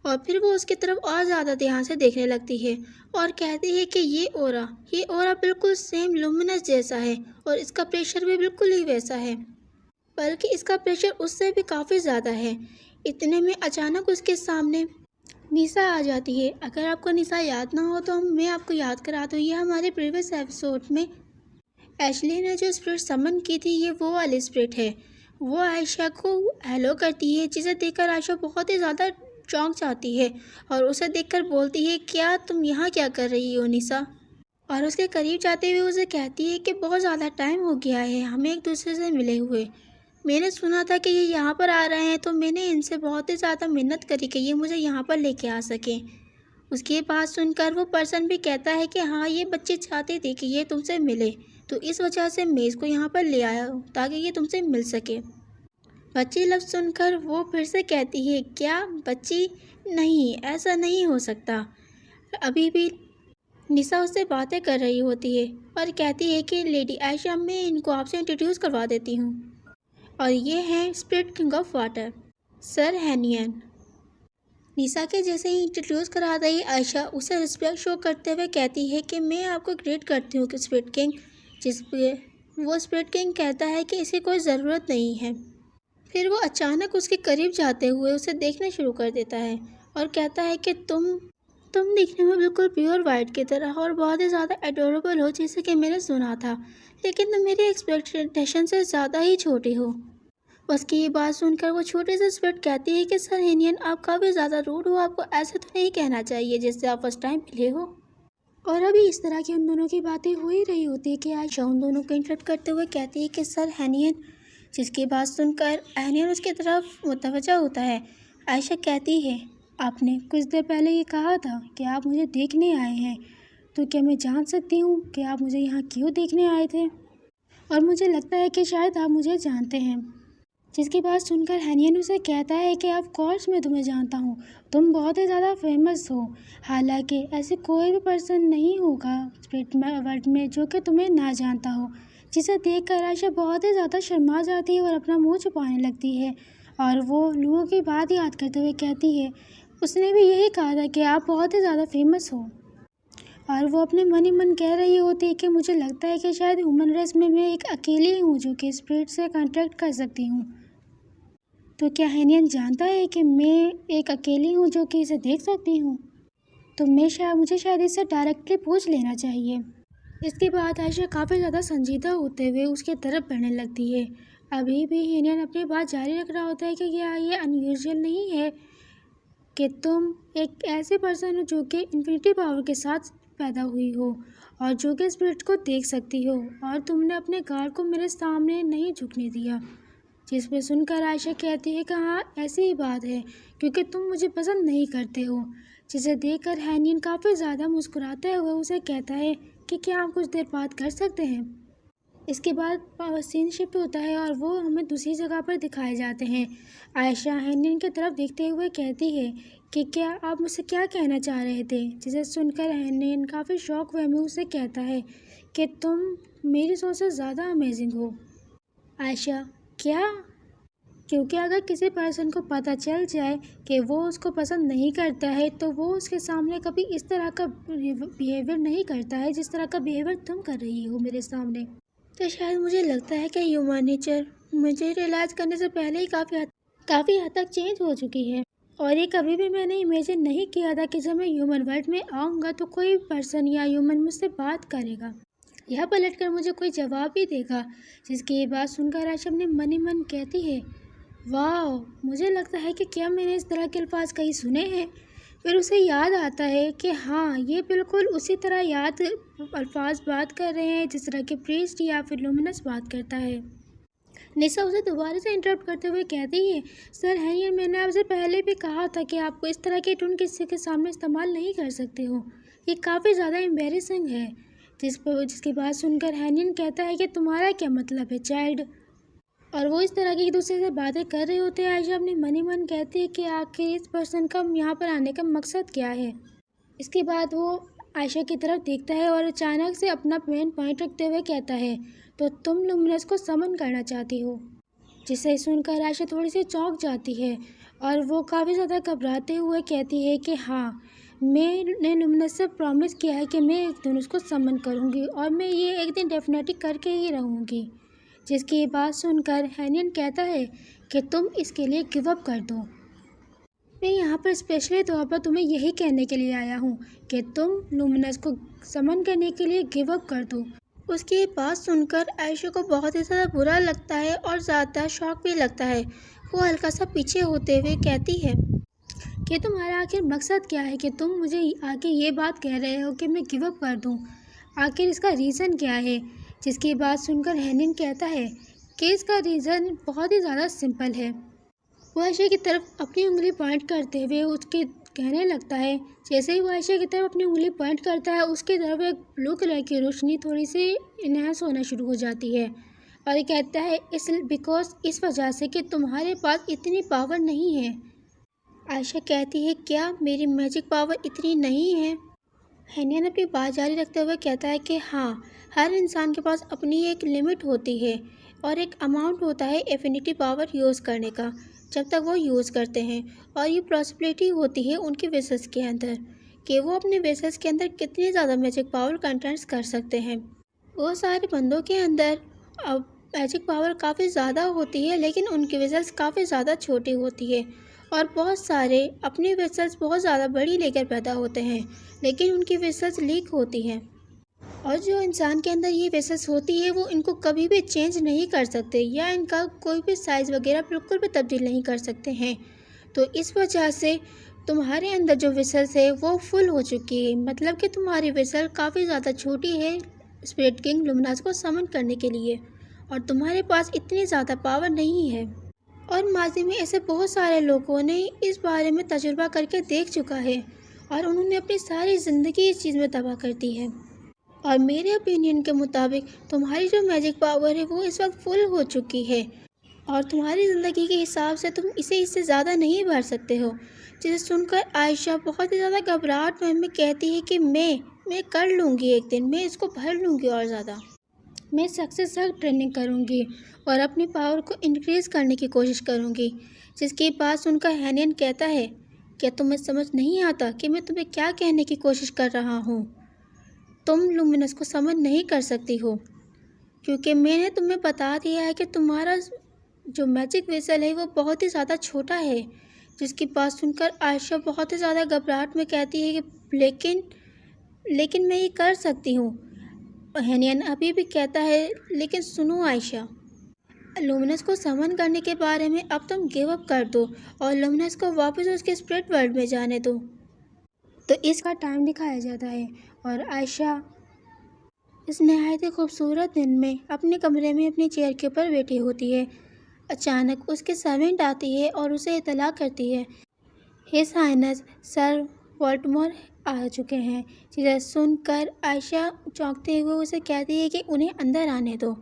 और फिर वो उसकी तरफ और ज़्यादा ध्यान से देखने लगती है और कहती है कि ये ओरा बिल्कुल सेम लुमिनस जैसा है और इसका प्रेशर भी बिल्कुल ही वैसा है, बल्कि इसका प्रेशर उससे भी काफ़ी ज़्यादा है। इतने में अचानक उसके सामने निशा आ जाती है। अगर आपको निशा याद ना हो तो मैं आपको याद करा दूँ, ये हमारे प्रीवियस एपिसोड में एशली ने जो स्पिरिट समन की थी, ये वो वाली स्पिरिट है। वो आयशा को हेलो करती है, जिसे देखकर आयशा बहुत ही ज़्यादा चौंक जाती है और उसे देखकर बोलती है, क्या तुम यहाँ क्या कर रही हो निशा? और उसके करीब जाते हुए उसे कहती है कि बहुत ज़्यादा टाइम हो गया है हमें एक दूसरे से मिले हुए। मैंने सुना था कि ये यहाँ पर आ रहे हैं, तो मैंने इनसे बहुत ही ज़्यादा मिन्नत करी कि ये मुझे यहाँ पर लेके आ सकें। उसकी बात सुनकर वो पर्सन भी कहता है कि हाँ, ये बच्चे चाहते थे कि ये तुमसे मिले, तो इस वजह से मैं इसको यहाँ पर ले आया हूँ ताकि ये तुमसे मिल सके। बच्ची लफ्ज़ सुनकर वो फिर से कहती है, क्या बच्ची? नहीं, ऐसा नहीं हो सकता। अभी भी निशा उससे बातें कर रही होती है और कहती है कि लेडी आयशा, मैं इनको आपसे इंट्रोड्यूस करवा देती हूँ, और ये हैं spirit king of water, sir हेनियन। निशा के जैसे ही इंट्रोड्यूस करा रही आयशा उसे रिस्पेक्ट शो करते हुए कहती है कि मैं आपको ग्रेट करती हूँ कि स्प्रिट किंग। जिस पे वो स्प्रिट किंग कहता है कि इसकी कोई ज़रूरत नहीं है। फिर वो अचानक उसके करीब जाते हुए उसे देखना शुरू कर देता है और कहता है कि तुम दिखने में बिल्कुल प्योर वाइट की तरह और बहुत ही ज़्यादा एडोरेबल हो, जैसे कि मैंने सुना था, लेकिन तुम मेरी एक्सपेक्टेशन से ज़्यादा ही छोटी हो। उसकी ये बात सुनकर वो छोटे से स्प्रिट कहती है कि सर हेनियन, आप काफ़ी ज़्यादा रूड हो, आपको ऐसे तो नहीं कहना चाहिए जिससे आप फर्स्ट टाइम मिले हो। और अभी इस तरह की उन दोनों की बातें हो ही रही होती है कि आयशा उन दोनों को इंटरप्ट करते हुए कहती है कि सर हेनियन। जिसकी बात सुनकर हेनियन उसकी तरफ मुतवज्जा होता है। आयशा कहती है, आपने कुछ देर पहले ये कहा था कि आप मुझे देखने आए हैं, तो क्या मैं जान सकती हूँ कि आप मुझे यहाँ क्यों देखने आए थे? और मुझे लगता है कि शायद आप मुझे जानते हैं। जिसकी बात सुनकर हेनियन उसे कहता है कि ऑफ कोर्स मैं तुम्हें जानता हूँ, तुम बहुत ही ज़्यादा फेमस हो। हालांकि ऐसे कोई भी पर्सन नहीं होगा स्प्रिट वर्ल्ड में जो कि तुम्हें ना जानता हो। जिसे देखकर आयशा बहुत ही ज़्यादा शर्मा जाती है और अपना मुंह छुपाने लगती है, और वो लोगों की बात याद करते हुए कहती है, उसने भी यही कहा था कि आप बहुत ही ज़्यादा फेमस हो। और वो अपने मन ही मन कह रही होती है कि मुझे लगता है कि शायद ह्यूमन रेस में मैं एक अकेली हूँ जो कि स्प्रिट से कांटेक्ट कर सकती हूँ। तो क्या हेनियन जानता है कि मैं एक अकेली हूँ जो कि इसे देख सकती हूँ? तो मुझे शायद इससे डायरेक्टली पूछ लेना चाहिए। इसके बाद आयशा काफ़ी ज़्यादा संजीदा होते हुए उसके तरफ बढ़ने लगती है। अभी भी हेनियन अपनी बात जारी रख रहा होता है कि क्या ये अनयूजुअल नहीं है कि तुम एक ऐसे पर्सन हो जो कि इन्फिनिटी पावर के साथ पैदा हुई हो और जो कि स्पिरिट को देख सकती हो, और तुमने अपने गार्ड को मेरे सामने नहीं झुकने दिया। जिस पे सुनकर आयशा कहती है कि हाँ, ऐसी ही बात है, क्योंकि तुम मुझे पसंद नहीं करते हो। जिसे देखकर हेनियन काफ़ी ज़्यादा मुस्कुराते हुए उसे कहता है कि क्या आप कुछ देर बात कर सकते हैं। इसके बाद सीन शिफ्ट होता है और वो हमें दूसरी जगह पर दिखाए जाते हैं। आयशा हेनियन की तरफ देखते हुए कहती है कि क्या आप मुझसे क्या कहना चाह रहे थे। जिसे सुनकर हेनियन काफ़ी शौक हुए में उसे कहता है कि तुम मेरी सोच से ज़्यादा अमेजिंग हो। आयशा, क्या? क्योंकि अगर किसी पर्सन को पता चल जाए कि वो उसको पसंद नहीं करता है, तो वो उसके सामने कभी इस तरह का बिहेवियर नहीं करता है जिस तरह का बिहेवियर तुम कर रही हो मेरे सामने। तो शायद मुझे लगता है कि ह्यूमन नेचर मुझे रियलाइज़ करने से पहले ही काफ़ी हद तक चेंज हो चुकी है। और ये कभी भी मैंने इमेजिन नहीं किया था कि जब मैं ह्यूमन वर्ल्ड में आऊँगा तो कोई पर्सन या ह्यूमन मुझसे बात करेगा या पलटकर मुझे कोई जवाब भी देगा। जिसकी ये बात सुनकर आयशा अपने मन ही मन कहती है, वाह, मुझे लगता है कि क्या मैंने इस तरह के अल्फाज कहीं सुने हैं। फिर उसे याद आता है कि हाँ, ये बिल्कुल उसी तरह याद अल्फाज बात कर रहे हैं जिस तरह के प्रीस्ट या फिर लुमिनस बात करता है। निशा उसे दोबारा से इंटरप्ट करते हुए कहती है, सर हेनियन, मैंने आपसे पहले भी कहा था कि आपको इस तरह की टून किसी के सामने इस्तेमाल नहीं कर सकते हो। ये काफ़ी ज़्यादा एम्बेरसिंग है। जिसकी बात सुनकर हेनियन कहता है कि तुम्हारा क्या मतलब है चाइल्ड। और वो इस तरह की एक दूसरे से बातें कर रहे होते हैं। आयशा अपने मन ही मन कहती है कि आखिर इस पर्सन का यहाँ पर आने का मकसद क्या है। इसके बाद वो आयशा की तरफ देखता है और अचानक से अपना पेन पॉइंट रखते हुए कहता है, तो तुम लुमिनस को समन करना चाहती हो। जिसे सुनकर आयशा थोड़ी सी चौंक जाती है और वो काफ़ी ज़्यादा घबराते हुए कहती है कि हाँ, मैंने लुमिनस से प्रॉमिस किया है कि मैं एक दिन उसको समन करूँगी और मैं ये एक दिन डेफिनेटली करके ही रहूँगी। जिसकी बात सुनकर हेनियन कहता है कि तुम इसके लिए गिव अप कर दो। मैं यहाँ पर स्पेशली तौर पर तुम्हें यही कहने के लिए आया हूँ कि तुम लुमिनस को समन करने के लिए गिव अप कर दो। उसकी बात सुनकर आयशा को बहुत ही ज़्यादा बुरा लगता है और ज़्यादा शौक भी लगता है। वो हल्का सा पीछे होते हुए कहती है कि तुम्हारा आखिर मकसद क्या है कि तुम मुझे आके ये बात कह रहे हो कि मैं गिव अप कर दूँ। आखिर इसका रीज़न क्या है। जिसकी बात सुनकर हेनियन कहता है कि इसका रीज़न बहुत ही ज़्यादा सिंपल है। वो आयशा की तरफ अपनी उंगली पॉइंट करते हुए उसके कहने लगता है, जैसे ही वो आयशा की तरफ अपनी उंगली पॉइंट करता है उसकी तरफ एक ब्लू कलर की रोशनी थोड़ी सी इनहेंस होना शुरू हो जाती है और ये कहता है इस वजह से कि तुम्हारे पास इतनी पावर नहीं है। आयशा कहती है, क्या मेरी मैजिक पावर इतनी नहीं है? हेनियन अपनी बात जारी रखते हुए कहता है कि हाँ, हर इंसान के पास अपनी एक लिमिट होती है और एक अमाउंट होता है एफिनिटी पावर यूज़ करने का, जब तक वो यूज़ करते हैं। और ये पॉसिबिलिटी होती है उनके वेसल्स के अंदर कि वो अपने वेसल्स के अंदर कितनी ज़्यादा मैजिक पावर कंटेंट्स कर सकते हैं। वो सारे बंदों के अंदर अब मैजिक पावर काफ़ी ज़्यादा होती है, लेकिन उनकी वेसल्स काफ़ी ज़्यादा छोटी होती है और बहुत सारे अपनी वेसल्स बहुत ज़्यादा बड़ी लेकर पैदा होते हैं, लेकिन उनकी वेसल्स लीक होती हैं। और जो इंसान के अंदर ये वेसल्स होती है वो इनको कभी भी चेंज नहीं कर सकते या इनका कोई भी साइज़ वगैरह बिल्कुल भी तब्दील नहीं कर सकते हैं। तो इस वजह से तुम्हारे अंदर जो वेसल्स है वो फुल हो चुकी है, मतलब कि तुम्हारी वेसल काफ़ी ज़्यादा छोटी है स्पिरिट किंग लुमिनस को समन करने के लिए, और तुम्हारे पास इतनी ज़्यादा पावर नहीं है। और माजी में ऐसे बहुत सारे लोगों ने इस बारे में तजुर्बा करके देख चुका है और उन्होंने अपनी सारी ज़िंदगी इस चीज़ में तबाह कर दी है। और मेरे ओपिनियन के मुताबिक तुम्हारी जो मैजिक पावर है वो इस वक्त फुल हो चुकी है और तुम्हारी ज़िंदगी के हिसाब से तुम इससे ज़्यादा नहीं भर सकते हो। जिसे सुनकर आयशा बहुत ही ज़्यादा घबराहट में कहती है कि मैं कर लूँगी, एक दिन मैं इसको भर लूँगी और ज़्यादा। मैं सक्सेस तक ट्रेनिंग करूँगी और अपनी पावर को इंक्रीज़ करने की कोशिश करूँगी। जिसकी बात सुनकर हेनियन कहता है, क्या तुम्हें समझ नहीं आता कि मैं तुम्हें क्या कहने की कोशिश कर रहा हूँ? तुम लुमिनस को समझ नहीं कर सकती हो क्योंकि मैंने तुम्हें बता दिया है कि तुम्हारा जो मैजिक वेसल है वो बहुत ही ज़्यादा छोटा है। जिसकी बात सुनकर आयशा बहुत ही ज़्यादा घबराहट में कहती है कि लेकिन मैं ये कर सकती हूँ। हेनियन अभी भी कहता है, लेकिन सुनो आयशा, लुमिनस को समन करने के बारे में अब तुम गिव अप कर दो और लुमिनस को वापस उसके स्पिरिट वर्ल्ड में जाने दो। तो इसका टाइम दिखाया जाता है और आयशा इस नहायत खूबसूरत दिन में अपने कमरे में अपनी चेयर के ऊपर बैठी होती है। अचानक उसकी सर्वेंट आती है और उसे इतला करती है, हिज हाइनेस सर वोल्टमोर आ चुके हैं। जिसे सुनकर आयशा चौंकते हुए उसे कहती है कि उन्हें अंदर आने दो।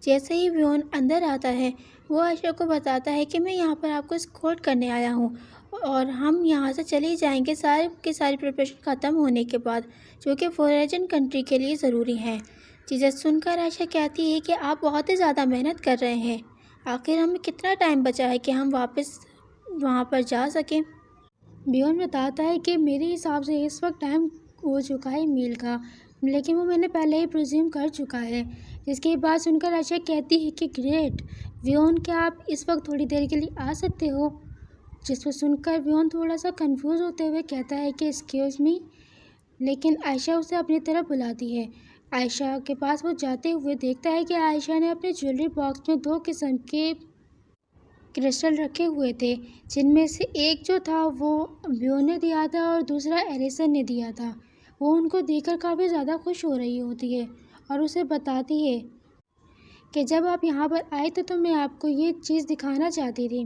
जैसे ही व्योन अंदर आता है वो आयशा को बताता है कि मैं यहाँ पर आपको एस्कॉर्ट करने आया हूँ और हम यहाँ से चले जाएंगे सारे की सारी प्रिपरेशन ख़त्म होने के बाद, जो कि फॉरेन कंट्री के लिए ज़रूरी है। जिसे सुनकर आयशा कहती है कि आप बहुत ही ज़्यादा मेहनत कर रहे हैं, आखिर हमें कितना टाइम बचा है कि हम वापस वहाँ पर जा सकें। व्योन बताता है कि मेरे हिसाब से इस वक्त टाइम हो चुका है मील का, लेकिन वो मैंने पहले ही प्रिज्यूम कर चुका है। जिसकी बात सुनकर आयशा कहती है कि ग्रेट व्योन, क्या आप इस वक्त थोड़ी देर के लिए आ सकते हो? जिसको सुनकर व्योन थोड़ा सा कंफ्यूज होते हुए कहता है कि एक्सक्यूज़ मी, लेकिन आयशा उसे अपनी तरफ बुलाती है। आयशा के पास वो जाते हुए देखता है कि आयशा ने अपने ज्वेलरी बॉक्स में 2 किस्म के क्रिस्टल रखे हुए थे, जिनमें से एक जो था वो व्योन ने दिया था और दूसरा एलिसन ने दिया था। वो उनको देखकर काफ़ी ज़्यादा खुश हो रही होती है और उसे बताती है कि जब आप यहाँ पर आए थे तो मैं आपको ये चीज़ दिखाना चाहती थी।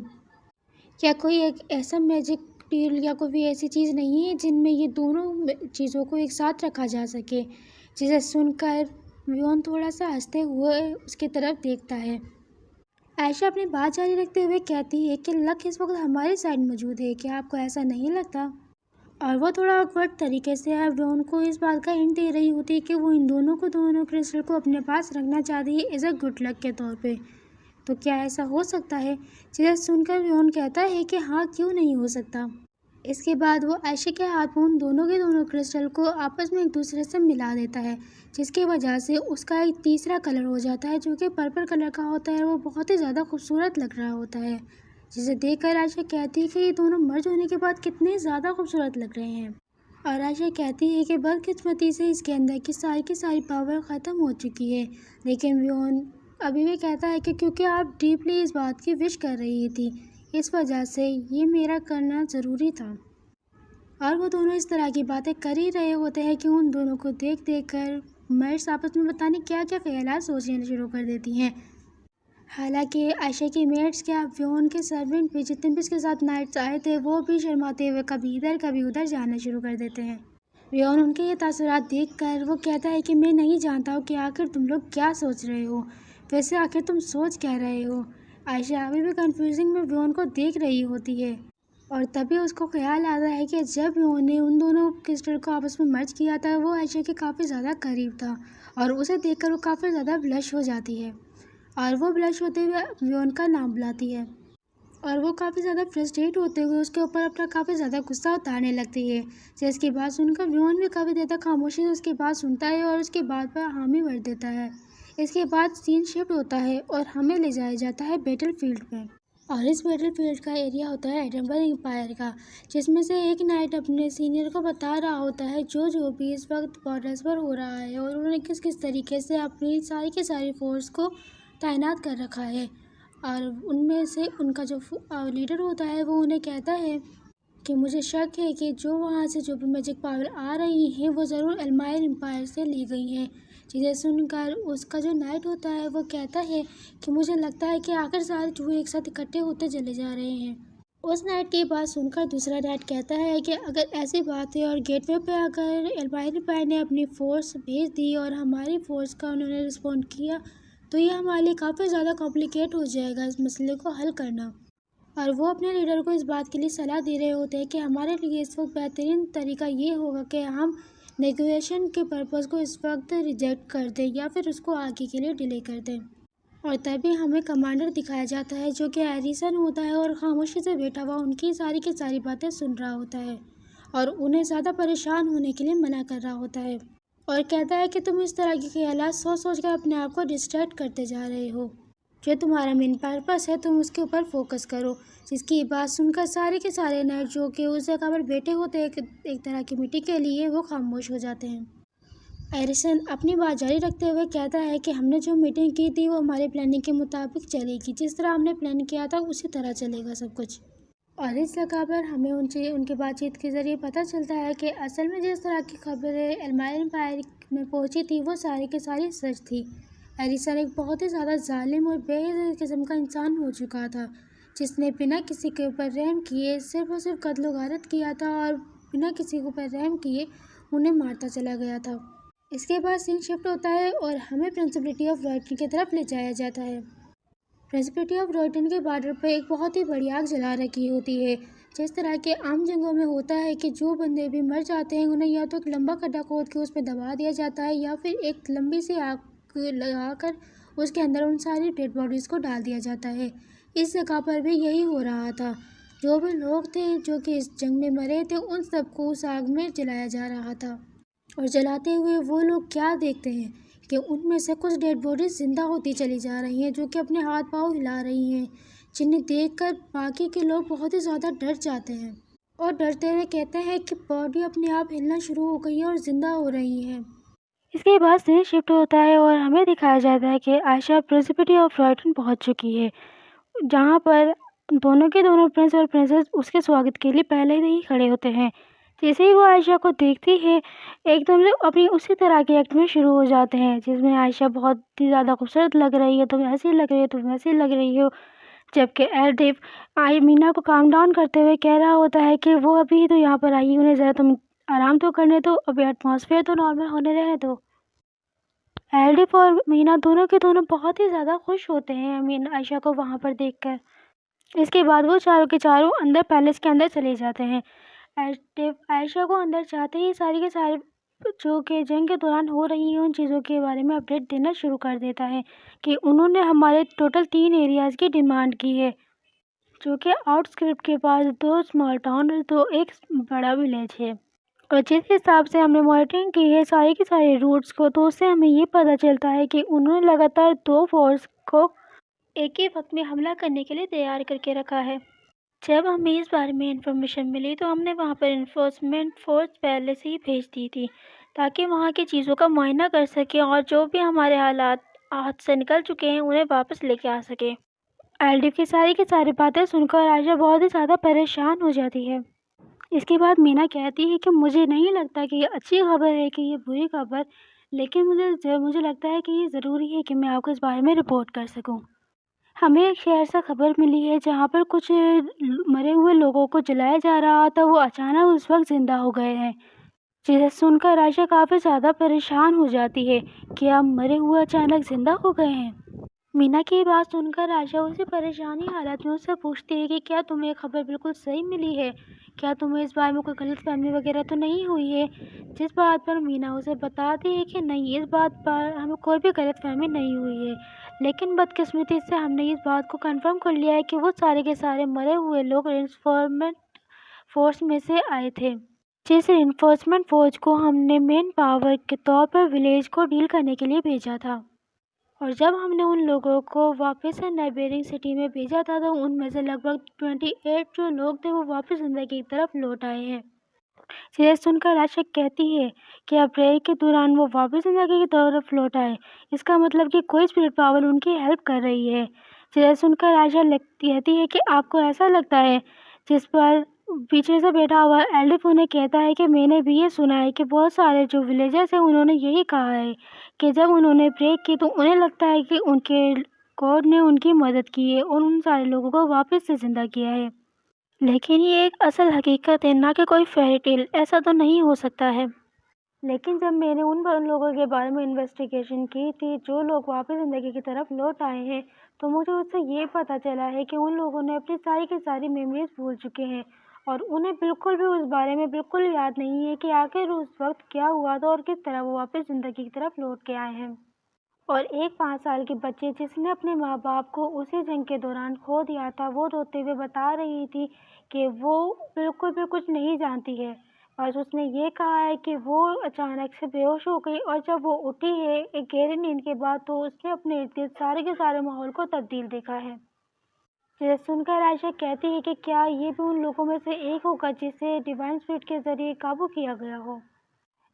क्या कोई एक ऐसा मैजिक टूल या कोई भी ऐसी चीज़ नहीं है जिनमें ये दोनों चीज़ों को एक साथ रखा जा सके? जिसे सुनकर व्योन थोड़ा सा हंसते हुए उसकी तरफ देखता है। आयशा अपनी बात जारी रखते हुए कहती है कि लक इस वक्त हमारी साइड मौजूद है, क्या आपको ऐसा नहीं लगता? और वो थोड़ा ऑकवर्ड तरीके से व्योन को इस बात का हिंट दे रही होती है कि वो इन दोनों क्रिस्टल को अपने पास रखना चाहती है एज अ गुड लक के तौर पे। तो क्या ऐसा हो सकता है? जिसे सुनकर व्योन कहता है कि हाँ, क्यों नहीं हो सकता। इसके बाद वो आयशा के हाथ में उन दोनों के दोनों क्रिस्टल को आपस में एक दूसरे से मिला देता है, जिसकी वजह से उसका एक तीसरा कलर हो जाता है जो कि पर्पल कलर का होता है। वो बहुत ही ज़्यादा खूबसूरत लग रहा होता है, जिसे देखकर आयशा कहती है कि ये दोनों मर्ज होने के बाद कितने ज़्यादा खूबसूरत लग रहे हैं। और आयशा कहती है कि बदकिस्मती से इसके अंदर की सारी पावर ख़त्म हो चुकी है। लेकिन व्योन अभी भी कहता है कि क्योंकि आप डीपली इस बात की विश कर रही थी, इस वजह से ये मेरा करना ज़रूरी था। और वो दोनों इस तरह की बातें कर ही रहे होते हैं कि उन दोनों को देख कर मर्स आपस में पता नहीं क्या क्या ख्यालात सोचने शुरू कर देती हैं। हालांकि आयशा की मेट्स क्या व्योन के सर्वेंट भी जितने भी उसके साथ नाइट्स आए थे वो भी शर्माते हुए कभी इधर कभी उधर जाना शुरू कर देते हैं। व्योन उनके ये तासुरात देखकर वो कहता है कि मैं नहीं जानता हूँ कि आखिर तुम लोग क्या सोच रहे हो, वैसे आखिर तुम सोच क्या रहे हो। आयशा अभी भी कंफ्यूजिंग में व्योन को देख रही होती है और तभी उसको ख्याल आता है कि जब व्योन ने उन दोनों क्रिस्टल को आपस में मर्ज किया था वो आयशा के काफ़ी ज़्यादा करीब था और उसे देखकर वो काफ़ी ज़्यादा ब्लश हो जाती है और वो ब्लश होते हुए व्योन का नाम बुलाती है और वो काफ़ी ज़्यादा फ्रस्ट्रेट होते हुए उसके ऊपर अपना काफ़ी ज़्यादा गुस्सा उतारने लगती है। जिसकी बात सुनकर व्योन भी काफ़ी देर तक खामोशी से उसकी बात सुनता है और उसके बाद पर हामी भर देता है। इसके बाद सीन शिफ्ट होता है और हमें ले जाया जाता है बैटल फील्ड पे और इस बैटल फील्ड का एरिया होता है एडम्बर एम्पायर का, जिसमें से एक नाइट अपने सीनियर को बता रहा होता है जो भी इस वक्त बॉर्डर्स पर हो रहा है और उन्होंने किस किस तरीके से अपनी सारी की सारी फोर्स को तैनात कर रखा है। और उनमें से उनका जो लीडर होता है वो उन्हें कहता है कि मुझे शक है कि जो वहाँ से जो भी मैजिक पावर आ रही हैं वो ज़रूर एल्मायर एम्पायर से ली गई हैं। चीज़ें सुनकर उसका जो नाइट होता है वो कहता है कि मुझे लगता है कि आखिर सारे चूहे एक साथ इकट्ठे होते चले जा रहे हैं। उस नाइट की बात सुनकर दूसरा नाइट कहता है कि अगर ऐसी बात है और गेटवे पे अगर एल्मायर एम्पायर ने अपनी फ़ोर्स भेज दी और हमारी फ़ोर्स का उन्होंने रिस्पॉन्ड किया तो ये हमारे लिए काफ़ी ज़्यादा कॉम्प्लिकेट हो जाएगा इस मसले को हल करना। और वो अपने लीडर को इस बात के लिए सलाह दे रहे होते हैं कि हमारे लिए इस वक्त बेहतरीन तरीका ये होगा कि हम नेगोशिएशन के पर्पज़ को इस वक्त रिजेक्ट कर दें या फिर उसको आगे के लिए डिले कर दें। और तभी हमें कमांडर दिखाया जाता है जो कि एरिसन होता है और खामोशी से बैठा हुआ उनकी सारी की सारी बातें सुन रहा होता है और उन्हें ज़्यादा परेशान होने के लिए मना कर रहा होता है और कहता है कि तुम इस तरह के ख्यालात सोच कर अपने आप को डिस्ट्रैक्ट करते जा रहे हो। जो तुम्हारा मेन पर्पस है तुम उसके ऊपर फोकस करो। जिसकी बात सुनकर सारे के सारे नाइट जो कि उस जगह पर बैठे होते हैं एक तरह की मिट्टी के लिए वो खामोश हो जाते हैं। एरिसन अपनी बात जारी रखते हुए कहता है कि हमने जो मीटिंग की थी वो हमारे प्लानिंग के मुताबिक चलेगी, जिस तरह हमने प्लान किया था उसी तरह चलेगा सब कुछ। और इस जगह पर हमें उनकी बातचीत के ज़रिए पता चलता है कि असल में जिस तरह की खबरें एल्मायर एम्पायर में पहुंची थी वो सारी की सारी सच थी। एरिसन एक बहुत ही ज़्यादा जालिम और बेइज्जत किस्म का इंसान हो चुका था जिसने बिना किसी के ऊपर रहम किए सिर्फ और सिर्फ कत्ल व गारत किया था और बिना किसी के ऊपर रहम किए उन्हें मारता चला गया था। इसके बाद सीन शिफ्ट होता है और हमें प्रिंसिपलिटी ऑफ रॉयटन की तरफ ले जाया जाता है। प्रिंसिपलिटी ऑफ रॉयटन के बॉर्डर पर एक बहुत ही बड़ी आग जला रखी होती है। जिस तरह के आम जंगों में होता है कि जो बंदे भी मर जाते हैं उन्हें या तो एक लंबा खड्डा खोद के उसमें दबा दिया जाता है या फिर एक लंबी सी आग लगाकर उसके अंदर उन सारी डेड बॉडीज़ को डाल दिया जाता है। इस जगह पर भी यही हो रहा था। जो भी लोग थे जो कि इस जंग में मरे थे उन सबको उस आग में जलाया जा रहा था और जलाते हुए वो लोग क्या देखते हैं कि उनमें से कुछ डेड बॉडीज जिंदा होती चली जा रही हैं जो कि अपने हाथ पांव हिला रही हैं, जिन्हें देखकर बाकी के लोग बहुत ही ज़्यादा डर जाते हैं और डरते हुए कहते हैं कि बॉडी अपने आप हिलना शुरू हो गई है और ज़िंदा हो रही है। इसके बाद सीन शिफ्ट होता है और हमें दिखाया जाता है कि आयशा प्रिंसिपलिटी ऑफ रॉयटन पहुंच चुकी है, जहां पर दोनों के दोनों प्रिंस और प्रिंसेस उसके स्वागत के लिए पहले से ही खड़े होते हैं। जैसे ही वो आयशा को देखती है एकदम से अपनी उसी तरह के एक्ट में शुरू हो जाते हैं जिसमें आयशा बहुत ही ज़्यादा खूबसूरत लग रही है, तुम ऐसी लग रही हो, तुम वैसी लग रही हो। जबकि एल्डिफ मीना को काम डाउन करते हुए कह रहा होता है कि वो अभी तो यहाँ पर आई, उन्हें ज़रा तुम आराम तो करने दो, अभी एटमॉस्फेयर तो नॉर्मल होने रहने दो। एल्डिफ और मीना दोनों के दोनों बहुत ही ज़्यादा खुश होते हैं आयशा को वहाँ पर देखकर। इसके बाद वो चारों के चारों अंदर पैलेस के अंदर चले जाते हैं। आयशा को अंदर जाते ही सारी के सारे जो कि जंग के दौरान हो रही हैं उन चीज़ों के बारे में अपडेट देना शुरू कर देता है कि उन्होंने हमारे टोटल 3 एरियाज़ की डिमांड की है, जो कि आउटस्क्रिप्ट के पास 2 स्मॉल टाउन और 2 एक बड़ा विलेज है। और जिस हिसाब से हमने मॉनिटरिंग की है सारे के सारे रूट्स को, तो उससे हमें ये पता चलता है कि उन्होंने लगातार 2 फोर्स को एक ही वक्त में हमला करने के लिए तैयार करके रखा है। जब हमें इस बारे में इंफॉर्मेशन मिली तो हमने वहाँ पर इन्फोर्समेंट फोर्स पहले से ही भेज दी थी ताकि वहाँ की चीज़ों का मुआयना कर सकें और जो भी हमारे हालात हाथ से निकल चुके हैं उन्हें वापस लेके आ सके। एल्डिफ की सारी बातें सुनकर आयशा बहुत ही ज़्यादा परेशान हो जाती है। इसके बाद मीना कहती है कि मुझे नहीं लगता कि ये अच्छी खबर है कि ये बुरी खबर, लेकिन मुझे लगता है कि ये ज़रूरी है कि मैं आपको इस बारे में रिपोर्ट कर सकूं। हमें एक शहर से खबर मिली है जहाँ पर कुछ मरे हुए लोगों को जलाया जा रहा था, वो अचानक उस वक्त जिंदा हो गए हैं। जिसे सुनकर आयशा काफ़ी ज़्यादा परेशान हो जाती है कि आप मरे हुए अचानक जिंदा हो गए हैं। मीना की ये बात सुनकर आयशा उसे परेशानी हालत में उससे पूछती है कि क्या तुम्हें ये खबर बिल्कुल सही मिली है, क्या तुम्हें इस बारे में कोई गलतफहमी वगैरह तो नहीं हुई है। जिस बात पर मीना उसे बताती है कि नहीं, इस बात पर हमें कोई भी गलतफहमी नहीं हुई है, लेकिन बदकिस्मती से हमने इस बात को कंफर्म कर लिया है कि वो सारे के सारे मरे हुए लोग रेंफोर्समेंट फोर्स में से आए थे। जिस रेंफोर्समेंट फोर्स को हमने मेन पावर के तौर पर विलेज को डील करने के लिए भेजा था, और जब हमने उन लोगों को वापस से नेबरिंग सिटी में भेजा था तो उनमें से लगभग 28 जो लोग थे वो वापस जिंदगी की तरफ लौट आए हैं। यह सुनकर आयशा कहती है कि अप्रैल के दौरान वो वापस जिंदगी की तरफ लौट आए, इसका मतलब कि कोई स्पिरिट पावर उनकी हेल्प कर रही है। यह सुनकर आयशा कहती है कि आपको ऐसा लगता है, जिस पर पीछे से बैठा हुआ एल्डिफ उन्हें कहता है कि मैंने भी ये सुना है कि बहुत सारे जो विलेजर्स हैं उन्होंने यही कहा है कि जब उन्होंने ब्रेक की तो उन्हें लगता है कि उनके गॉड ने उनकी मदद की है और उन सारे लोगों को वापस से ज़िंदा किया है। लेकिन ये एक असल हकीकत है, ना कि कोई फेरी टेल। ऐसा तो नहीं हो सकता है। लेकिन जब मैंने उन लोगों के बारे में इन्वेस्टिगेशन की थी जो लोग वापस ज़िंदगी की तरफ लौट आए हैं, तो मुझे उससे ये पता चला है कि उन लोगों ने अपनी सारी की सारी मेमोरीज भूल चुके हैं और उन्हें बिल्कुल भी उस बारे में बिल्कुल याद नहीं है कि आखिर उस वक्त क्या हुआ था और किस तरह वो वापस ज़िंदगी की तरफ लौट के आए हैं। और एक 5 साल की बच्ची जिसने अपने माँ बाप को उसी जंग के दौरान खो दिया था, वो रोते हुए बता रही थी कि वो बिल्कुल भी कुछ नहीं जानती है, और उसने ये कहा है कि वो अचानक से बेहोश हो गई और जब वो उठी है एक गहरी नींद के बाद तो उसने अपने इर्द गिर्द सारे के सारे माहौल को तब्दील देखा है। जिसे सुनकर आयशा कहती है कि क्या ये भी उन लोगों में से एक होगा जिसे डिवाइन स्पिरिट के जरिए काबू किया गया हो।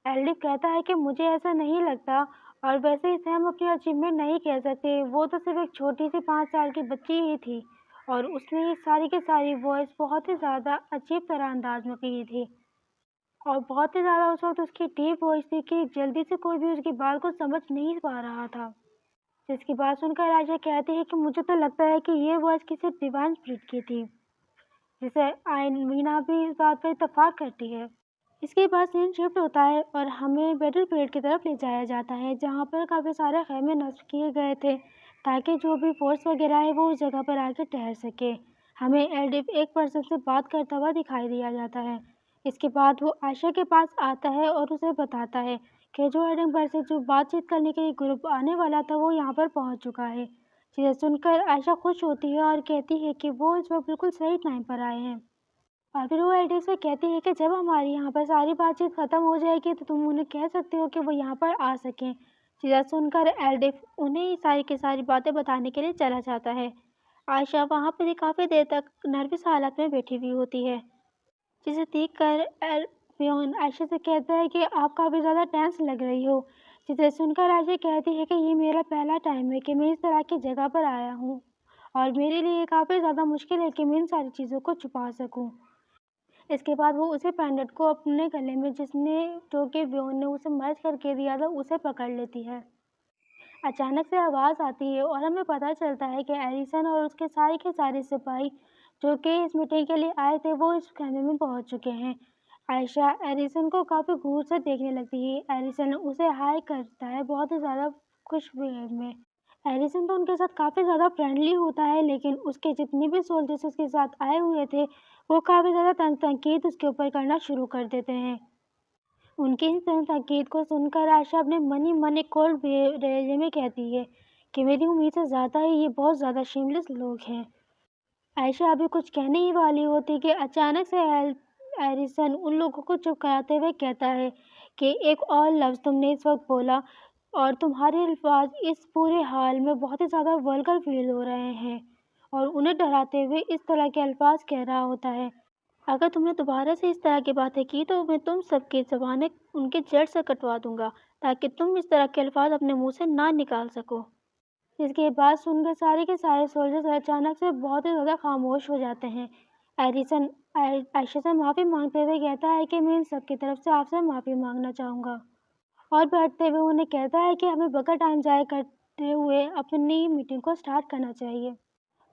एल्डिफ कहता है कि मुझे ऐसा नहीं लगता, और वैसे इसे हम अपनी अचीवमेंट नहीं कह सकते, वो तो सिर्फ एक छोटी सी 5 साल की बच्ची ही थी और उसने ये सारी की सारी वॉइस बहुत ही ज़्यादा अजीब तरह अंदाज में की थी और बहुत ही ज़्यादा उस वक्त उसकी डीप वॉइस थी कि जल्दी से कोई भी उसकी बात को समझ नहीं पा रहा था। जिसकी बात सुनकर आयशा कहती है कि मुझे तो लगता है कि ये वॉइस किसी डिवाइन स्पिरिट की थी, जिसे आयन मीना भी इस बात पर इत्तेफाक करती है। इसके बाद सीन शिफ्ट होता है और हमें बैटल फील्ड की तरफ ले जाया जाता है जहाँ पर काफ़ी सारे खेमे नस्ब किए गए थे ताकि जो भी फोर्स वगैरह है वो उस जगह पर आके ठहर सके। हमें एल्डिफ एक पर्सन से बात करता हुआ दिखाई दिया जाता है। इसके बाद वो आयशा के पास आता है और उसे बताता है कि जो एडिनबर्ग से जो बातचीत करने के लिए ग्रुप आने वाला था वो यहाँ पर पहुँच चुका है। जिसे सुनकर आयशा खुश होती है और कहती है कि वो इस वक्त बिल्कुल सही टाइम पर आए हैं। और फिर वो एल्डिफ से कहती है कि जब हमारी यहाँ पर सारी बातचीत ख़त्म हो जाएगी तो तुम उन्हें कह सकते हो कि वो यहाँ पर आ सकें। चीज़ा सुनकर एल्डिफ उन्हें ये सारी की सारी बातें बताने के लिए चला जाता है। आयशा वहाँ पर ही काफ़ी देर तक नर्वस हालत में बैठी हुई होती है, जिसे देख कर एल्बियन आयशा से कहता है कि आप काफ़ी ज़्यादा टेंस लग रही हो। जिसे सुनकर आयशा कहती है कि ये मेरा पहला टाइम है कि मैं इस तरह की जगह पर आया हूँ और मेरे लिए काफ़ी ज़्यादा मुश्किल है कि मैं इन सारी चीज़ों को छुपा सकूँ। इसके बाद वो उसी पेंडेंट को अपने गले में जिसने जो कि व्योन ने उसे मर्ज करके दिया था उसे पकड़ लेती है। अचानक से आवाज़ आती है और हमें पता चलता है कि एलिसन और उसके सारे के सारे सिपाही जो कि इस मीटिंग के लिए आए थे वो इस खेमे में पहुंच चुके हैं। आयशा एलिसन को काफ़ी घूर से देखने लगती है। एलिसन उसे हाय करता है बहुत ही ज़्यादा खुश बिहेव में। एलिसन तो उनके साथ काफ़ी ज़्यादा फ्रेंडली होता है, लेकिन उसके जितने भी सोल्जर्स उसके साथ आए हुए थे वो काफ़ी ज़्यादा तनकीद उसके ऊपर करना शुरू कर देते हैं। उनकी इस तनकीद को सुनकर आयशा अपने मन ही मन एक कोल्ड लहजे में कहती है कि मेरी उम्मीद से ज़्यादा ही ये बहुत ज़्यादा शेमलेस लोग हैं। आयशा अभी कुछ कहने ही वाली होती कि अचानक से एलिसन उन लोगों को चुप कराते हुए कहता है कि एक और लफ्ज़ तुमने इस वक्त बोला और तुम्हारे अल्फाज इस पूरे हाल में बहुत ही ज़्यादा वल्गर फील हो रहे हैं, और उन्हें डराते हुए इस तरह के अल्फाज कह रहा होता है। अगर तुमने दोबारा से इस तरह की बातें की तो मैं तुम सबकी ज़बानें उनके जड़ से कटवा दूंगा ताकि तुम इस तरह के अल्फाज अपने मुंह से ना निकाल सको। इसके बाद सुनकर सारे के सारे सोल्जर्स अचानक से बहुत ही ज़्यादा खामोश हो जाते हैं। एडिसन आयशा से माफ़ी मांगते हुए कहता है कि मैं इन सब की तरफ से आपसे माफ़ी मांगना चाहूँगा, और बैठते हुए उन्हें कहता है कि हमें बगैर टाइम ज़ाया करते हुए अपनी मीटिंग को स्टार्ट करना चाहिए।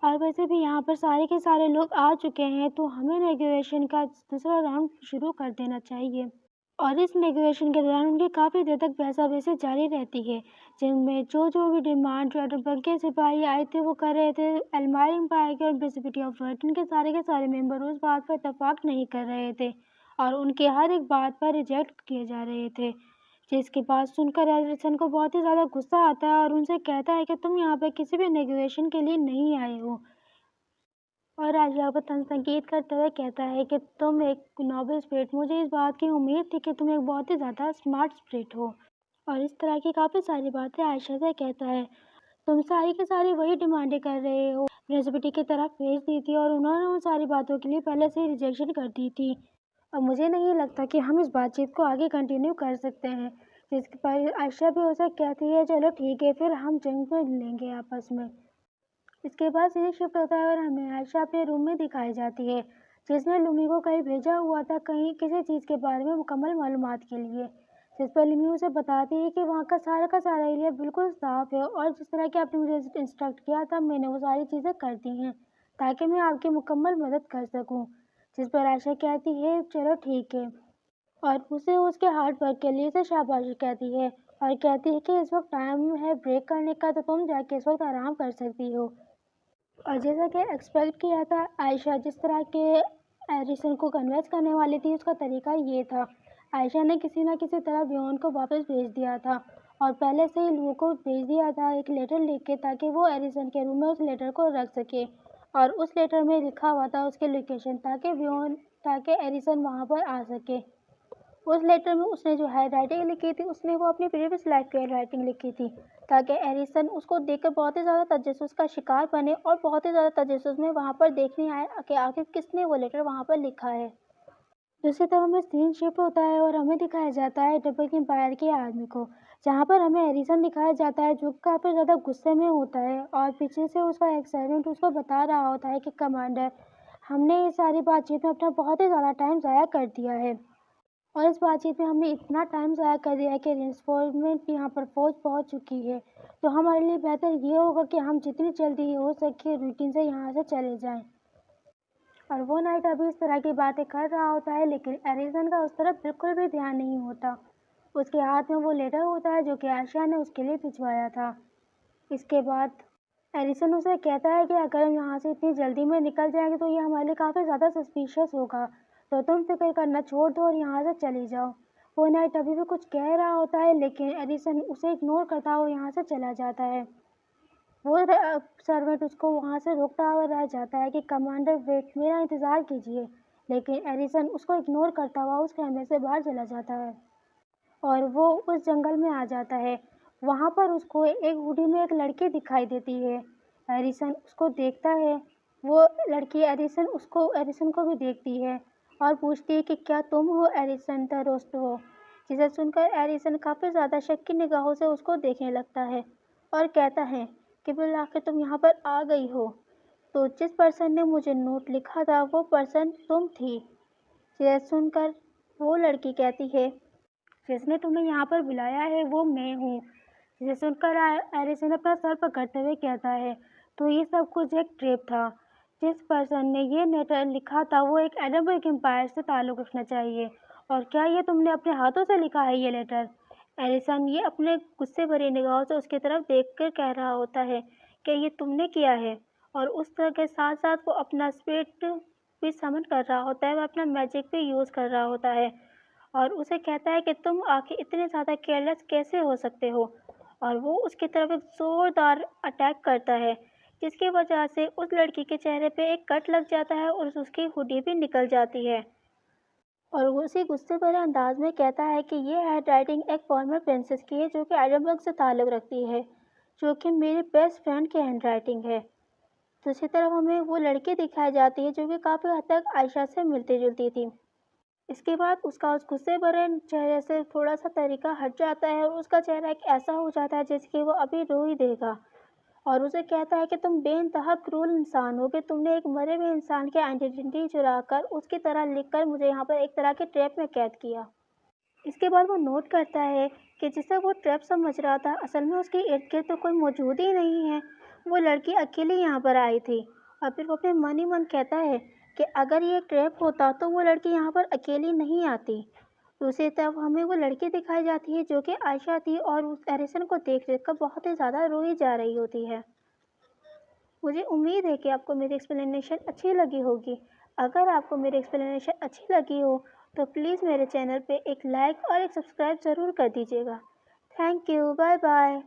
और वैसे भी यहाँ पर सारे के सारे लोग आ चुके हैं, तो हमें नेगोशिएशन का दूसरा राउंड शुरू कर देना चाहिए। और इस नेगोशिएशन के दौरान उनकी काफ़ी देर तक बहसाबहसी जारी रहती है, जिनमें जो भी डिमांड जो एडमबर्ग के सिपाही आए थे वो कर रहे थे। एल्मायर एम्पायर के और प्रिंसिपल ऑफ वर्टन के सारे मेंबर उस बात पर इत्तेफाक नहीं कर रहे थे और उनके हर एक बात पर रिजेक्ट किए जा रहे थे, जिसकी बात सुनकर एरिसन को बहुत ही ज़्यादा गुस्सा आता है और उनसे कहता है कि तुम यहाँ पर किसी भी नेगोशिएशन के लिए नहीं आए हो। और राजा को संकेत करते हुए कहता है कि तुम एक नोबल स्पिरिट, मुझे इस बात की उम्मीद थी कि तुम एक बहुत ही ज़्यादा स्मार्ट स्पिरिट हो। और इस तरह की काफ़ी सारी बातें आयशा से कहता है। तुम सारी की सारी वही डिमांडें कर रहे हो, प्रिंसिपल की तरफ भेज दी थी और उन्होंने उन सारी बातों के लिए पहले से ही रिजेक्शन कर दी थी। और मुझे नहीं लगता कि हम इस बातचीत को आगे कंटिन्यू कर सकते हैं। जिसके पर आयशा भी उसे कहती है, चलो ठीक है, फिर हम जंग में लेंगे आपस में। इसके बाद सीन शिफ्ट होता है और हमें आयशा अपने रूम में दिखाई जाती है, जिसने लुमी को कहीं भेजा हुआ था, कहीं किसी चीज़ के बारे में मुकम्मल मालूमात के लिए। जिस पर लुमी उसे बताती है कि वहाँ का सारा एरिया बिल्कुल साफ़ है और जिस तरह की आपने मुझे इंस्ट्रक्ट किया था, मैंने वो सारी चीज़ें कर दी हैं ताकि मैं आपकी मुकम्मल मदद कर सकूँ। जिस पर आयशा कहती है, चलो ठीक है, और उसे उसके हार्ड वर्क के लिए उसे शाबाशी कहती है और कहती है कि इस वक्त टाइम है ब्रेक करने का, तो तुम जाके इस वक्त आराम कर सकती हो। और जैसा कि एक्सपेक्ट किया था, आयशा जिस तरह के एरिसन को कन्विंस करने वाली थी, उसका तरीका ये था। आयशा ने किसी न किसी तरह बियॉन को वापस भेज दिया था और पहले से ही लू को भेज दिया था एक लेटर लिख के, ताकि वो एरिसन के रूम में उस लेटर को रख सके। और उस लेटर में लिखा हुआ था उसके लोकेशन, ताकि एरिसन वहाँ पर आ सके। उस लेटर में उसने जो हैंड राइटिंग लिखी थी, उसने वो अपनी प्रीवियस लाइफ की हैंड राइटिंग लिखी थी, ताकि एरिसन उसको देखकर बहुत ही ज़्यादा तजस्सुस का शिकार बने और बहुत ही ज़्यादा तजस्सुस में वहाँ पर देखने आए कि आखिर किसने वो लेटर वहाँ पर लिखा है। दूसरी तरफ हमें सीन शिफ्ट होता है और हमें दिखाया जाता है एडमबर्ग एम्पायर के आर्मी को, जहाँ पर हमें एरिसन दिखाया जाता है जो काफ़ी ज़्यादा गुस्से में होता है और पीछे से उसका एक सर्वेंट उसको बता रहा होता है कि कमांडर, हमने ये सारी बातचीत में अपना बहुत ही ज़्यादा टाइम ज़ाया कर दिया है और इस बातचीत में हमने इतना टाइम ज़ाया कर दिया है कि रेंफोर्समेंट यहाँ पर फौज पहुँच चुकी है। तो हमारे लिए बेहतर ये होगा कि हम जितनी जल्दी हो सके रूटीन से यहाँ से चले जाएं। और वो नाइट अभी इस तरह की बातें कर रहा होता है, लेकिन एरिसन का उस तरफ बिल्कुल भी ध्यान नहीं होता। उसके हाथ में वो लेटर होता है जो कि आयशा ने उसके लिए भिजवाया था। इसके बाद एरिसन उसे कहता है कि अगर हम यहाँ से इतनी जल्दी में निकल जाएंगे तो ये हमारे लिए काफ़ी ज़्यादा सस्पिशियस होगा, तो तुम फिक्र करना छोड़ दो और यहाँ से चली जाओ। वो नाइट अभी भी कुछ कह रहा होता है, लेकिन एरिसन उसे इग्नोर करता हुआ यहाँ से चला जाता है। वो सर्वेंट उसको वहाँ से रोकता हुआ रह जाता है कि कमांडर वेट, मेरा इंतज़ार कीजिए, लेकिन एरिसन उसको इग्नोर करता हुआ उस कैमरे से बाहर चला जाता है और वो उस जंगल में आ जाता है। वहाँ पर उसको एक हुडी में एक लड़की दिखाई देती है। एरिसन उसको देखता है। वो लड़की एरिसन को भी देखती है और पूछती है कि क्या तुम हो एरिसन द रोस्ट हो। जिसे सुनकर एरिसन काफ़ी ज़्यादा शक की निगाहों से उसको देखने लगता है और कहता है कि बिल आखिर तुम यहाँ पर आ गई हो, तो जिस पर्सन ने मुझे नोट लिखा था वो पर्सन तुम थी। जिसे सुनकर वो लड़की कहती है, जिसने तुम्हें यहाँ पर बुलाया है वो मैं हूँ। जिसे सुनकर एरिसन अपना सर पकड़ते हुए कहता है, तो ये सब कुछ एक ट्रैप था। जिस पर्सन ने ये लेटर लिखा था वो एक एडमबर्ग एम्पायर से ताल्लुक़ रखना चाहिए, और क्या ये तुमने अपने हाथों से लिखा है ये लेटर? एरिसन ये अपने गुस्से भरी निगाहों से उसकी तरफ देखकर कह रहा होता है कि ये तुमने किया है, और उस तरह के साथ साथ वो अपना स्पिरिट भी समन कर रहा होता है, वह अपना मैजिक भी यूज़ कर रहा होता है और उसे कहता है कि तुम आखिर इतने ज़्यादा केयरलेस कैसे हो सकते हो। और वो उसकी तरफ एक ज़ोरदार अटैक करता है, जिसकी वजह से उस लड़की के चेहरे पे एक कट लग जाता है और उसकी हुडी भी निकल जाती है। और वो उसी गुस्से भरे अंदाज में कहता है कि ये हैंड राइटिंग एक फॉर्मर प्रिंसेस की है जो कि एडमबर्ग से ताल्लुक़ रखती है, जो कि मेरे बेस्ट फ्रेंड की हैंड राइटिंग है। दूसरी तरफ हमें वो लड़की दिखाई जाती है जो कि काफ़ी हद तक आयशा से मिलती जुलती थी। इसके बाद उसका उस गुस्से भरे चेहरे से थोड़ा सा तरीका हट जाता है और उसका चेहरा एक ऐसा हो जाता है जैसे कि वो अभी रो ही देगा, और उसे कहता है कि तुम बेइंतहा क्रूर इंसान हो कि तुमने एक मरे हुए इंसान की आइडेंटिटी चुरा कर उसकी तरह लिखकर मुझे यहाँ पर एक तरह के ट्रैप में कैद किया। इसके बाद वो नोट करता है कि जिसे वो ट्रैप समझ रहा था, असल में उसके इर्द गिर्द तो कोई मौजूद ही नहीं है। वो लड़की अकेली यहाँ पर आई थी और फिर वो अपने मन ही मन कहता है कि अगर ये ट्रैप होता तो वो लड़की यहाँ पर अकेली नहीं आती। दूसरी तरफ हमें वो लड़की दिखाई जाती है जो कि आयशा थी और उस एरिसन को देख कर बहुत ही ज़्यादा रोई जा रही होती है। मुझे उम्मीद है कि आपको मेरी एक्सप्लेनेशन अच्छी लगी होगी। अगर आपको मेरी एक्सप्लेनेशन अच्छी लगी हो तो प्लीज़ मेरे चैनल पे एक लाइक और एक सब्सक्राइब ज़रूर कर दीजिएगा। Thank you, bye bye.